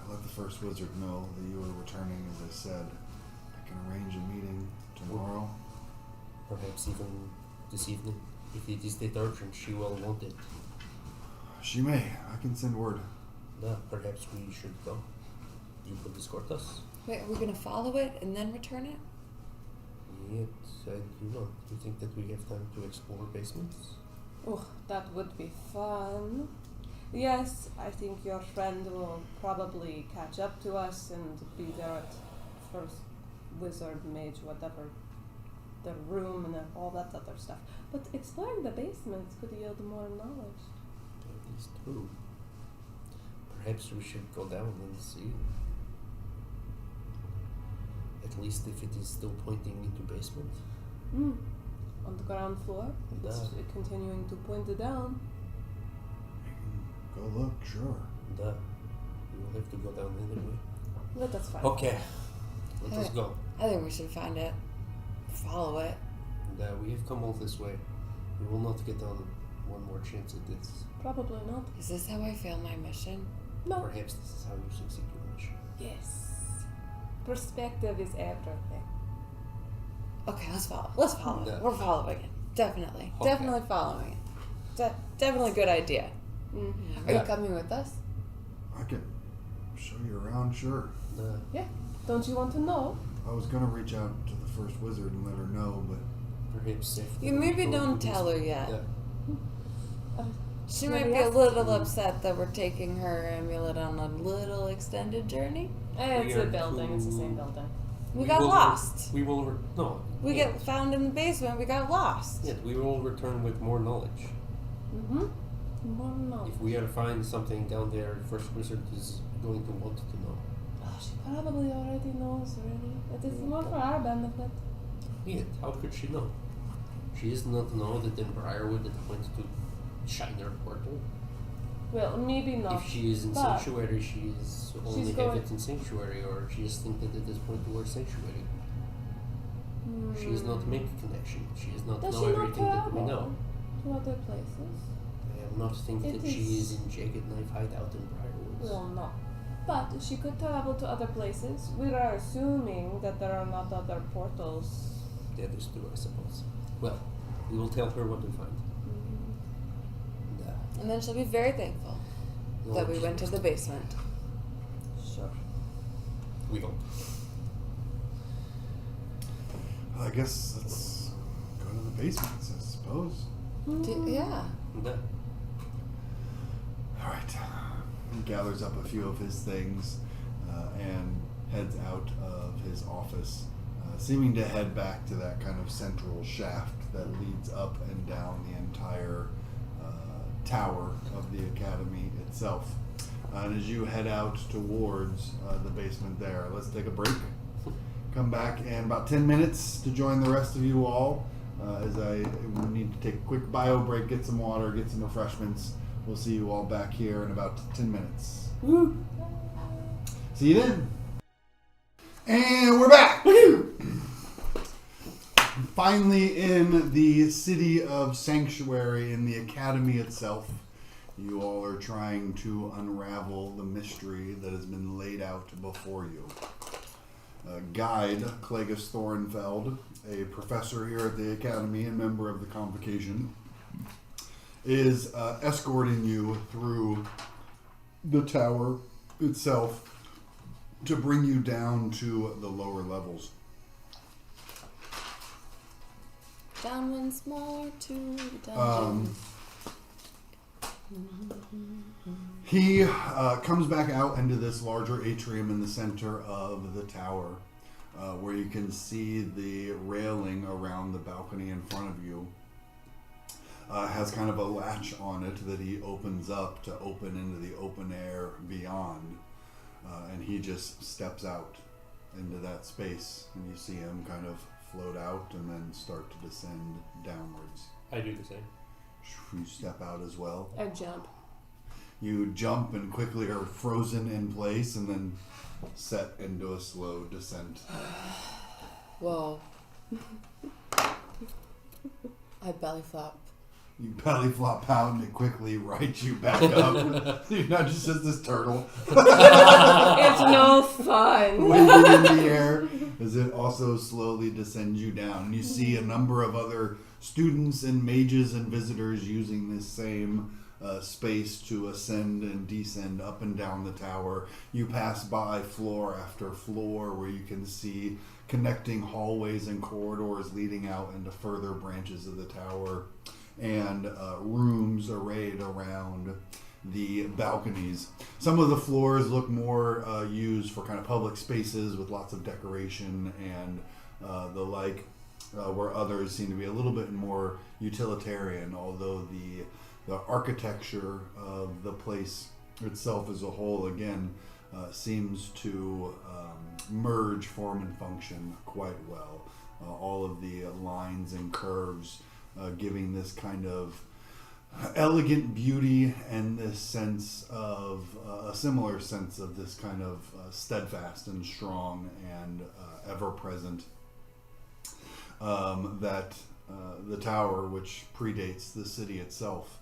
[SPEAKER 1] let the first wizard know that you were returning, as I said. I can arrange a meeting tomorrow.
[SPEAKER 2] Perhaps even this evening. If it is that urgent, she will want it.
[SPEAKER 1] She may. I can send word.
[SPEAKER 2] Perhaps we should go. You could escort us.
[SPEAKER 3] Wait, are we gonna follow it and then return it?
[SPEAKER 2] Yet, do you think that we have time to explore basements?
[SPEAKER 4] Oh, that would be fun. Yes, I think your friend will probably catch up to us and be there at first wizard, mage, whatever, the room and all that other stuff. But exploring the basements could yield more knowledge.
[SPEAKER 2] That is true. Perhaps we should go down and see. At least if it is still pointing into basement.
[SPEAKER 4] On the ground floor, it's continuing to point it down.
[SPEAKER 1] Go look, sure.
[SPEAKER 2] We will have to go down anyway.
[SPEAKER 4] But that's fine.
[SPEAKER 2] Okay, let us go.
[SPEAKER 3] I think we should find it. Follow it.
[SPEAKER 2] We have come all this way. We will not get on one more chance at this.
[SPEAKER 4] Probably not.
[SPEAKER 3] Is this how I fail my mission?
[SPEAKER 4] No.
[SPEAKER 2] Perhaps this is how you succeed your mission.
[SPEAKER 4] Yes. Perspective is everything.
[SPEAKER 3] Okay, let's follow it. We're following it. Definitely.
[SPEAKER 2] Okay.
[SPEAKER 3] Definitely following it. Definitely a good idea.
[SPEAKER 4] Mm-hmm.
[SPEAKER 3] Are you coming with us?
[SPEAKER 1] I can show you around, sure.
[SPEAKER 4] Yeah. Don't you want to know?
[SPEAKER 1] I was gonna reach out to the first wizard and let her know, but
[SPEAKER 2] Perhaps if
[SPEAKER 3] You maybe don't tell her yet. She might be a little upset that we're taking her amulet on a little extended journey.
[SPEAKER 4] It's a building. It's the same building.
[SPEAKER 3] We got lost.
[SPEAKER 2] We will
[SPEAKER 3] We get found in the basement. We got lost.
[SPEAKER 2] Yeah, we will return with more knowledge.
[SPEAKER 4] Mm-hmm. More knowledge.
[SPEAKER 2] If we are to find something down there, First Wizard is going to want to know.
[SPEAKER 4] Oh, she probably already knows, really. It is more for our benefit.
[SPEAKER 2] Yet, how could she know? She does not know that in Briarwood it went to Shiner Portal.
[SPEAKER 4] Well, maybe not.
[SPEAKER 2] If she is in
[SPEAKER 4] but
[SPEAKER 2] Sanctuary, she is only
[SPEAKER 4] she's
[SPEAKER 2] have
[SPEAKER 4] going-
[SPEAKER 2] it in Sanctuary, or she is think that it is point towards Sanctuary. She does not make a connection. She does not
[SPEAKER 4] Does
[SPEAKER 2] know
[SPEAKER 4] she not
[SPEAKER 2] everything that we know.
[SPEAKER 4] travel to other places?
[SPEAKER 2] I am not think
[SPEAKER 4] It
[SPEAKER 2] that she
[SPEAKER 4] is-
[SPEAKER 2] is in Jagged Knife Hideout in Briarwood.
[SPEAKER 4] Well, no. But she could travel to other places. We are assuming that there are not other portals.
[SPEAKER 2] That is true, I suppose. Well, we will tell her what we find.
[SPEAKER 3] And then she'll be very thankful that we went to the basement.
[SPEAKER 4] Sure.
[SPEAKER 2] We hope.
[SPEAKER 1] I guess let's go to the basements, I suppose.
[SPEAKER 3] Yeah.
[SPEAKER 2] Yeah.
[SPEAKER 1] All right. He gathers up a few of his things and heads out of his office, seeming to head back to that kind of central shaft that leads up and down the entire tower of the academy itself. And as you head out towards the basement there, let's take a break. Come back in about 10 minutes to join the rest of you all, as I need to take a quick bio break, get some water, get some refreshments. We'll see you all back here in about 10 minutes.
[SPEAKER 3] Woo.
[SPEAKER 1] See you then. And we're back. Finally in the city of Sanctuary, in the academy itself. You all are trying to unravel the mystery that has been laid out before you. Guide Clegus Thorenfeld, a professor here at the academy and member of the convocation, is escorting you through the tower itself to bring you down to the lower levels.
[SPEAKER 3] Down once more to the dungeon.
[SPEAKER 1] He comes back out into this larger atrium in the center of the tower, where you can see the railing around the balcony in front of you. has kind of a latch on it that he opens up to open into the open air beyond. And he just steps out into that space, and you see him kind of float out and then start to descend downwards.
[SPEAKER 2] I do the same.
[SPEAKER 1] You step out as well.
[SPEAKER 4] I jump.
[SPEAKER 1] You jump and quickly are frozen in place and then set into a slow descent.
[SPEAKER 3] Whoa. I belly flop.
[SPEAKER 1] You belly flop out and it quickly rights you back up. You're not just as this turtle
[SPEAKER 4] It's no fun.
[SPEAKER 1] waving in the air as it also slowly descends you down. You see a number of other students and mages and visitors using this same space to ascend and descend up and down the tower. You pass by floor after floor where you can see connecting hallways and corridors leading out into further branches of the tower, and rooms arrayed around the balconies. Some of the floors look more used for kind of public spaces with lots of decoration and the like, where others seem to be a little bit more utilitarian, although the architecture of the place itself as a whole, again, seems to merge form and function quite well. All of the lines and curves giving this kind of elegant beauty and this sense of a similar sense of this kind of steadfast and strong and ever present that the tower, which predates the city itself,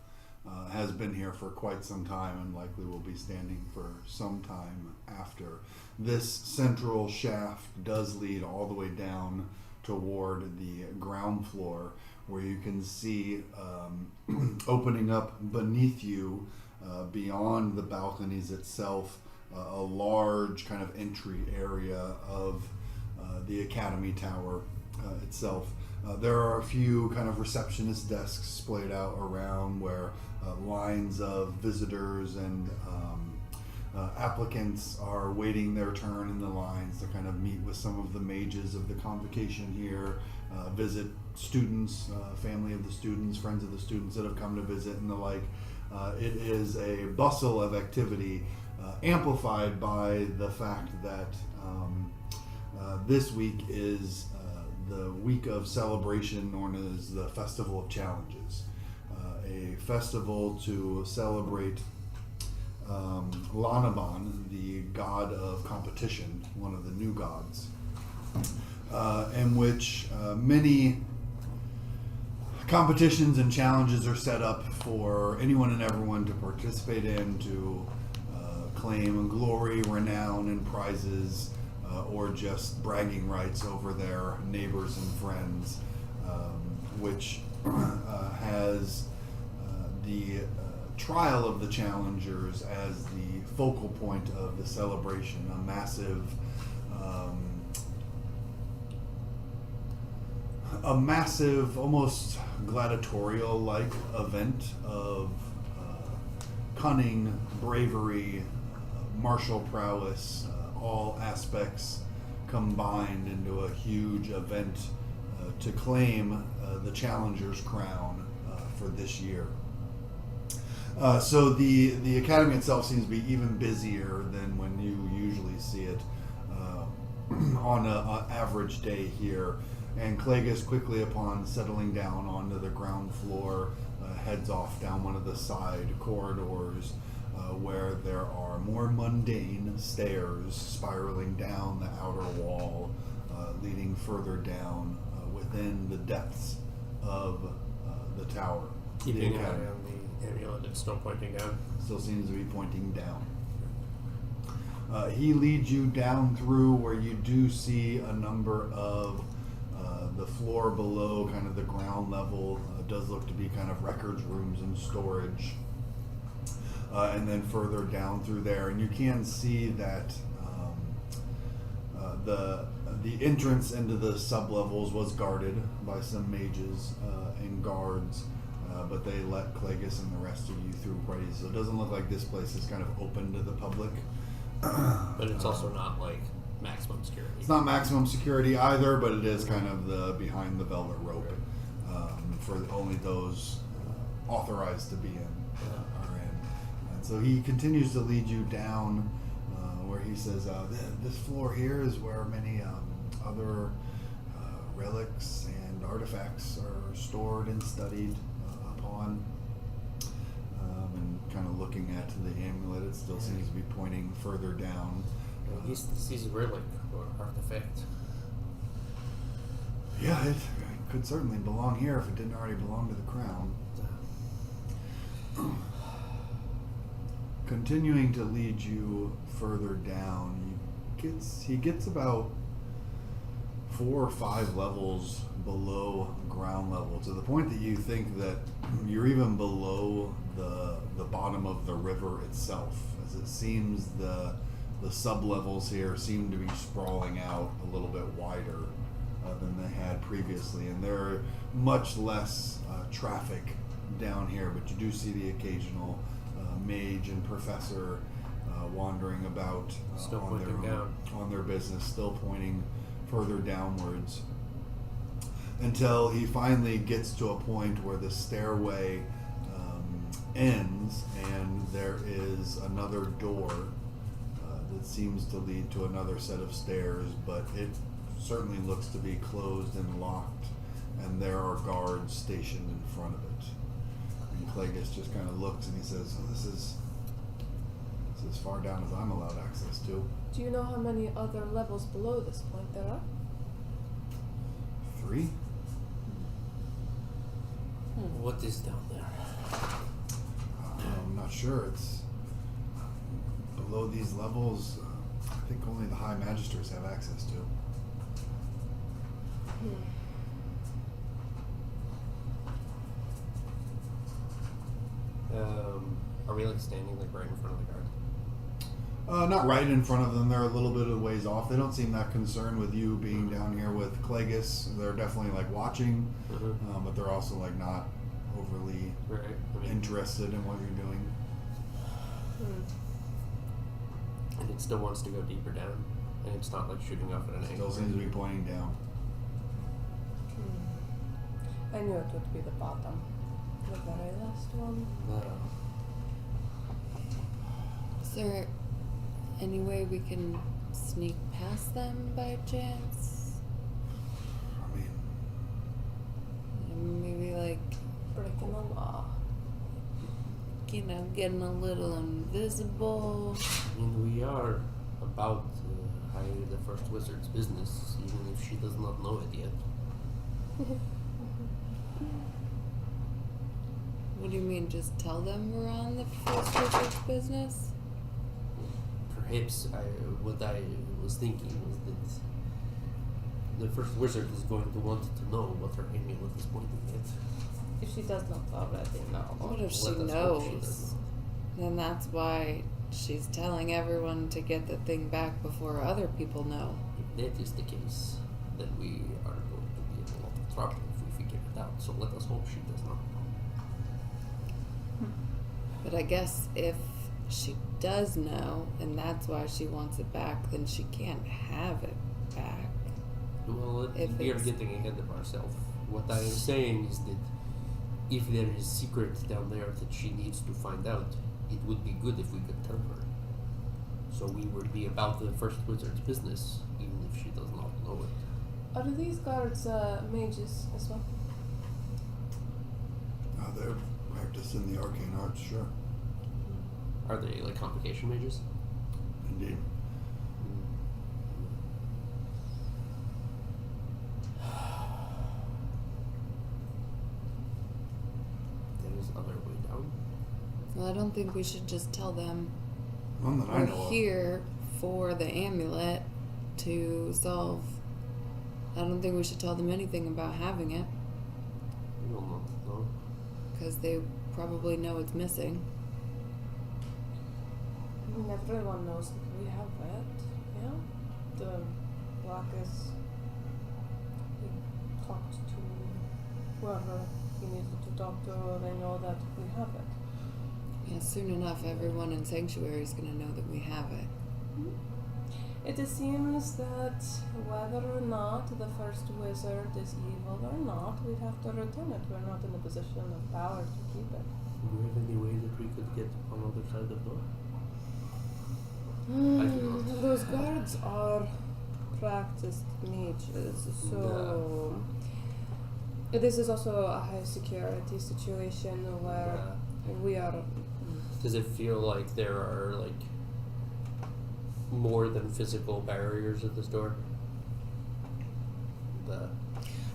[SPEAKER 1] has been here for quite some time and likely will be standing for some time after. This central shaft does lead all the way down toward the ground floor, where you can see opening up beneath you, beyond the balconies itself, a large kind of entry area of the Academy Tower itself. There are a few kind of receptionist desks splayed out around where lines of visitors and applicants are waiting their turn in the lines to kind of meet with some of the mages of the convocation here, visit students, family of the students, friends of the students that have come to visit and the like. It is a bustle of activity, amplified by the fact that this week is the week of celebration known as the Festival of Challenges, a festival to celebrate Lanaban, the god of competition, one of the new gods, in which many competitions and challenges are set up for anyone and everyone to participate in, to claim glory, renown, and prizes, or just bragging rights over their neighbors and friends, which has the trial of the challengers as the focal point of the celebration, a massive, almost gladiatorial-like event of cunning, bravery, martial prowess, all aspects combined into a huge event to claim the challenger's crown for this year. So the Academy itself seems to be even busier than when you usually see it on an average day here. And Clegus, quickly upon settling down onto the ground floor, heads off down one of the side corridors where there are more mundane stairs spiraling down the outer wall, leading further down within the depths of the tower.
[SPEAKER 2] Keeping an eye on the amulet, it's still pointing down.
[SPEAKER 1] Still seems to be pointing down. He leads you down through where you do see a number of the floor below, kind of the ground level, does look to be kind of records rooms and storage. And then further down through there, and you can see that the entrance into the sublevels was guarded by some mages and guards, but they let Clegus and the rest of you through quite easy. So it doesn't look like this place is kind of open to the public.
[SPEAKER 2] But it's also not like maximum security.
[SPEAKER 1] It's not maximum security either, but it is kind of the behind the velvet rope for only those authorized to be in are in. And so he continues to lead you down where he says, this floor here is where many other relics and artifacts are stored and studied upon. And kind of looking at the amulet, it still seems to be pointing further down.
[SPEAKER 2] At least this is a relic or artifact.
[SPEAKER 1] Yeah, it could certainly belong here if it didn't already belong to the crown. Continuing to lead you further down, he gets about 4 or 5 levels below ground level, to the point that you think that you're even below the bottom of the river itself, as it seems the sub-levels here seem to be sprawling out a little bit wider than they had previously, and there are much less traffic down here, but you do see the occasional mage and professor wandering about on their business, still pointing further downwards, until he finally gets to a point where the stairway ends and there is another door that seems to lead to another set of stairs, but it certainly looks to be closed and locked, and there are guards stationed in front of it. And Clegis just kind of looks and he says, this is as far down as I'm allowed access to.
[SPEAKER 4] Do you know how many other levels below this point there are?
[SPEAKER 1] 3?
[SPEAKER 2] What is down there?
[SPEAKER 1] I'm not sure. It's below these levels. I think only the High Magisters have access to.
[SPEAKER 2] Are we like standing like right in front of the guard?
[SPEAKER 1] Not right in front of them. They're a little bit of ways off. They don't seem that concerned with you being down here with Clegis. They're definitely like watching, but they're also like not overly interested in what you're doing.
[SPEAKER 2] And it still wants to go deeper down, and it's not like shooting off at an angle.
[SPEAKER 1] Still seems to be pointing down.
[SPEAKER 4] I knew it would be the bottom. The very last one.
[SPEAKER 2] No.
[SPEAKER 3] Is there any way we can sneak past them by chance?
[SPEAKER 1] I mean,
[SPEAKER 3] Maybe like,
[SPEAKER 4] Breaking the law.
[SPEAKER 3] getting a little invisible.
[SPEAKER 2] I mean, we are about to hire the first wizard's business, even if she does not know it yet.
[SPEAKER 3] What do you mean, just tell them we're on the first wizard's business?
[SPEAKER 2] Perhaps what I was thinking was that the first wizard is going to want to know what her amulet is pointing at.
[SPEAKER 4] If she does not already know.
[SPEAKER 3] What if she
[SPEAKER 2] Let us hope she does
[SPEAKER 3] knows? Then that's why she's telling everyone to get the thing back before other people know.
[SPEAKER 2] If that is the case, then we are going to be in a lot of trouble if we figure it out. So let us hope she does not know.
[SPEAKER 3] But I guess if she does know, and that's why she wants it back, then she can't have it back.
[SPEAKER 2] Well,
[SPEAKER 3] If
[SPEAKER 2] we are
[SPEAKER 3] it's-
[SPEAKER 2] getting ahead of ourselves. What I am saying is that if there is secret down there that she needs to find out, it would be good if we could tell her. So we would be about the first wizard's business, even if she does not know it.
[SPEAKER 4] Are these guards mages as well?
[SPEAKER 1] they're practiced in the arcane arts, sure.
[SPEAKER 2] Are they like complication mages?
[SPEAKER 1] Indeed.
[SPEAKER 2] There is other way down.
[SPEAKER 3] Well, I don't think we should just tell them
[SPEAKER 1] None that I
[SPEAKER 3] we're
[SPEAKER 1] know of.
[SPEAKER 3] here for the amulet to solve. I don't think we should tell them anything about having it,
[SPEAKER 2] We will not know.
[SPEAKER 3] because they probably know it's missing.
[SPEAKER 4] I mean, everyone knows that we have it. Yeah? The Blackus, he talked to whoever he needed to talk to, they know that we have it.
[SPEAKER 3] Yeah, soon enough, everyone in Sanctuary is going to know that we have it.
[SPEAKER 4] It seems that whether or not the first wizard is evil or not, we'd have to return it. We're not in a position of power to keep it.
[SPEAKER 2] Do you have any way that we could get on the other side of the door?
[SPEAKER 4] Those guards are practiced mages, so this is also a high security situation where we are.
[SPEAKER 2] Does it feel like there are like more than physical barriers at this door?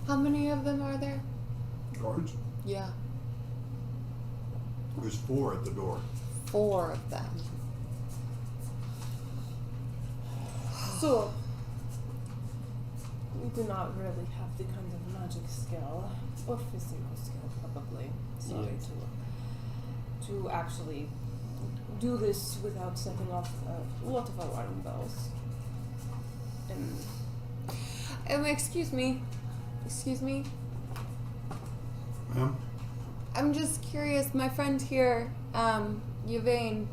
[SPEAKER 3] How many of them are there?
[SPEAKER 1] Guards?
[SPEAKER 3] Yeah.
[SPEAKER 1] There's 4 at the door.
[SPEAKER 3] 4 of them.
[SPEAKER 4] So, we do not really have the kind of magic skill, or physical skill probably, to actually do this without setting off a lot of alarm bells.
[SPEAKER 3] Excuse me.
[SPEAKER 1] Ma'am?
[SPEAKER 3] I'm just curious. My friend here, Yvain,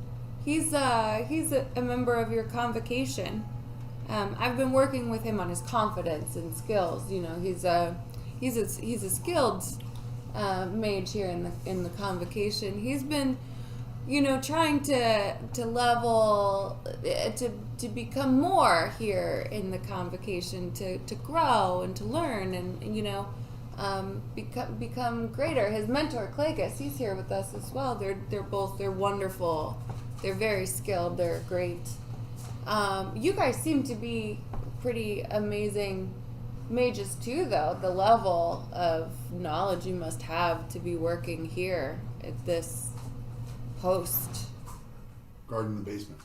[SPEAKER 3] he's a member of your convocation. I've been working with him on his confidence and skills. You know, he's a skilled mage here in the convocation. He's been, you know, trying to level to become more here in the convocation, to grow and to learn and you know, become greater. His mentor Clagus, he's here with us as well. They're wonderful. They're very skilled. They're great. You guys seem to be pretty amazing mages too, though. The level of knowledge you must have to be working here at this post.
[SPEAKER 1] Guard in the basement.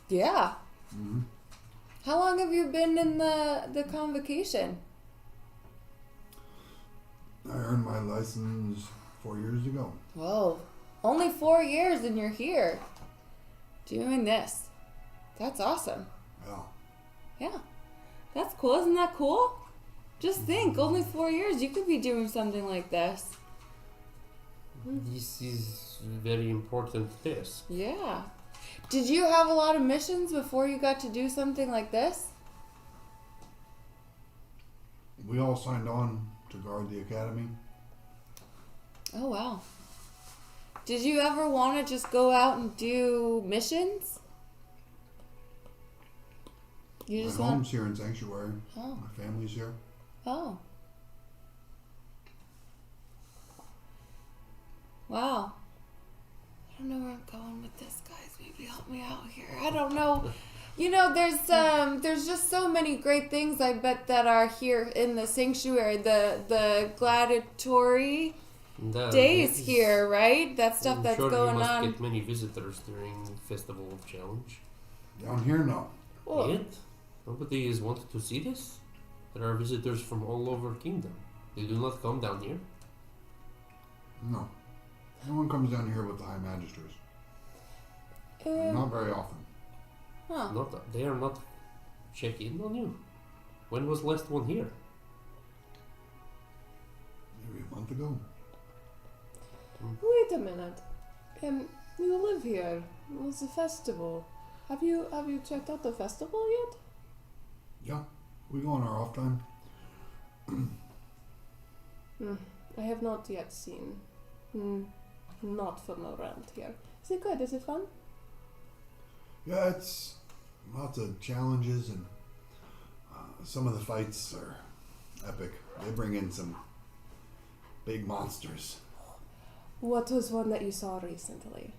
[SPEAKER 3] Yeah.
[SPEAKER 1] Mm-hmm.
[SPEAKER 3] How long have you been in the convocation?
[SPEAKER 1] I earned my license 4 years ago.
[SPEAKER 3] Whoa. Only 4 years and you're here doing this. That's awesome.
[SPEAKER 1] Yeah.
[SPEAKER 3] Yeah. That's cool. Isn't that cool? Just think, only 4 years, you could be doing something like this.
[SPEAKER 2] This is a very important task.
[SPEAKER 3] Yeah. Did you have a lot of missions before you got to do something like this?
[SPEAKER 1] We all signed on to guard the academy.
[SPEAKER 3] Oh, wow. Did you ever want to just go out and do missions? You
[SPEAKER 1] My
[SPEAKER 3] just
[SPEAKER 1] home's here in Sanctuary.
[SPEAKER 3] Oh.
[SPEAKER 1] My family's here.
[SPEAKER 3] Oh. Wow. I don't know where I'm going with this, guys. Maybe help me out here. I don't know. You know, there's just so many great things I bet that are here in the sanctuary. The gladiatory days here, right? That stuff
[SPEAKER 2] I'm
[SPEAKER 3] that's
[SPEAKER 2] sure
[SPEAKER 3] going
[SPEAKER 2] you must
[SPEAKER 3] on.
[SPEAKER 2] get many visitors during Festival of Challenge.
[SPEAKER 1] Down here, no.
[SPEAKER 3] Well,
[SPEAKER 2] Yet, nobody has wanted to see this. There are visitors from all over Kingdom. They do not come down here.
[SPEAKER 1] No. No one comes down here with the High Magisters. Not very often.
[SPEAKER 3] huh.
[SPEAKER 2] They are not check in on you. When was last one here?
[SPEAKER 1] Maybe a month ago.
[SPEAKER 4] Wait a minute. You live here. It's a festival. Have you checked out the festival yet?
[SPEAKER 1] Yeah. We go on our off time.
[SPEAKER 4] I have not yet seen. Not from around here. Is it good? Is it fun?
[SPEAKER 1] Yeah, it's lots of challenges and some of the fights are epic. They bring in some big monsters.
[SPEAKER 4] What was one that you saw recently?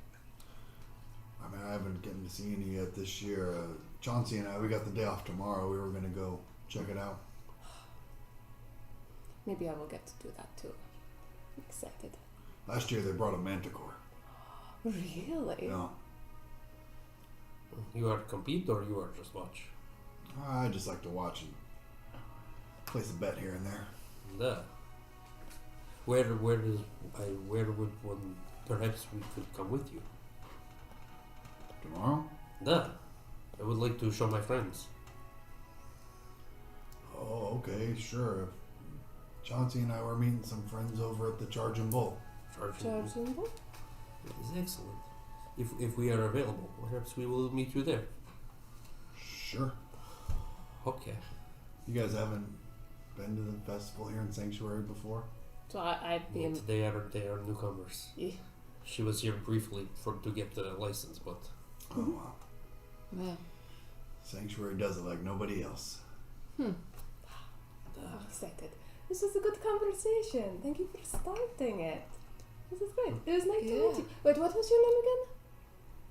[SPEAKER 1] I mean, I haven't gotten to see any yet this year. Chauncey and I, we got the day off tomorrow. We were going to go check it out.
[SPEAKER 4] Maybe I will get to do that too. I'm excited.
[SPEAKER 1] Last year they brought a manticore.
[SPEAKER 4] Really?
[SPEAKER 1] Yeah.
[SPEAKER 2] You are compete or you are just watch?
[SPEAKER 1] I just like to watch and place a bet here and there.
[SPEAKER 2] Duh. Where would one? Perhaps we could come with you.
[SPEAKER 1] Tomorrow?
[SPEAKER 2] Duh. I would like to show my friends.
[SPEAKER 1] Oh, okay, sure. Chauncey and I were meeting some friends over at the Charging Bull.
[SPEAKER 4] Charging Bull?
[SPEAKER 2] That is excellent. If we are available, perhaps we will meet you there.
[SPEAKER 1] Sure.
[SPEAKER 2] Okay.
[SPEAKER 1] You guys haven't been to the festival here in Sanctuary before?
[SPEAKER 4] So I'd be in.
[SPEAKER 2] They are newcomers.
[SPEAKER 4] Yeah.
[SPEAKER 2] She was here briefly to get the license, but
[SPEAKER 1] Oh, wow.
[SPEAKER 3] Yeah.
[SPEAKER 1] Sanctuary does it like nobody else.
[SPEAKER 4] I'm excited. This was a good conversation. Thank you for starting it. This is great. It was nice to meet you. Wait, what was your name again?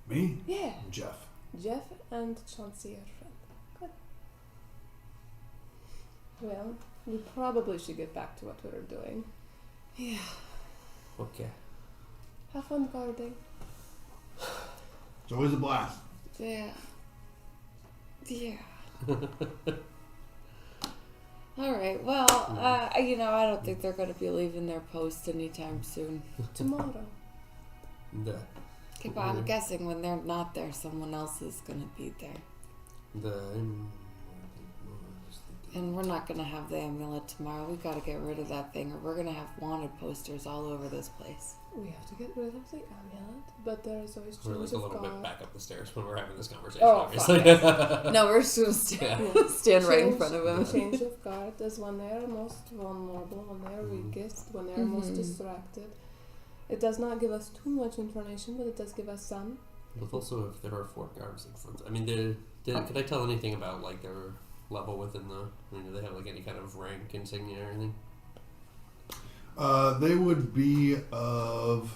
[SPEAKER 1] Me?
[SPEAKER 4] Yeah.
[SPEAKER 1] Jeff.
[SPEAKER 4] Jeff and Chauncey, your friend. Good. Well, we probably should get back to what we were doing.
[SPEAKER 3] Yeah.
[SPEAKER 2] okay.
[SPEAKER 4] Have fun guarding.
[SPEAKER 1] It's always a blast.
[SPEAKER 3] Yeah. Yeah. All right. Well, I don't think they're going to be leaving their post anytime soon.
[SPEAKER 4] Tomorrow.
[SPEAKER 2] The
[SPEAKER 3] Okay, but I'm guessing when they're not there, someone else is going to be there. And we're not going to have the amulet tomorrow. We got to get rid of that thing, or we're going to have wanted posters all over this place.
[SPEAKER 4] We have to get rid of the amulet, but there is always
[SPEAKER 2] We're
[SPEAKER 4] change
[SPEAKER 2] like a
[SPEAKER 4] of
[SPEAKER 2] little bit
[SPEAKER 4] guard.
[SPEAKER 2] back up the stairs when we're having this conversation,
[SPEAKER 4] Oh,
[SPEAKER 2] obviously.
[SPEAKER 3] No, we're just going to stand right in front of him.
[SPEAKER 4] Change of guard is when they are most vulnerable, when they are weakest, when they are most distracted. It does not give us too much information, but it does give us some.
[SPEAKER 2] But also, if there are 4 guards in front, I mean, could I tell anything about like their level within the? I mean, do they have like any kind of rank insignia or anything?
[SPEAKER 1] They would be of.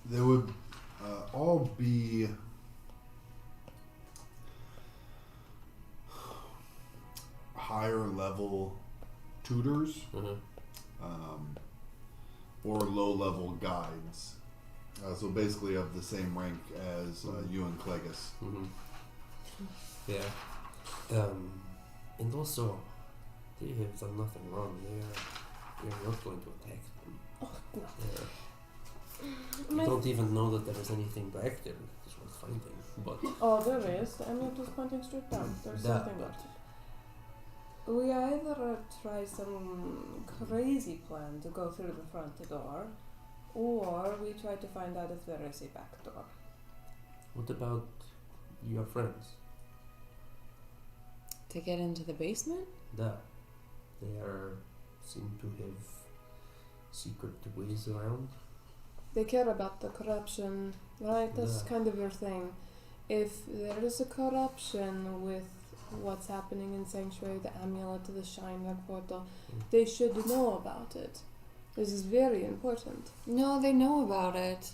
[SPEAKER 1] They would all be higher level tutors or low level guides. So basically of the same rank as you and Clegus.
[SPEAKER 2] Yeah. And also, they have done nothing wrong. They are not going to attack them.
[SPEAKER 4] Oh, no.
[SPEAKER 2] I don't even know that there is anything back there that's worth finding. But
[SPEAKER 4] Oh, there is. The amulet is pointing straight down. There's something about it. We either try some crazy plan to go through the front door, or we try to find out if there is a back door.
[SPEAKER 2] what about your friends?
[SPEAKER 3] To get into the basement?
[SPEAKER 2] They seem to have secret ways around.
[SPEAKER 4] They care about the corruption, right? That's
[SPEAKER 2] Yeah.
[SPEAKER 4] kind of your thing. If there is a corruption with what's happening in Sanctuary, the amulet, the Shine portal, they should know about it. This is very important.
[SPEAKER 3] No, they know about it.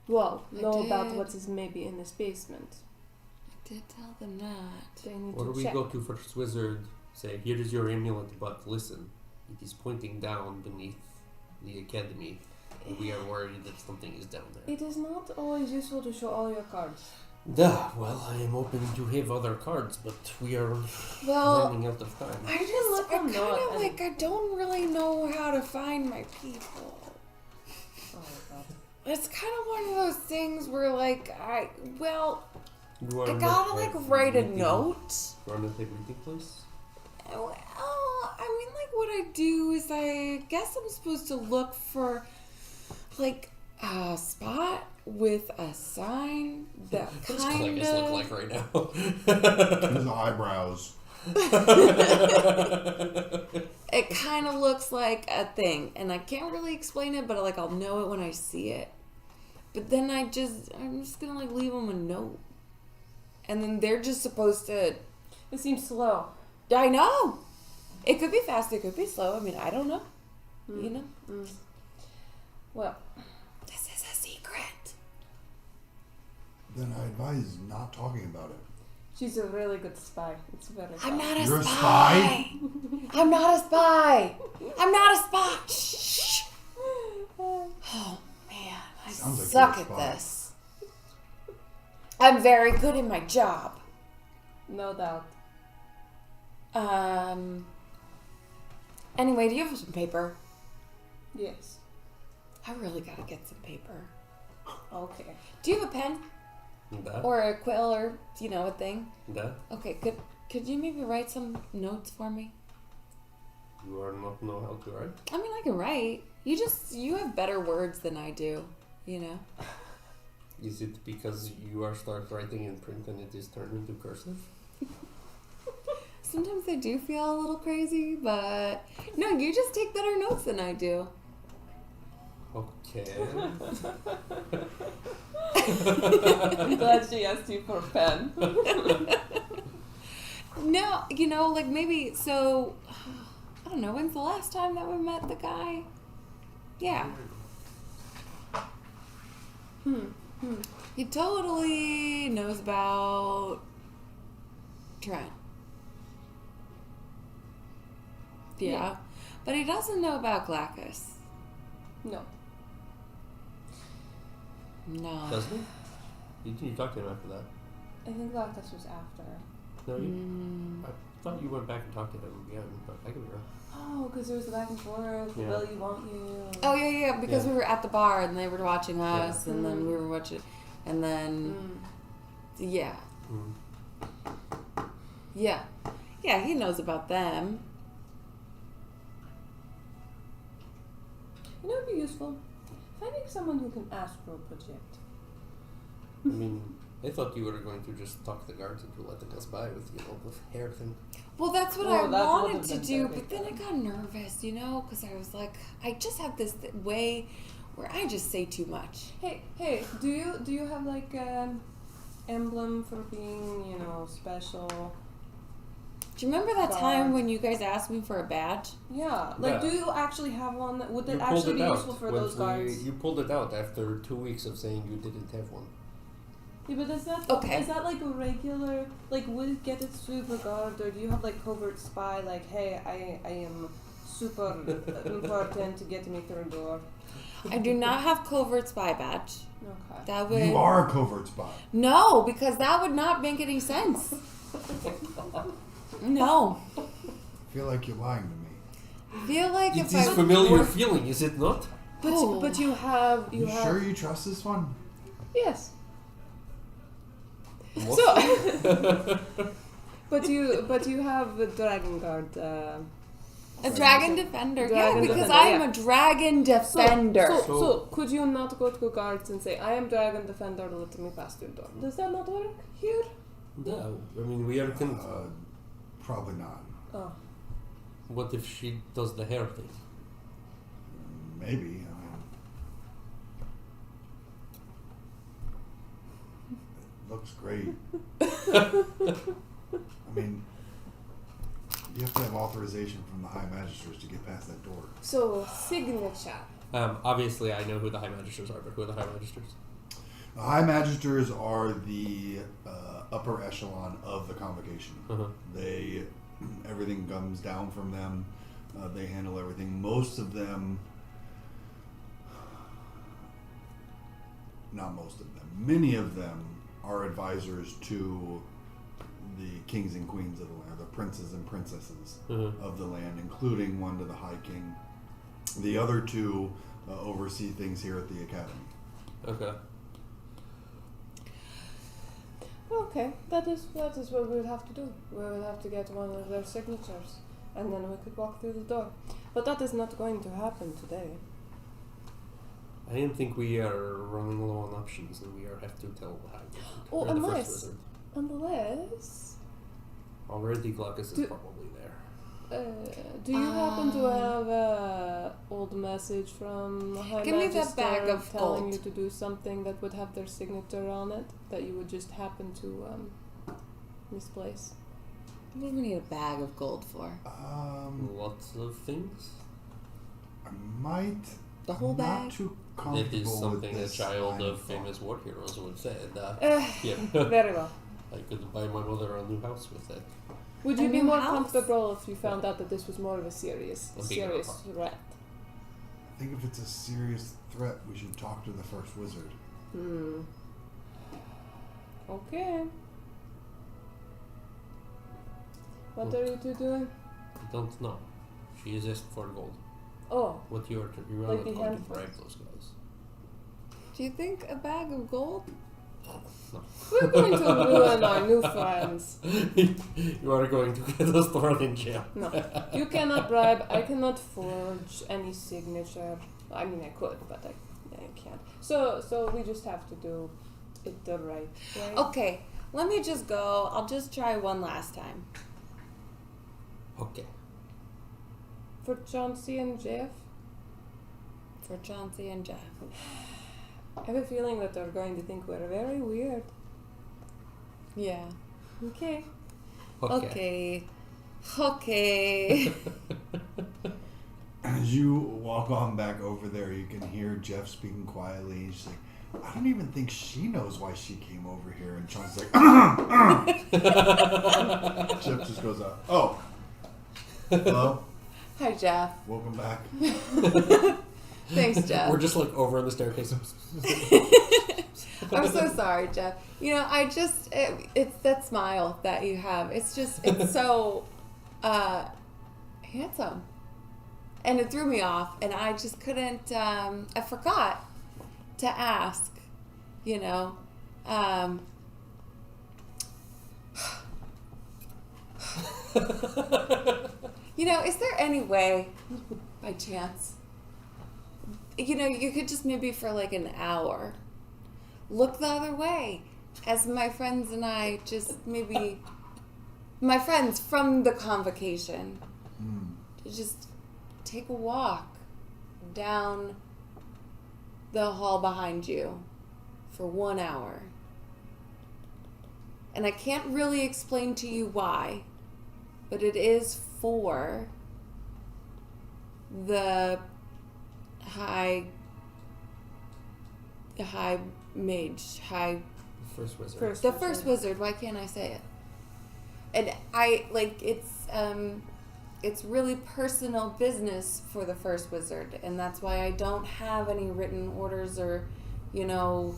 [SPEAKER 4] Well,
[SPEAKER 3] I
[SPEAKER 4] know about
[SPEAKER 3] did.
[SPEAKER 4] what is maybe in this basement.
[SPEAKER 3] I did tell them that.
[SPEAKER 4] They need
[SPEAKER 2] Or
[SPEAKER 4] to
[SPEAKER 2] we
[SPEAKER 4] check.
[SPEAKER 2] go to First Wizard, say, here is your amulet, but listen, it is pointing down beneath the academy. And we are worried that something is down there.
[SPEAKER 4] It is not always useful to show all your cards.
[SPEAKER 2] Well, I am open to have other cards, but we are running out of time.
[SPEAKER 3] I don't really know how to find my people.
[SPEAKER 4] Oh God.
[SPEAKER 3] It's kind of one of those things where, like, I
[SPEAKER 2] You
[SPEAKER 3] gotta, write a note.
[SPEAKER 2] Run a reading place?
[SPEAKER 3] Well, I mean, what I do is I guess I'm supposed to look for, a spot with a sign that
[SPEAKER 2] What's
[SPEAKER 3] kind
[SPEAKER 2] Clegus
[SPEAKER 3] of...
[SPEAKER 2] look like right now?
[SPEAKER 1] His eyebrows.
[SPEAKER 3] It kind of looks like a thing, and I can't really explain it, but I'll know it when I see it. But then I'm just gonna leave them a note, and then they're just supposed to.
[SPEAKER 4] It seems slow.
[SPEAKER 3] I know. It could be fast. It could be slow. I mean, I don't know. You know.
[SPEAKER 4] Well,
[SPEAKER 3] This is a secret.
[SPEAKER 1] Then I advise not talking about it.
[SPEAKER 4] she's a really good spy. It's very.
[SPEAKER 3] I'm not a
[SPEAKER 1] You're a
[SPEAKER 3] spy. I'm not a spy. I'm not a spy. Shh. Oh man, I
[SPEAKER 1] Sounds like
[SPEAKER 3] suck
[SPEAKER 1] you're
[SPEAKER 3] at
[SPEAKER 1] a spy.
[SPEAKER 3] this. I'm very good at my job.
[SPEAKER 4] No doubt.
[SPEAKER 3] Anyway, do you have some paper?
[SPEAKER 4] Yes.
[SPEAKER 3] I really gotta get some paper.
[SPEAKER 4] Okay.
[SPEAKER 3] Do you have a pen
[SPEAKER 2] That?
[SPEAKER 3] or a quill or a thing?
[SPEAKER 2] That?
[SPEAKER 3] Okay, could you maybe write some notes for me?
[SPEAKER 2] You are not know how to write?
[SPEAKER 3] I mean, I can write. You have better words than I do.
[SPEAKER 2] Is it because you are start writing in print and it is turned into cursive?
[SPEAKER 3] Sometimes I do feel a little crazy, but no, you just take better notes than I do.
[SPEAKER 2] Okay.
[SPEAKER 4] I'm glad she asked you for a pen.
[SPEAKER 3] No, like maybe, so, I don't know, when's the last time that we met the guy? Yeah. He totally knows about Trent. Yeah. But he doesn't know about Glacus.
[SPEAKER 4] No.
[SPEAKER 3] No.
[SPEAKER 2] Doesn't he? You talked to him after that.
[SPEAKER 4] I think Lacus was after.
[SPEAKER 2] No, I thought you went back and talked to him again, but I could be wrong.
[SPEAKER 4] Oh, because there was the back and forth.
[SPEAKER 2] Yeah.
[SPEAKER 4] Will you, won't you?
[SPEAKER 3] Oh, yeah, because
[SPEAKER 2] Yeah.
[SPEAKER 3] we were at the bar and they were watching us,
[SPEAKER 4] Yeah.
[SPEAKER 3] and then we were watching, and then, yeah. Yeah. Yeah, he knows about them.
[SPEAKER 4] You know, it'd be useful. Finding someone who can ask for a project.
[SPEAKER 2] I mean, I thought you were going to just talk the guards into letting us by with, the hair thing.
[SPEAKER 3] Well, that's what
[SPEAKER 4] Oh,
[SPEAKER 3] I
[SPEAKER 4] that
[SPEAKER 3] wanted
[SPEAKER 4] would've
[SPEAKER 3] to
[SPEAKER 4] been
[SPEAKER 3] do,
[SPEAKER 4] very
[SPEAKER 3] but then I
[SPEAKER 4] fun.
[SPEAKER 3] got nervous, because I was like, I just have this way where I just say too much.
[SPEAKER 4] Hey, do you have like an emblem for being, special?
[SPEAKER 3] Do you remember that
[SPEAKER 4] Guard.
[SPEAKER 3] time when you guys asked me for a badge?
[SPEAKER 4] Yeah.
[SPEAKER 2] Yeah.
[SPEAKER 4] Do you actually have one? Would
[SPEAKER 2] You
[SPEAKER 4] it
[SPEAKER 2] pulled
[SPEAKER 4] actually
[SPEAKER 2] it
[SPEAKER 4] be
[SPEAKER 2] out
[SPEAKER 4] useful for
[SPEAKER 2] once
[SPEAKER 4] those guards?
[SPEAKER 2] You pulled it out after 2 weeks of saying you didn't have one.
[SPEAKER 4] Yeah, but is that
[SPEAKER 3] Okay.
[SPEAKER 4] Is that like a regular? Like, would it get it super guard, or do you have like covert spy? Like, hey, I am super important to get me through a door.
[SPEAKER 3] I do not have covert spy badge.
[SPEAKER 4] Okay.
[SPEAKER 3] That would
[SPEAKER 1] You are a covert spy.
[SPEAKER 3] No, because that would not make any sense. No.
[SPEAKER 1] I feel like you're lying to me.
[SPEAKER 3] I feel like
[SPEAKER 2] It
[SPEAKER 3] if
[SPEAKER 2] is
[SPEAKER 3] I
[SPEAKER 2] familiar feeling, is it not?
[SPEAKER 4] But you have
[SPEAKER 1] You sure you trust this one?
[SPEAKER 4] yes.
[SPEAKER 2] What?
[SPEAKER 4] So, but you have a dragon guard.
[SPEAKER 3] a dragon defender.
[SPEAKER 4] Dragon
[SPEAKER 3] yeah, because
[SPEAKER 4] defender,
[SPEAKER 3] I'm
[SPEAKER 4] yeah.
[SPEAKER 3] a dragon defender.
[SPEAKER 4] So could you not go to guards and say, I am dragon defender, let me pass your door? Does that not work here?
[SPEAKER 2] No. I mean, we are
[SPEAKER 1] Probably not.
[SPEAKER 4] Oh.
[SPEAKER 2] What if she does the hair thing?
[SPEAKER 1] Maybe. It looks great. I mean, you have to have authorization from the High Magistrates to get past that door.
[SPEAKER 4] So, signature.
[SPEAKER 2] Obviously, I know who the High Magisters are, but who are the High Magisters?
[SPEAKER 1] The High Magisters are the upper echelon of the convocation. They, everything comes down from them. They handle everything. Most of them, not most of them, many of them are advisors to the kings and queens of the land, the princes and princesses of the land, including one to the High King. The other two oversee things here at the academy.
[SPEAKER 2] Okay.
[SPEAKER 4] Okay, that is what we would have to do. We would have to get one of their signatures, and then we could walk through the door. But that is not going to happen today.
[SPEAKER 2] I didn't think we are running low on options, and we have to tell the High Wizard.
[SPEAKER 4] Oh,
[SPEAKER 2] or the First
[SPEAKER 4] unless-
[SPEAKER 2] Wizard.
[SPEAKER 4] Unless,
[SPEAKER 2] Already, Glaucus is probably there.
[SPEAKER 4] do you happen to have an old message from the High
[SPEAKER 3] Give me
[SPEAKER 4] Magister
[SPEAKER 3] that bag of
[SPEAKER 4] telling
[SPEAKER 3] gold.
[SPEAKER 4] you to do something that would have their signature on it that you would just happen to misplace?
[SPEAKER 3] What do we need a bag of gold for?
[SPEAKER 2] Lots of things.
[SPEAKER 1] I might.
[SPEAKER 3] The whole
[SPEAKER 1] I'm not
[SPEAKER 3] bag?
[SPEAKER 1] too
[SPEAKER 2] That
[SPEAKER 1] comfortable
[SPEAKER 2] is something
[SPEAKER 1] with
[SPEAKER 2] a
[SPEAKER 1] this
[SPEAKER 2] child
[SPEAKER 1] line
[SPEAKER 2] of
[SPEAKER 1] thought.
[SPEAKER 2] famous war heroes would say. Yeah,
[SPEAKER 4] Very well.
[SPEAKER 2] I could buy my mother a new house with that.
[SPEAKER 4] Would
[SPEAKER 3] A
[SPEAKER 4] you be
[SPEAKER 3] new
[SPEAKER 4] more
[SPEAKER 3] house?
[SPEAKER 4] comfortable if you found out that this was more of a serious
[SPEAKER 2] A bigger
[SPEAKER 4] threat?
[SPEAKER 1] I think if it's a serious threat, we should talk to the First Wizard.
[SPEAKER 4] Okay. What
[SPEAKER 2] Look.
[SPEAKER 4] are you two doing?
[SPEAKER 2] I don't know. She is asked for gold.
[SPEAKER 4] Oh,
[SPEAKER 2] What you are
[SPEAKER 4] Like
[SPEAKER 2] not
[SPEAKER 4] the
[SPEAKER 2] going to
[SPEAKER 4] handful.
[SPEAKER 2] bribe those guys.
[SPEAKER 3] Do you think a bag of gold?
[SPEAKER 2] No.
[SPEAKER 4] we're going to ruin our new friends.
[SPEAKER 2] You are going to get us thrown in jail.
[SPEAKER 4] No, you cannot bribe. I cannot forge any signature. I mean, I could, but Yeah, you can't. So we just have to do it the right way.
[SPEAKER 3] Okay, let me just go. I'll just try one last time.
[SPEAKER 2] Okay.
[SPEAKER 4] For Chauncey and Jeff,
[SPEAKER 3] For Chauncey and Jeff.
[SPEAKER 4] I have a feeling that they're going to think we're very weird.
[SPEAKER 3] Yeah.
[SPEAKER 4] Okay.
[SPEAKER 3] Okay.
[SPEAKER 1] As you walk on back over there, you can hear Jeff speaking quietly. She's like, I don't even think she knows why she came over here. And Sean's like, Jeff just goes out. Oh. Hello?
[SPEAKER 3] Hi, Jeff.
[SPEAKER 1] Welcome back.
[SPEAKER 3] Thanks, Jeff.
[SPEAKER 2] We're just like over on the staircase.
[SPEAKER 3] I'm so sorry, Jeff. You know, it's that smile that you have. It's so handsome. And it threw me off, and I just couldn't, I forgot to ask, you know. You know, is there any way, by chance, you know, you could just maybe for like an hour look the other way as my friends and I just maybe, my friends from the convocation, to just take a walk down the hall behind you for 1 hour. And I can't really explain to you why, but it is for the high mage,
[SPEAKER 2] First wizard.
[SPEAKER 3] the first wizard. Why can't I say it? And I like it's really personal business for the first wizard, and that's why I don't have any written orders or, you know,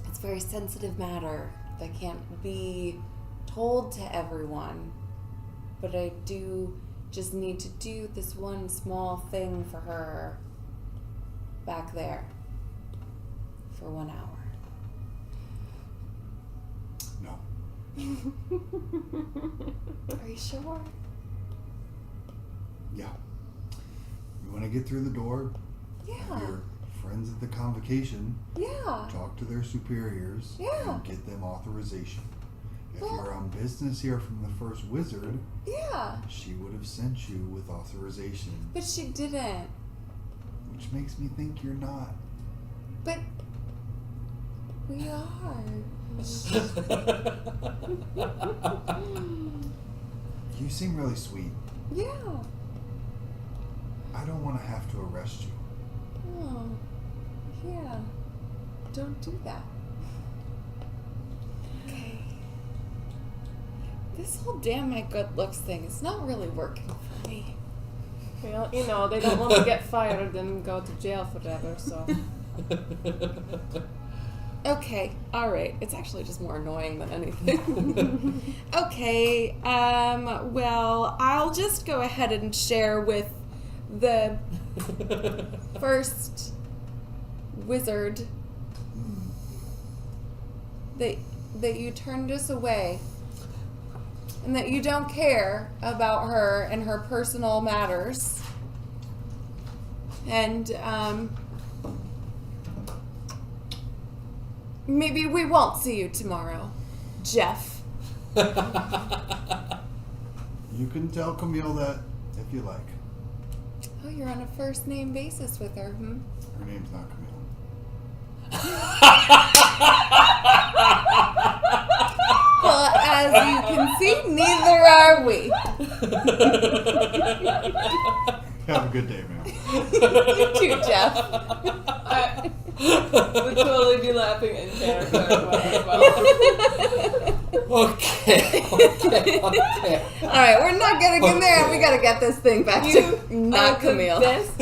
[SPEAKER 3] it's very sensitive matter that can't be told to everyone. But I do just need to do this one small thing for her back there for 1 hour.
[SPEAKER 1] No.
[SPEAKER 3] Are you sure?
[SPEAKER 1] Yeah. You want to get through the door?
[SPEAKER 3] Yeah.
[SPEAKER 1] Have your friends at the convocation
[SPEAKER 3] Yeah.
[SPEAKER 1] talk to their superiors
[SPEAKER 3] Yeah.
[SPEAKER 1] and get them authorization. If
[SPEAKER 3] Well-
[SPEAKER 1] you're on business here from the first wizard,
[SPEAKER 3] Yeah.
[SPEAKER 1] she would have sent you with authorization,
[SPEAKER 3] But she didn't.
[SPEAKER 1] which makes me think you're not.
[SPEAKER 3] But we are.
[SPEAKER 1] You seem really sweet.
[SPEAKER 3] Yeah.
[SPEAKER 1] I don't want to have to arrest you.
[SPEAKER 3] Oh. Yeah. Don't do that. Okay. This whole damn my good looks thing is not really working for me.
[SPEAKER 4] Well, you know, they don't want to get fired and go to jail forever, so.
[SPEAKER 3] Okay, alright. It's actually just more annoying than anything. Okay, well, I'll just go ahead and share with the first wizard that you turned us away and that you don't care about her and her personal matters. And, maybe we won't see you tomorrow, Jeff.
[SPEAKER 1] You can tell Camille that if you like.
[SPEAKER 3] Oh, you're on a first name basis with her, hmm?
[SPEAKER 1] Her name's not Camille.
[SPEAKER 3] Well, as you can see, neither are we.
[SPEAKER 1] Have a good day, man.
[SPEAKER 3] You too, Jeff.
[SPEAKER 4] I would totally be laughing in character.
[SPEAKER 2] Okay.
[SPEAKER 3] Alright, we're not getting in there. We gotta get this thing back to not
[SPEAKER 4] the
[SPEAKER 3] Camille.
[SPEAKER 4] best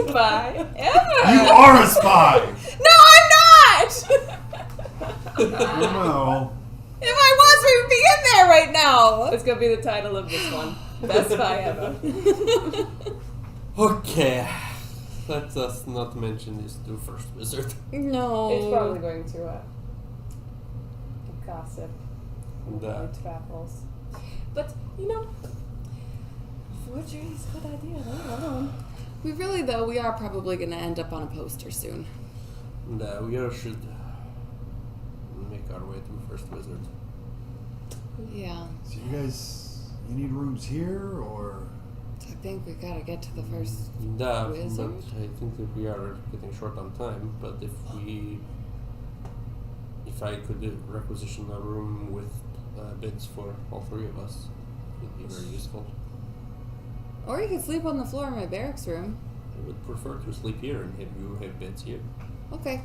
[SPEAKER 4] spy ever.
[SPEAKER 1] You are a spy!
[SPEAKER 3] No, I'm not!
[SPEAKER 1] No.
[SPEAKER 3] If I was, we'd be in there right now.
[SPEAKER 4] It's gonna be the title of this one. Best spy ever.
[SPEAKER 2] Okay. Let us not mention this to first wizard.
[SPEAKER 3] No.
[SPEAKER 4] It's probably going to gossip
[SPEAKER 2] And,
[SPEAKER 4] on travels. But, you know, forgery is a good idea. Leave it alone.
[SPEAKER 3] We are probably going to end up on a poster soon.
[SPEAKER 2] No, we should make our way to First Wizard.
[SPEAKER 3] Yeah.
[SPEAKER 1] So you need rooms here, or?
[SPEAKER 3] I think we got to get to the first
[SPEAKER 2] But
[SPEAKER 3] wizard.
[SPEAKER 2] I think that we are getting short on time. But if I could requisition a room with beds for all three of us, it would be very useful.
[SPEAKER 3] Or you could sleep on the floor in my barracks room.
[SPEAKER 2] I would prefer to sleep here and have you have beds here.
[SPEAKER 3] Okay.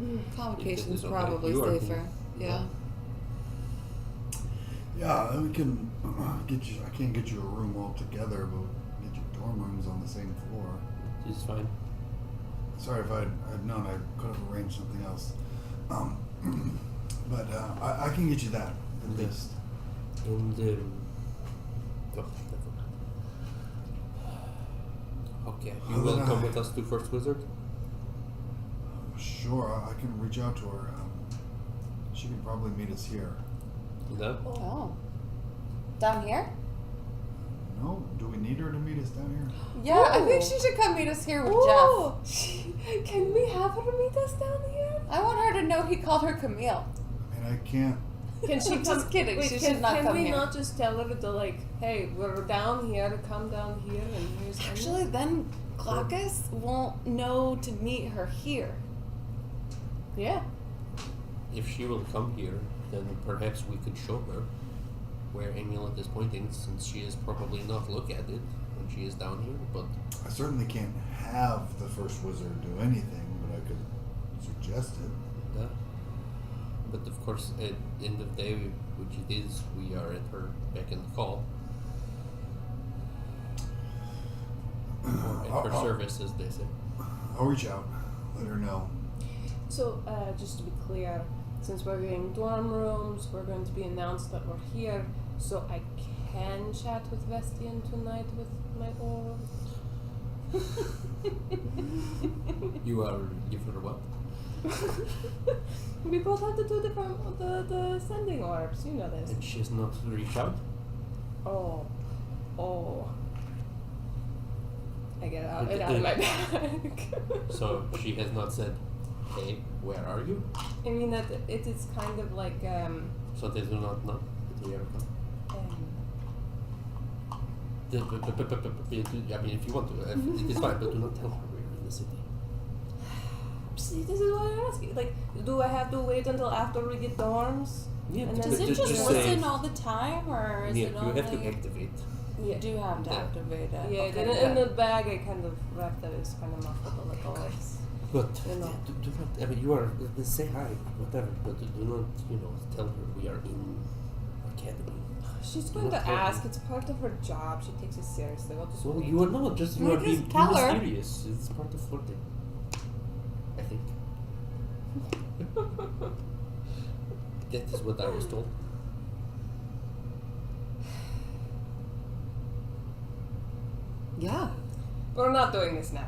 [SPEAKER 2] If
[SPEAKER 3] Convocation's
[SPEAKER 2] it is okay.
[SPEAKER 3] probably
[SPEAKER 2] You are
[SPEAKER 3] safer. Yeah.
[SPEAKER 1] Yeah, we can get you. I can't get you a room all together, but we can get you dorm rooms on the same floor.
[SPEAKER 2] It's fine.
[SPEAKER 1] Sorry if I'd known, I could have arranged something else. But I can get you that at least.
[SPEAKER 2] And never mind. Okay, you will come with us to First Wizard?
[SPEAKER 1] Sure, I can reach out to her. She can probably meet us here.
[SPEAKER 2] No?
[SPEAKER 3] Oh. Down here?
[SPEAKER 1] No? Do we need her to meet us down here?
[SPEAKER 3] Yeah, I think
[SPEAKER 4] Ooh.
[SPEAKER 3] she should come meet us here with
[SPEAKER 4] Ooh.
[SPEAKER 3] Jeff.
[SPEAKER 4] Can we have her meet us down here?
[SPEAKER 3] I want her to know he called her Camille.
[SPEAKER 1] I mean, I can't.
[SPEAKER 4] Can she
[SPEAKER 3] I'm
[SPEAKER 4] come?
[SPEAKER 3] just kidding.
[SPEAKER 4] Wait,
[SPEAKER 3] She
[SPEAKER 4] can,
[SPEAKER 3] should not
[SPEAKER 4] can
[SPEAKER 3] come
[SPEAKER 4] we
[SPEAKER 3] here.
[SPEAKER 4] not just tell her to like, hey, we're down here, come down here, and here's
[SPEAKER 3] Actually, then Glaucus won't know to meet her here.
[SPEAKER 4] yeah.
[SPEAKER 2] If she will come here, then perhaps we could show her where Amulet is pointing, since she is probably not look at it when she is down here, but
[SPEAKER 1] I certainly can't have the first wizard do anything, but I could suggest it.
[SPEAKER 2] but of course at the end of the day, which it is, we are at her beck and call. Or at her service, as they say.
[SPEAKER 1] I'll reach out, let her know.
[SPEAKER 4] So, just to be clear, since we're getting dorm rooms, we're going to be announced that we're here, so I can chat with Vestian tonight with my orb.
[SPEAKER 2] You are give her what?
[SPEAKER 4] We both have the two different the sending orbs. You know this.
[SPEAKER 2] And she has not reached out?
[SPEAKER 4] Oh. I get it out of my bag.
[SPEAKER 2] So she has not said, hey, where are you?
[SPEAKER 4] I mean that it is kind of like
[SPEAKER 2] So they do not know that we are coming. I mean, if you want to, it is fine, but do not tell her we are in the city.
[SPEAKER 4] See, this is what I'm asking. Like, do I have to wait until after we get dorms?
[SPEAKER 2] Yeah,
[SPEAKER 4] And
[SPEAKER 2] but
[SPEAKER 4] then
[SPEAKER 3] Does it
[SPEAKER 2] just
[SPEAKER 3] just
[SPEAKER 2] say-
[SPEAKER 3] listen all the time, or is
[SPEAKER 2] Yeah,
[SPEAKER 3] it
[SPEAKER 2] you
[SPEAKER 3] only...
[SPEAKER 2] have to activate.
[SPEAKER 3] You do have to
[SPEAKER 2] Yeah.
[SPEAKER 3] activate it.
[SPEAKER 4] Yeah,
[SPEAKER 3] Okay.
[SPEAKER 4] in the bag I kind of wrapped that is kind of muffled like always.
[SPEAKER 2] But
[SPEAKER 4] You know.
[SPEAKER 2] do not, I mean, you are, say hi, whatever, but do not, tell her we are in academy.
[SPEAKER 4] She's
[SPEAKER 2] Do
[SPEAKER 4] going to
[SPEAKER 2] not tell
[SPEAKER 4] ask.
[SPEAKER 2] her.
[SPEAKER 4] It's part of her job. She takes it seriously. What does
[SPEAKER 2] Well, you are not, just, you
[SPEAKER 3] Well,
[SPEAKER 2] are
[SPEAKER 3] just
[SPEAKER 2] being
[SPEAKER 3] tell her.
[SPEAKER 2] mysterious. It's part of flirting. I think. That is what I was told.
[SPEAKER 3] Yeah.
[SPEAKER 4] We're not doing this now.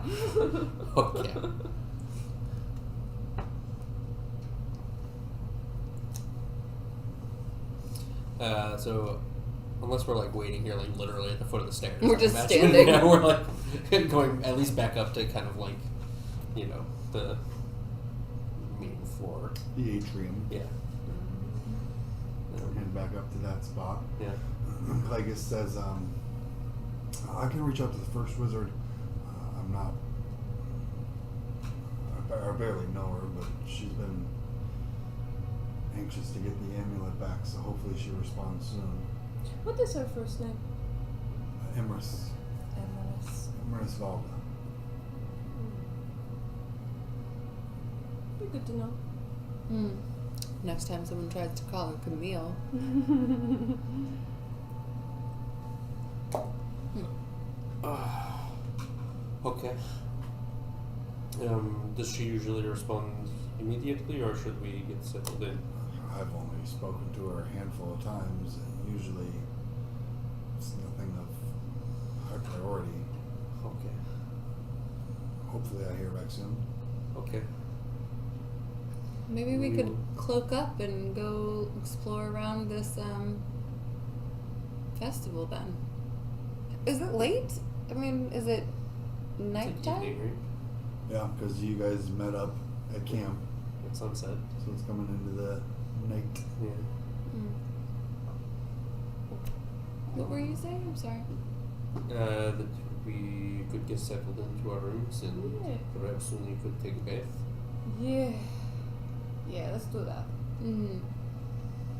[SPEAKER 2] Okay. So, unless we're like waiting here, like literally at the foot of the stairs,
[SPEAKER 3] We're
[SPEAKER 2] I
[SPEAKER 3] just
[SPEAKER 2] imagine.
[SPEAKER 3] standing.
[SPEAKER 2] Yeah, we're like going at least back up to kind of like, the main floor.
[SPEAKER 1] The atrium.
[SPEAKER 2] Yeah.
[SPEAKER 1] And back up to that spot.
[SPEAKER 2] Yeah.
[SPEAKER 1] Clagus says, I can reach out to the first wizard. I'm not. I barely know her, but she's been anxious to get the amulet back, so hopefully she responds soon.
[SPEAKER 4] What is her first name?
[SPEAKER 1] Emrys. Emrys Valda.
[SPEAKER 4] Be good to know.
[SPEAKER 3] Next time someone tries to call her Camille.
[SPEAKER 2] Okay. Does she usually respond immediately, or should we get settled in?
[SPEAKER 1] I've only spoken to her a handful of times, and usually it's nothing of high priority.
[SPEAKER 2] Okay.
[SPEAKER 1] Hopefully I hear back soon.
[SPEAKER 2] Okay.
[SPEAKER 3] Maybe we could cloak up and go explore around this festival then. Is it late? I mean, is it nighttime?
[SPEAKER 2] Evening, right?
[SPEAKER 1] Yeah, because you guys met up at camp,
[SPEAKER 2] At sunset.
[SPEAKER 1] so it's coming into the night.
[SPEAKER 2] Yeah.
[SPEAKER 3] Mm. What were you saying? I'm sorry.
[SPEAKER 2] That we could get settled into our rooms and
[SPEAKER 4] Yeah.
[SPEAKER 2] perhaps soon you could take a bath.
[SPEAKER 4] Yeah. Yeah, let's do that.
[SPEAKER 3] Mm.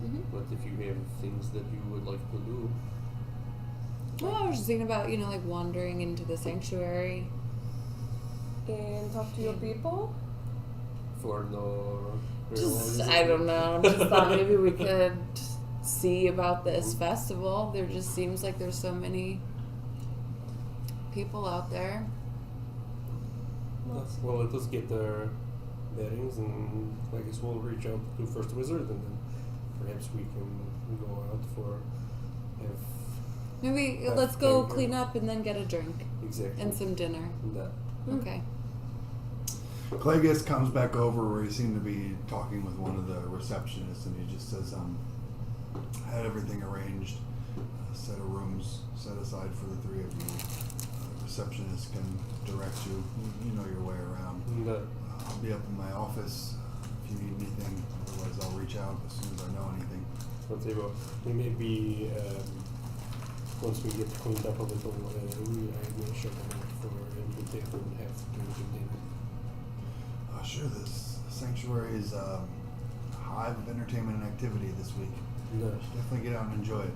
[SPEAKER 3] Mm-hmm.
[SPEAKER 2] But if you have things that you would like to do,
[SPEAKER 3] Well, I was just thinking about, like wandering into the sanctuary.
[SPEAKER 4] And talk to your people?
[SPEAKER 2] for no
[SPEAKER 3] Just, I don't know. Just thought maybe we could see about this festival. There just seems like there's so many people out there.
[SPEAKER 2] Well, let us get their bearings, and I guess we'll reach out to First Wizard, and then perhaps we can go out for
[SPEAKER 3] Maybe
[SPEAKER 2] Have
[SPEAKER 3] let's go
[SPEAKER 2] drink,
[SPEAKER 3] clean up and then get a drink
[SPEAKER 2] exactly
[SPEAKER 3] and some dinner.
[SPEAKER 2] that.
[SPEAKER 3] Okay.
[SPEAKER 1] Clegus comes back over where he seemed to be talking with one of the receptionists, and he just says, had everything arranged, a set of rooms set aside for the three of you. Receptionist can direct you. You know your way around.
[SPEAKER 2] That.
[SPEAKER 1] I'll be up in my office if you need anything. Otherwise, I'll reach out as soon as I know anything.
[SPEAKER 2] I'll tell you what, we may be, once we get cleaned up a little, I may show them out for him to take and have drinks and dinner.
[SPEAKER 1] Sure, this sanctuary is a hive of entertainment and activity this week.
[SPEAKER 2] No.
[SPEAKER 1] Definitely get out and enjoy it.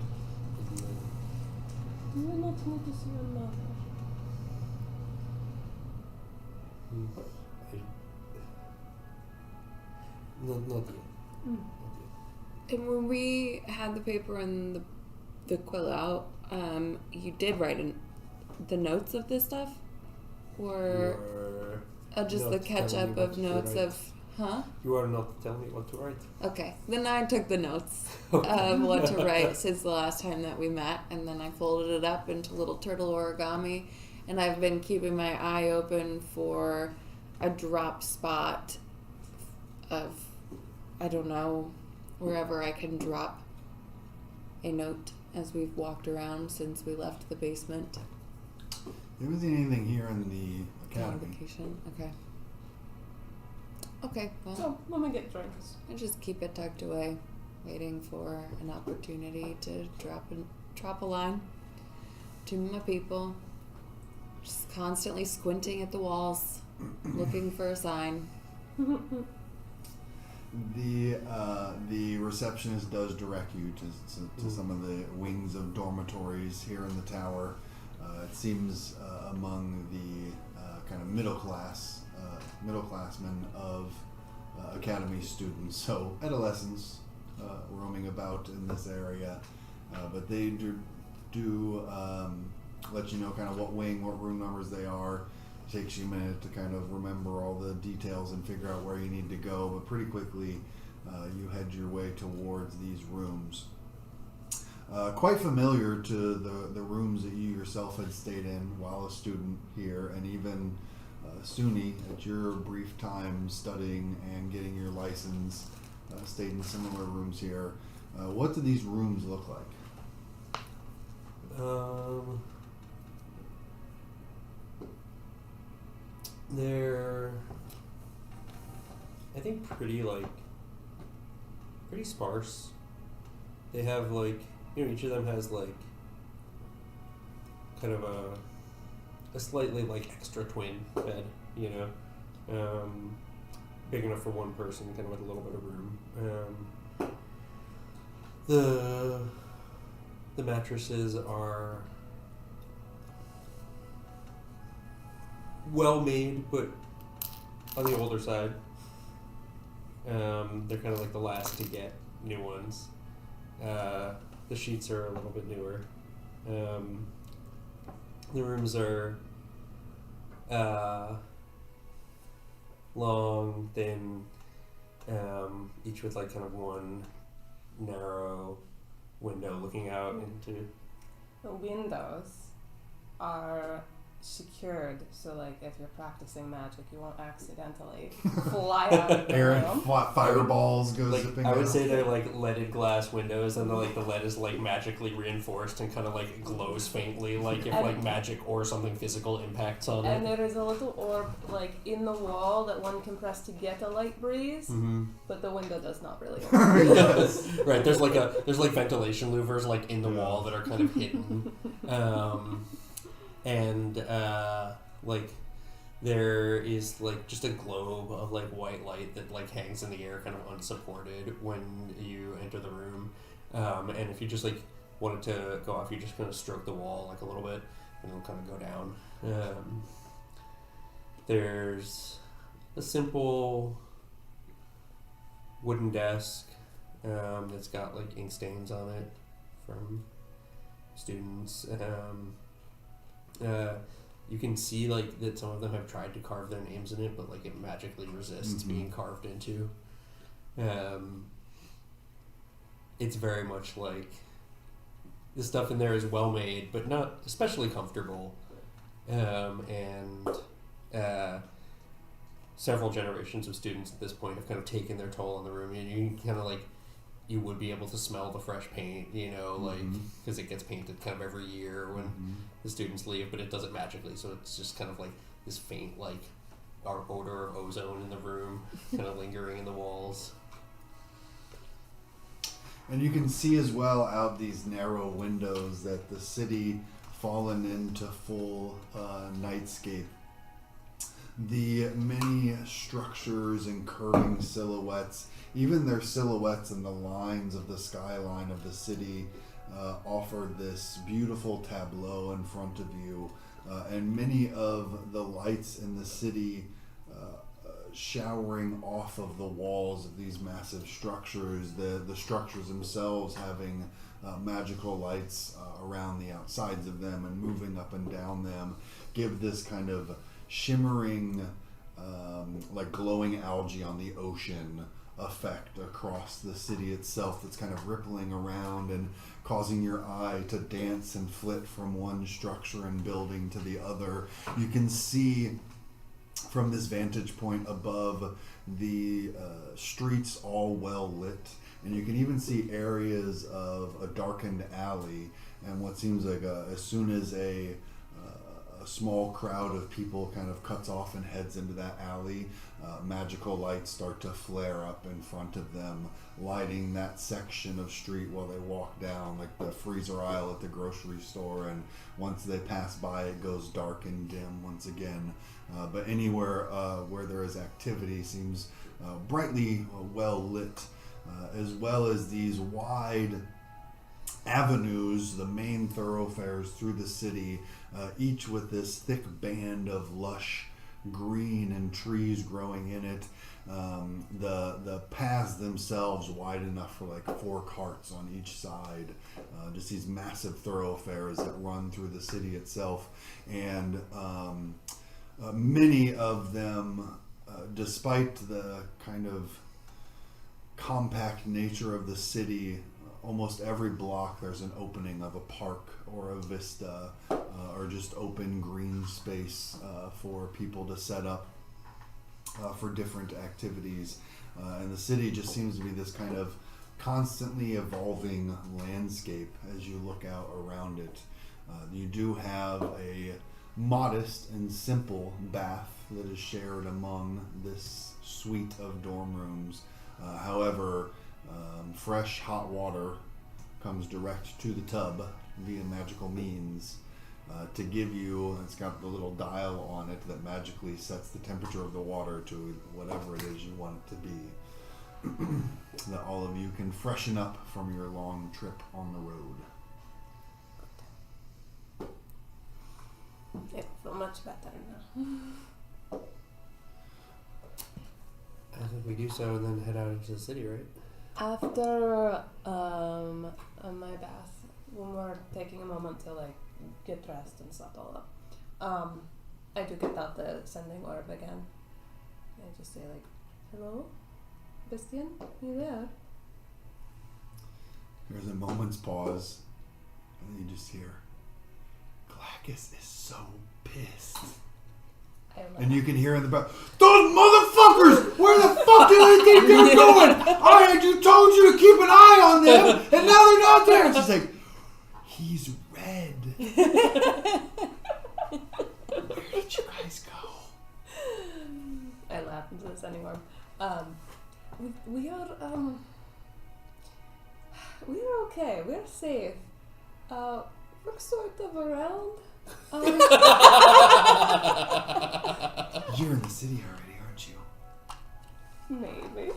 [SPEAKER 4] You will not need to see your mother.
[SPEAKER 2] Not yet.
[SPEAKER 4] Mm.
[SPEAKER 2] Not yet.
[SPEAKER 3] And when we had the paper and the quill out, you did write the notes of this stuff, or just
[SPEAKER 2] not
[SPEAKER 3] the catch
[SPEAKER 2] telling
[SPEAKER 3] up
[SPEAKER 2] me
[SPEAKER 3] of
[SPEAKER 2] what to
[SPEAKER 3] notes
[SPEAKER 2] write.
[SPEAKER 3] of, huh?
[SPEAKER 2] You are not telling me what to write.
[SPEAKER 3] Okay, then I took the notes
[SPEAKER 2] Okay.
[SPEAKER 3] of what to write since the last time that we met, and then I folded it up into little turtle origami, and I've been keeping my eye open for a drop spot of, I don't know, wherever I can drop a note as we've walked around since we left the basement.
[SPEAKER 1] You haven't seen anything here in the
[SPEAKER 3] On
[SPEAKER 1] academy.
[SPEAKER 3] vacation. Okay. Okay, well,
[SPEAKER 4] So, let me get drinks.
[SPEAKER 3] I just keep it tucked away, waiting for an opportunity to drop a line to my people. Just constantly squinting at the walls, looking for a sign.
[SPEAKER 1] The receptionist does direct you to some of the wings of dormitories here in the tower. It seems among the kind of middleclassmen of academy students, so adolescents roaming about in this area, but they do let you know kind of what wing, what room numbers they are. It takes you a minute to kind of remember all the details and figure out where you need to go, but pretty quickly you head your way towards these rooms. Quite familiar to the rooms that you yourself had stayed in while a student here, and even Suni, at your brief time studying and getting your license, stayed in similar rooms here. What do these rooms look like?
[SPEAKER 2] They're, I think, pretty sparse. They have each of them has kind of a slightly extra twin bed, big enough for one person, kind of with a little bit of room. The mattresses are well made, but on the older side. They're kind of like the last to get new ones. The sheets are a little bit newer. The rooms are long, thin, each with kind of one narrow window looking out into.
[SPEAKER 4] The windows are secured, so like if you're practicing magic, you won't accidentally fly out of the
[SPEAKER 1] Aaron
[SPEAKER 4] room.
[SPEAKER 1] fireballs go
[SPEAKER 2] Like,
[SPEAKER 1] zipping
[SPEAKER 2] I would
[SPEAKER 1] down.
[SPEAKER 2] say they're like leaded glass windows, and the lead is like magically reinforced and kind of like glows faintly, like if
[SPEAKER 4] And-
[SPEAKER 2] like magic or something physical impacts on
[SPEAKER 4] And
[SPEAKER 2] it.
[SPEAKER 4] there is a little orb like in the wall that one can press to get a light breeze,
[SPEAKER 2] Mm-hmm.
[SPEAKER 4] but the window does not really.
[SPEAKER 1] Yes.
[SPEAKER 2] Right, there's like ventilation louvers like in the wall that are kind of hidden, and like there is like just a globe of like white light that like hangs in the air kind of unsupported when you enter the room, and if you just like wanted to go off, you just kind of stroke the wall like a little bit and it'll kind of go down. There's a simple wooden desk that's got like ink stains on it from students. You can see like that some of them have tried to carve their names in it, but like it magically resists being carved into. It's very much like the stuff in there is well made, but not especially comfortable. And several generations of students at this point have kind of taken their toll on the room, and you kind of like you would be able to smell the fresh paint, you know, like because it gets painted kind of every year when the students leave, but it does it magically, so it's just kind of like this faint like odor of ozone in the room, kind of lingering in the walls.
[SPEAKER 1] And you can see as well out these narrow windows that the city fallen into full nightscape. The many structures and curving silhouettes, even their silhouettes and the lines of the skyline of the city offered this beautiful tableau in front of you. And many of the lights in the city showering off of the walls of these massive structures, the structures themselves having magical lights around the outsides of them and moving up and down them, give this kind of shimmering, like glowing algae on the ocean effect across the city itself that's kind of rippling around and causing your eye to dance and flit from one structure and building to the other. You can see from this vantage point above the streets all well lit, and you can even see areas of a darkened alley, and what seems like as soon as a small crowd of people kind of cuts off and heads into that alley, magical lights start to flare up in front of them, lighting that section of street while they walk down, like the freezer aisle at the grocery store, and once they pass by it goes dark and dim once again. But anywhere where there is activity seems brightly well lit, as well as these wide avenues, the main thoroughfares through the city, each with this thick band of lush green and trees growing in it. The paths themselves wide enough for like 4 carts on each side. Just these massive thoroughfares that run through the city itself. And many of them, despite the kind of compact nature of the city, almost every block there's an opening of a park or a vista or just open green space for people to set up for different activities. And the city just seems to be this kind of constantly evolving landscape as you look out around it. You do have a modest and simple bath that is shared among this suite of dorm rooms. However, fresh hot water comes direct to the tub via magical means to give you, it's got the little dial on it that magically sets the temperature of the water to whatever it is you want it to be. That all of you can freshen up from your long trip on the road.
[SPEAKER 4] I feel much better now.
[SPEAKER 2] I think we do so and then head out into the city, right?
[SPEAKER 4] After my bath, when we're taking a moment to like get dressed and settle up, I do get out the sending orb again. I just say like, "Hello, Bastian, you there?"
[SPEAKER 1] There's a moment's pause, and then you just hear, Glacus is so pissed.
[SPEAKER 4] And
[SPEAKER 1] you can hear in the back, those motherfuckers! Where the fuck do they think they're going? I had you told you to keep an eye on them, and now they're not there. And she's like, he's red. Where did you guys go?
[SPEAKER 4] I laugh into this anymore. We are okay. We're safe. We're sort of around.
[SPEAKER 1] You're in the city already, aren't you?
[SPEAKER 4] Maybe.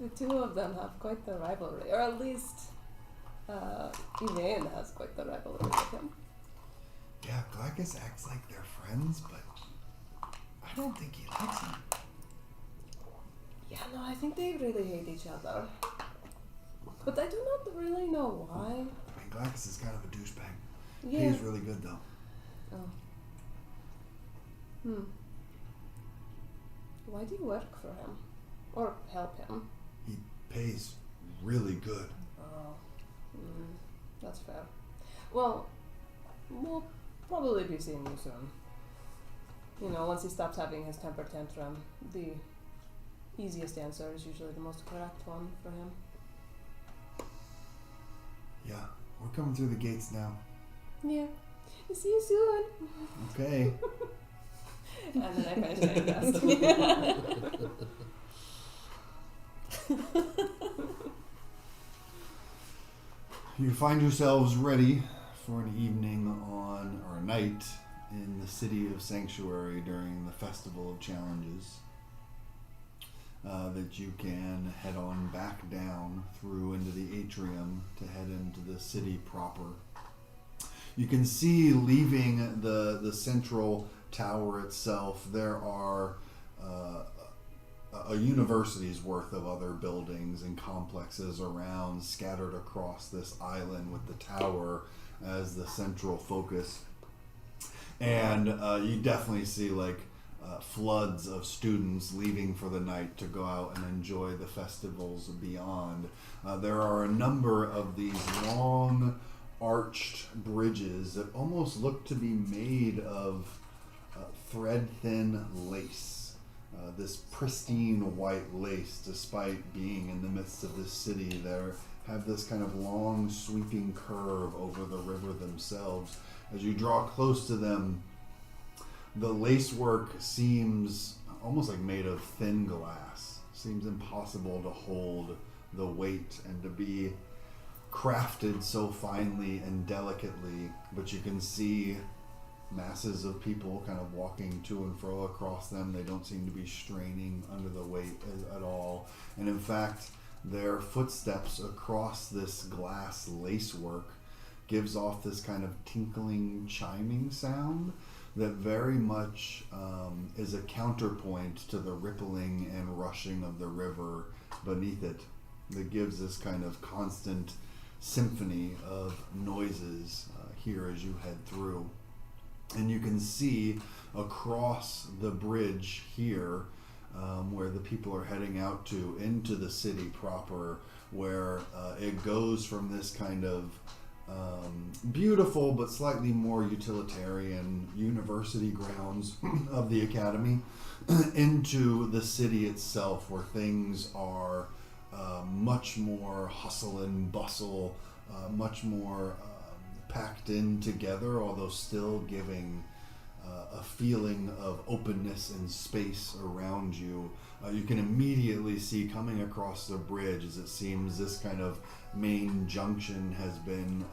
[SPEAKER 4] The two of them have quite the rivalry, or at least Elaine has quite the rivalry with him.
[SPEAKER 1] Yeah, Glacus acts like they're friends, but I don't think he likes him.
[SPEAKER 4] Yeah, no, I think they really hate each other. But I do not really know why.
[SPEAKER 1] I mean, Glacus is kind of a douchebag.
[SPEAKER 4] Yeah.
[SPEAKER 1] He's really good, though.
[SPEAKER 4] Oh. Why do you work for him? Or help him?
[SPEAKER 1] He pays really good.
[SPEAKER 4] Oh. That's fair. Well, we'll probably be seeing you soon. You know, once he stops having his temper tantrum, the easiest answer is usually the most correct one for him.
[SPEAKER 1] Yeah, we're coming through the gates now.
[SPEAKER 4] Yeah. See you soon.
[SPEAKER 1] Okay.
[SPEAKER 4] And then I finish saying yes.
[SPEAKER 1] You find yourselves ready for an evening on, or a night, in the city of Sanctuary during the Festival of Challenges. That you can head on back down through into the atrium to head into the city proper. You can see, leaving the central tower itself, there are a university's worth of other buildings and complexes around, scattered across this island, with the tower as the central focus. And you definitely see floods of students leaving for the night to go out and enjoy the festivals beyond. There are a number of these long arched bridges that almost look to be made of thread-thin lace. This pristine white lace, despite being in the midst of this city, they have this kind of long sweeping curve over the river themselves. As you draw close to them, the lacework seems almost like made of thin glass. Seems impossible to hold the weight and to be crafted so finely and delicately, but you can see masses of people kind of walking to and fro across them. They don't seem to be straining under the weight at all. And in fact, their footsteps across this glass lacework gives off this kind of tinkling, chiming sound that very much is a counterpoint to the rippling and rushing of the river beneath it, that gives this kind of constant symphony of noises here as you head through. And you can see across the bridge here, where the people are heading out to, into the city proper, where it goes from this kind of beautiful but slightly more utilitarian university grounds of the academy into the city itself, where things are much more hustle and bustle, much more packed in together, although still giving a feeling of openness and space around you. You can immediately see, coming across the bridge, as it seems this kind of main junction has been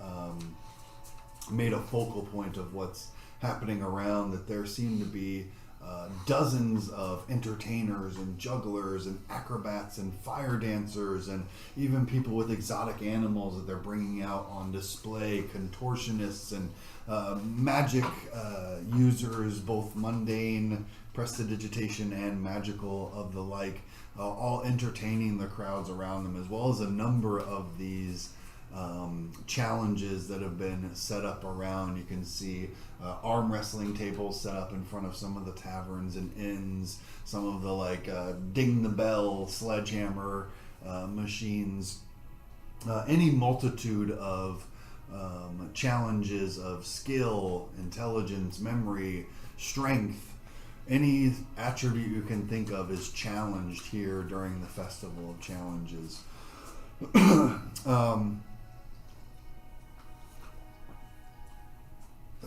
[SPEAKER 1] made a focal point of what's happening around, that there seem to be dozens of entertainers and jugglers and acrobats and fire dancers, and even people with exotic animals that they're bringing out on display, contortionists and magic users, both mundane, prestidigitation and magical of the like, all entertaining the crowds around them, as well as a number of these challenges that have been set up around. You can see arm wrestling tables set up in front of some of the taverns and inns, some of the ding the bell sledgehammer machines, any multitude of challenges of skill, intelligence, memory, strength. Any attribute you can think of is challenged here during the Festival of Challenges.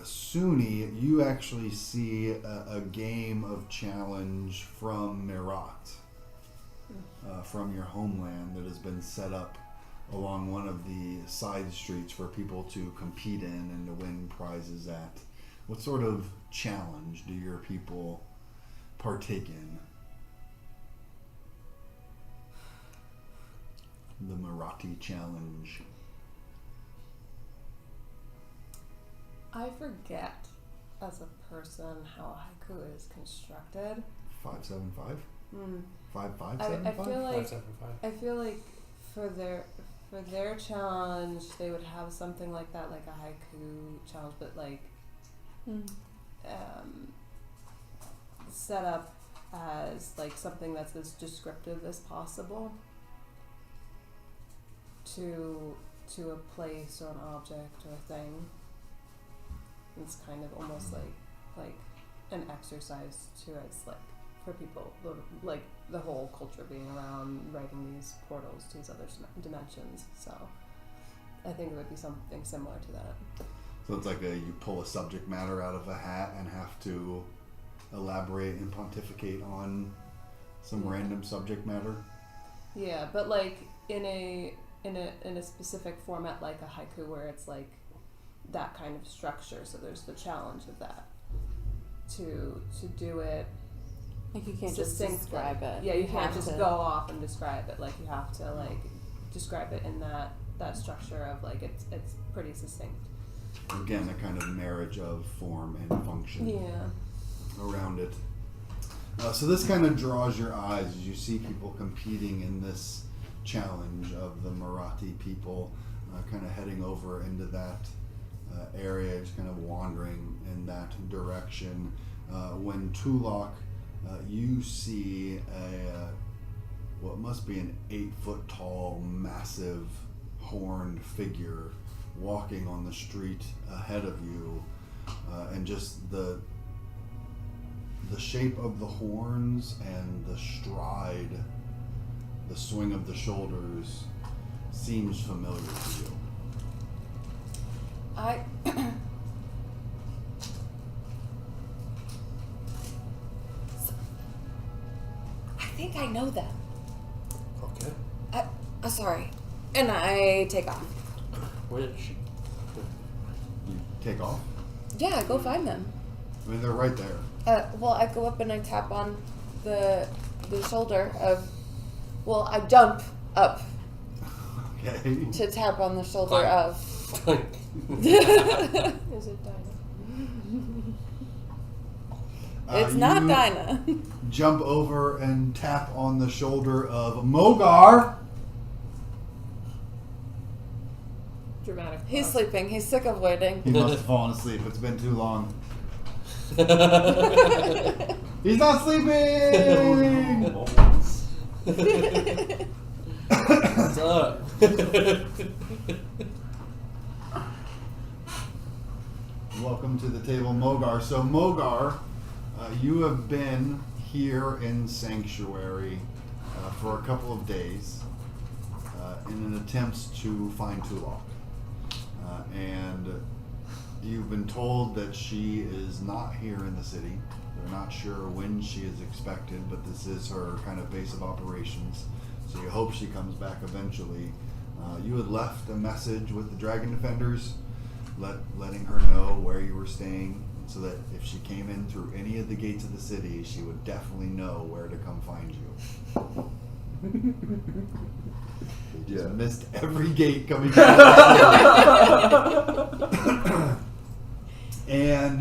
[SPEAKER 1] Suni, you actually see a game of challenge from Mirat, from your homeland, that has been set up along one of the side streets for people to compete in and to win prizes at. What sort of challenge do your people partake in? The Marathi challenge.
[SPEAKER 4] I forget as a person how haiku is constructed.
[SPEAKER 1] 575? 5575?
[SPEAKER 4] I feel like
[SPEAKER 2] 575.
[SPEAKER 4] I feel like for their challenge they would have something like that, like a haiku challenge, but like set up as like something that's as descriptive as possible to a place or an object or a thing. It's kind of almost like an exercise to it. It's like for people, like the whole culture being around writing these portals to these other dimensions. So I think it would be something similar to that.
[SPEAKER 1] So it's like you pull a subject matter out of a hat and have to elaborate and pontificate on some random subject matter.
[SPEAKER 4] Yeah, but like in a specific format, like a haiku, where it's like that kind of structure. So there's the challenge of that to do it.
[SPEAKER 3] Like you can't just describe it.
[SPEAKER 4] Yeah, you can't just go off and describe it. Like you have to like describe it in that structure of like it's pretty succinct.
[SPEAKER 1] Again, a kind of marriage of form and function around it. So this kind of draws your eyes as you see people competing in this challenge of the Marathi people, kind of heading over into that area, just kind of wandering in that direction. When Tulok, you see what must be an 8-foot tall, massive, horned figure walking on the street ahead of you, and just the shape of the horns and the stride, the swing of the shoulders seems familiar to you.
[SPEAKER 3] I think I know them.
[SPEAKER 2] Okay.
[SPEAKER 3] Sorry. And I take off.
[SPEAKER 2] Where is she?
[SPEAKER 1] You take off?
[SPEAKER 3] Yeah, go find them.
[SPEAKER 1] I mean, they're right there.
[SPEAKER 3] Well, I go up and I tap on the shoulder of... Well, I jump up
[SPEAKER 1] Okay.
[SPEAKER 3] to tap on the shoulder of...
[SPEAKER 4] Is it Dinah?
[SPEAKER 3] It's not
[SPEAKER 1] you
[SPEAKER 3] Dinah.
[SPEAKER 1] Jump over and tap on the shoulder of Mogar.
[SPEAKER 4] Dramatic.
[SPEAKER 3] He's
[SPEAKER 4] pause.
[SPEAKER 3] sleeping. He's sick of waiting.
[SPEAKER 1] He must have fallen asleep. It's been too long. He's not sleeping!
[SPEAKER 2] What's up?
[SPEAKER 1] Welcome to the table, Mogar. So, Mogar, you have been here in Sanctuary for a couple of days in an attempt to find Tulok. And you've been told that she is not here in the city. They're not sure when she is expected, but this is her kind of base of operations. So you hope she comes back eventually. You had left a message with the Dragon Defenders, letting her know where you were staying, so that if she came in through any of the gates of the city, she would definitely know where to come find you. They just missed every gate coming out of the city. And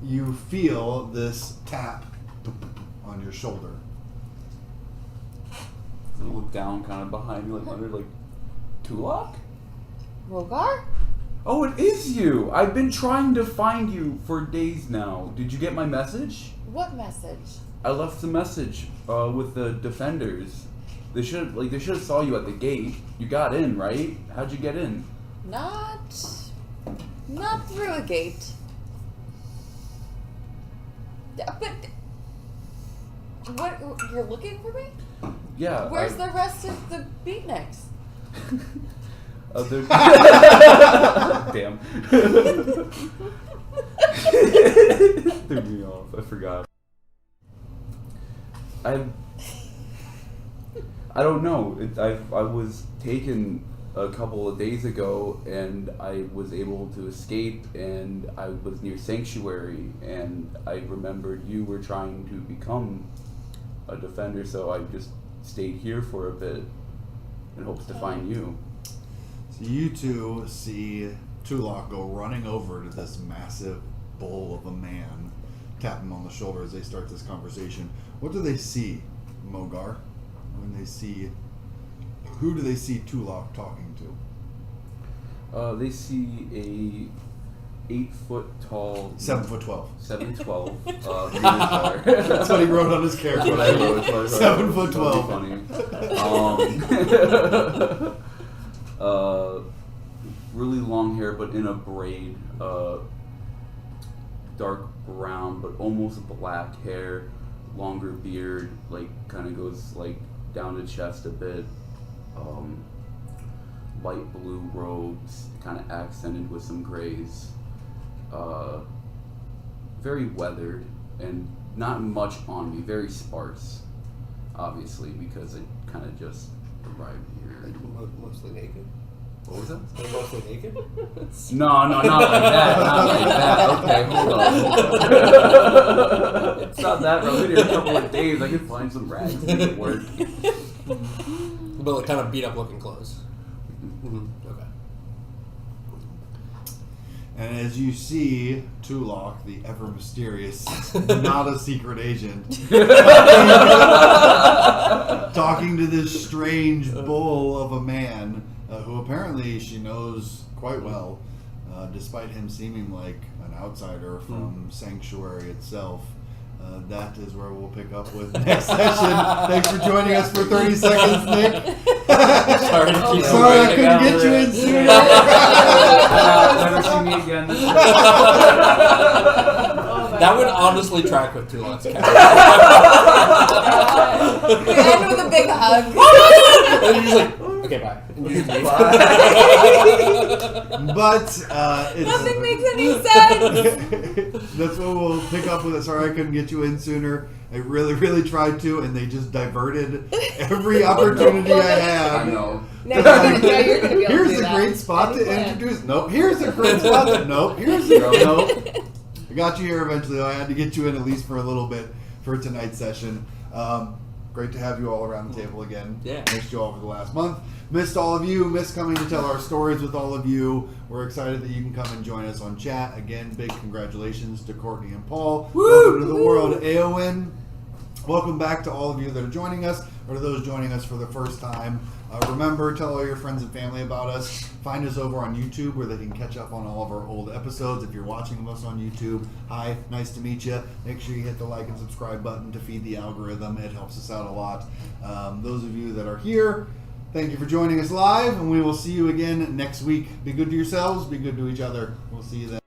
[SPEAKER 1] you feel this tap on your shoulder.
[SPEAKER 5] I look down kind of behind me, like under, like, Tulok?
[SPEAKER 3] Rogar?
[SPEAKER 5] Oh, it is you! I've been trying to find you for days now. Did you get my message?
[SPEAKER 3] What message?
[SPEAKER 5] I left a message with the defenders. They should have saw you at the gate. You got in, right? How'd you get in?
[SPEAKER 3] Not through a gate. But what, you're looking for me?
[SPEAKER 5] Yeah.
[SPEAKER 3] Where's the rest of the beatniks?
[SPEAKER 5] Damn. Threw me off. I forgot. I don't know. I was taken a couple of days ago, and I was able to escape, and I was near Sanctuary, and I remembered you were trying to become a defender, so I just stayed here for a bit in hopes to find you.
[SPEAKER 1] So you two see Tulok go running over to this massive bull of a man, tap him on the shoulder as they start this conversation. What do they see, Mogar, when they see... Who do they see Tulok talking to?
[SPEAKER 5] They see a 8 foot tall...
[SPEAKER 1] 7'12".
[SPEAKER 5] 7'12".
[SPEAKER 1] That's what he wrote on his character.
[SPEAKER 5] That's what I wrote.
[SPEAKER 1] 7'12".
[SPEAKER 5] Funny. Really long hair, but in a braid. Dark brown, but almost black hair. Longer beard, like kind of goes like down the chest a bit. Light blue robes, kind of accented with some grays. Very weathered and not much on me, very sparse, obviously, because I kind of just arrived here.
[SPEAKER 2] Mostly naked.
[SPEAKER 5] What was that?
[SPEAKER 2] They're mostly naked?
[SPEAKER 5] No, not like that, not like that. Okay, hold on. It's not that rough. I've been here a couple of days. I can find some rags to make it work.
[SPEAKER 2] But like kind of beat up looking clothes. Mm-hmm. Okay.
[SPEAKER 1] And as you see Tulok, the ever mysterious, not a secret agent, talking to this strange bull of a man who apparently she knows quite well, despite him seeming like an outsider from Sanctuary itself. That is where we'll pick up with next session. Thanks for joining us for 30 seconds, Nick.
[SPEAKER 2] Sorry to keep
[SPEAKER 1] Sorry I couldn't get you in sooner.
[SPEAKER 5] Never see me again.
[SPEAKER 2] That would honestly track with Tulok's character.
[SPEAKER 3] We end with a big hug.
[SPEAKER 2] And you're just like, okay, bye. And you just leave.
[SPEAKER 1] But it's...
[SPEAKER 3] Nothing makes any sense.
[SPEAKER 1] That's what we'll pick up with it. Sorry I couldn't get you in sooner. I really, really tried to, and they just diverted every opportunity I had.
[SPEAKER 5] I know.
[SPEAKER 4] Now you're gonna be able to
[SPEAKER 1] Here's
[SPEAKER 4] do
[SPEAKER 1] a
[SPEAKER 4] that.
[SPEAKER 1] great spot
[SPEAKER 4] Any
[SPEAKER 1] to
[SPEAKER 4] plan?
[SPEAKER 1] introduce. Nope. Here's a great spot to... Nope. Here's a... Nope. I got you here eventually. I had to get you in at least for a little bit for tonight's session. Great to have you all around the table again.
[SPEAKER 2] Yeah.
[SPEAKER 1] Missed you all over the last month. Missed all of you. Missed coming to tell our stories with all of you. We're excited that you can come and join us on chat. Again, big congratulations to Courtney and Paul.
[SPEAKER 2] Woo!
[SPEAKER 1] Welcome to the world, Aowen. Welcome back to all of you that are joining us, or to those joining us for the first time. Remember, tell all your friends and family about us. Find us over on YouTube where they can catch up on all of our old episodes. If you're watching us on YouTube, hi, nice to meet you. Make sure you hit the like and subscribe button to feed the algorithm. It helps us out a lot. Those of you that are here, thank you for joining us live, and we will see you again next week. Be good to yourselves, be good to each other. We'll see you then.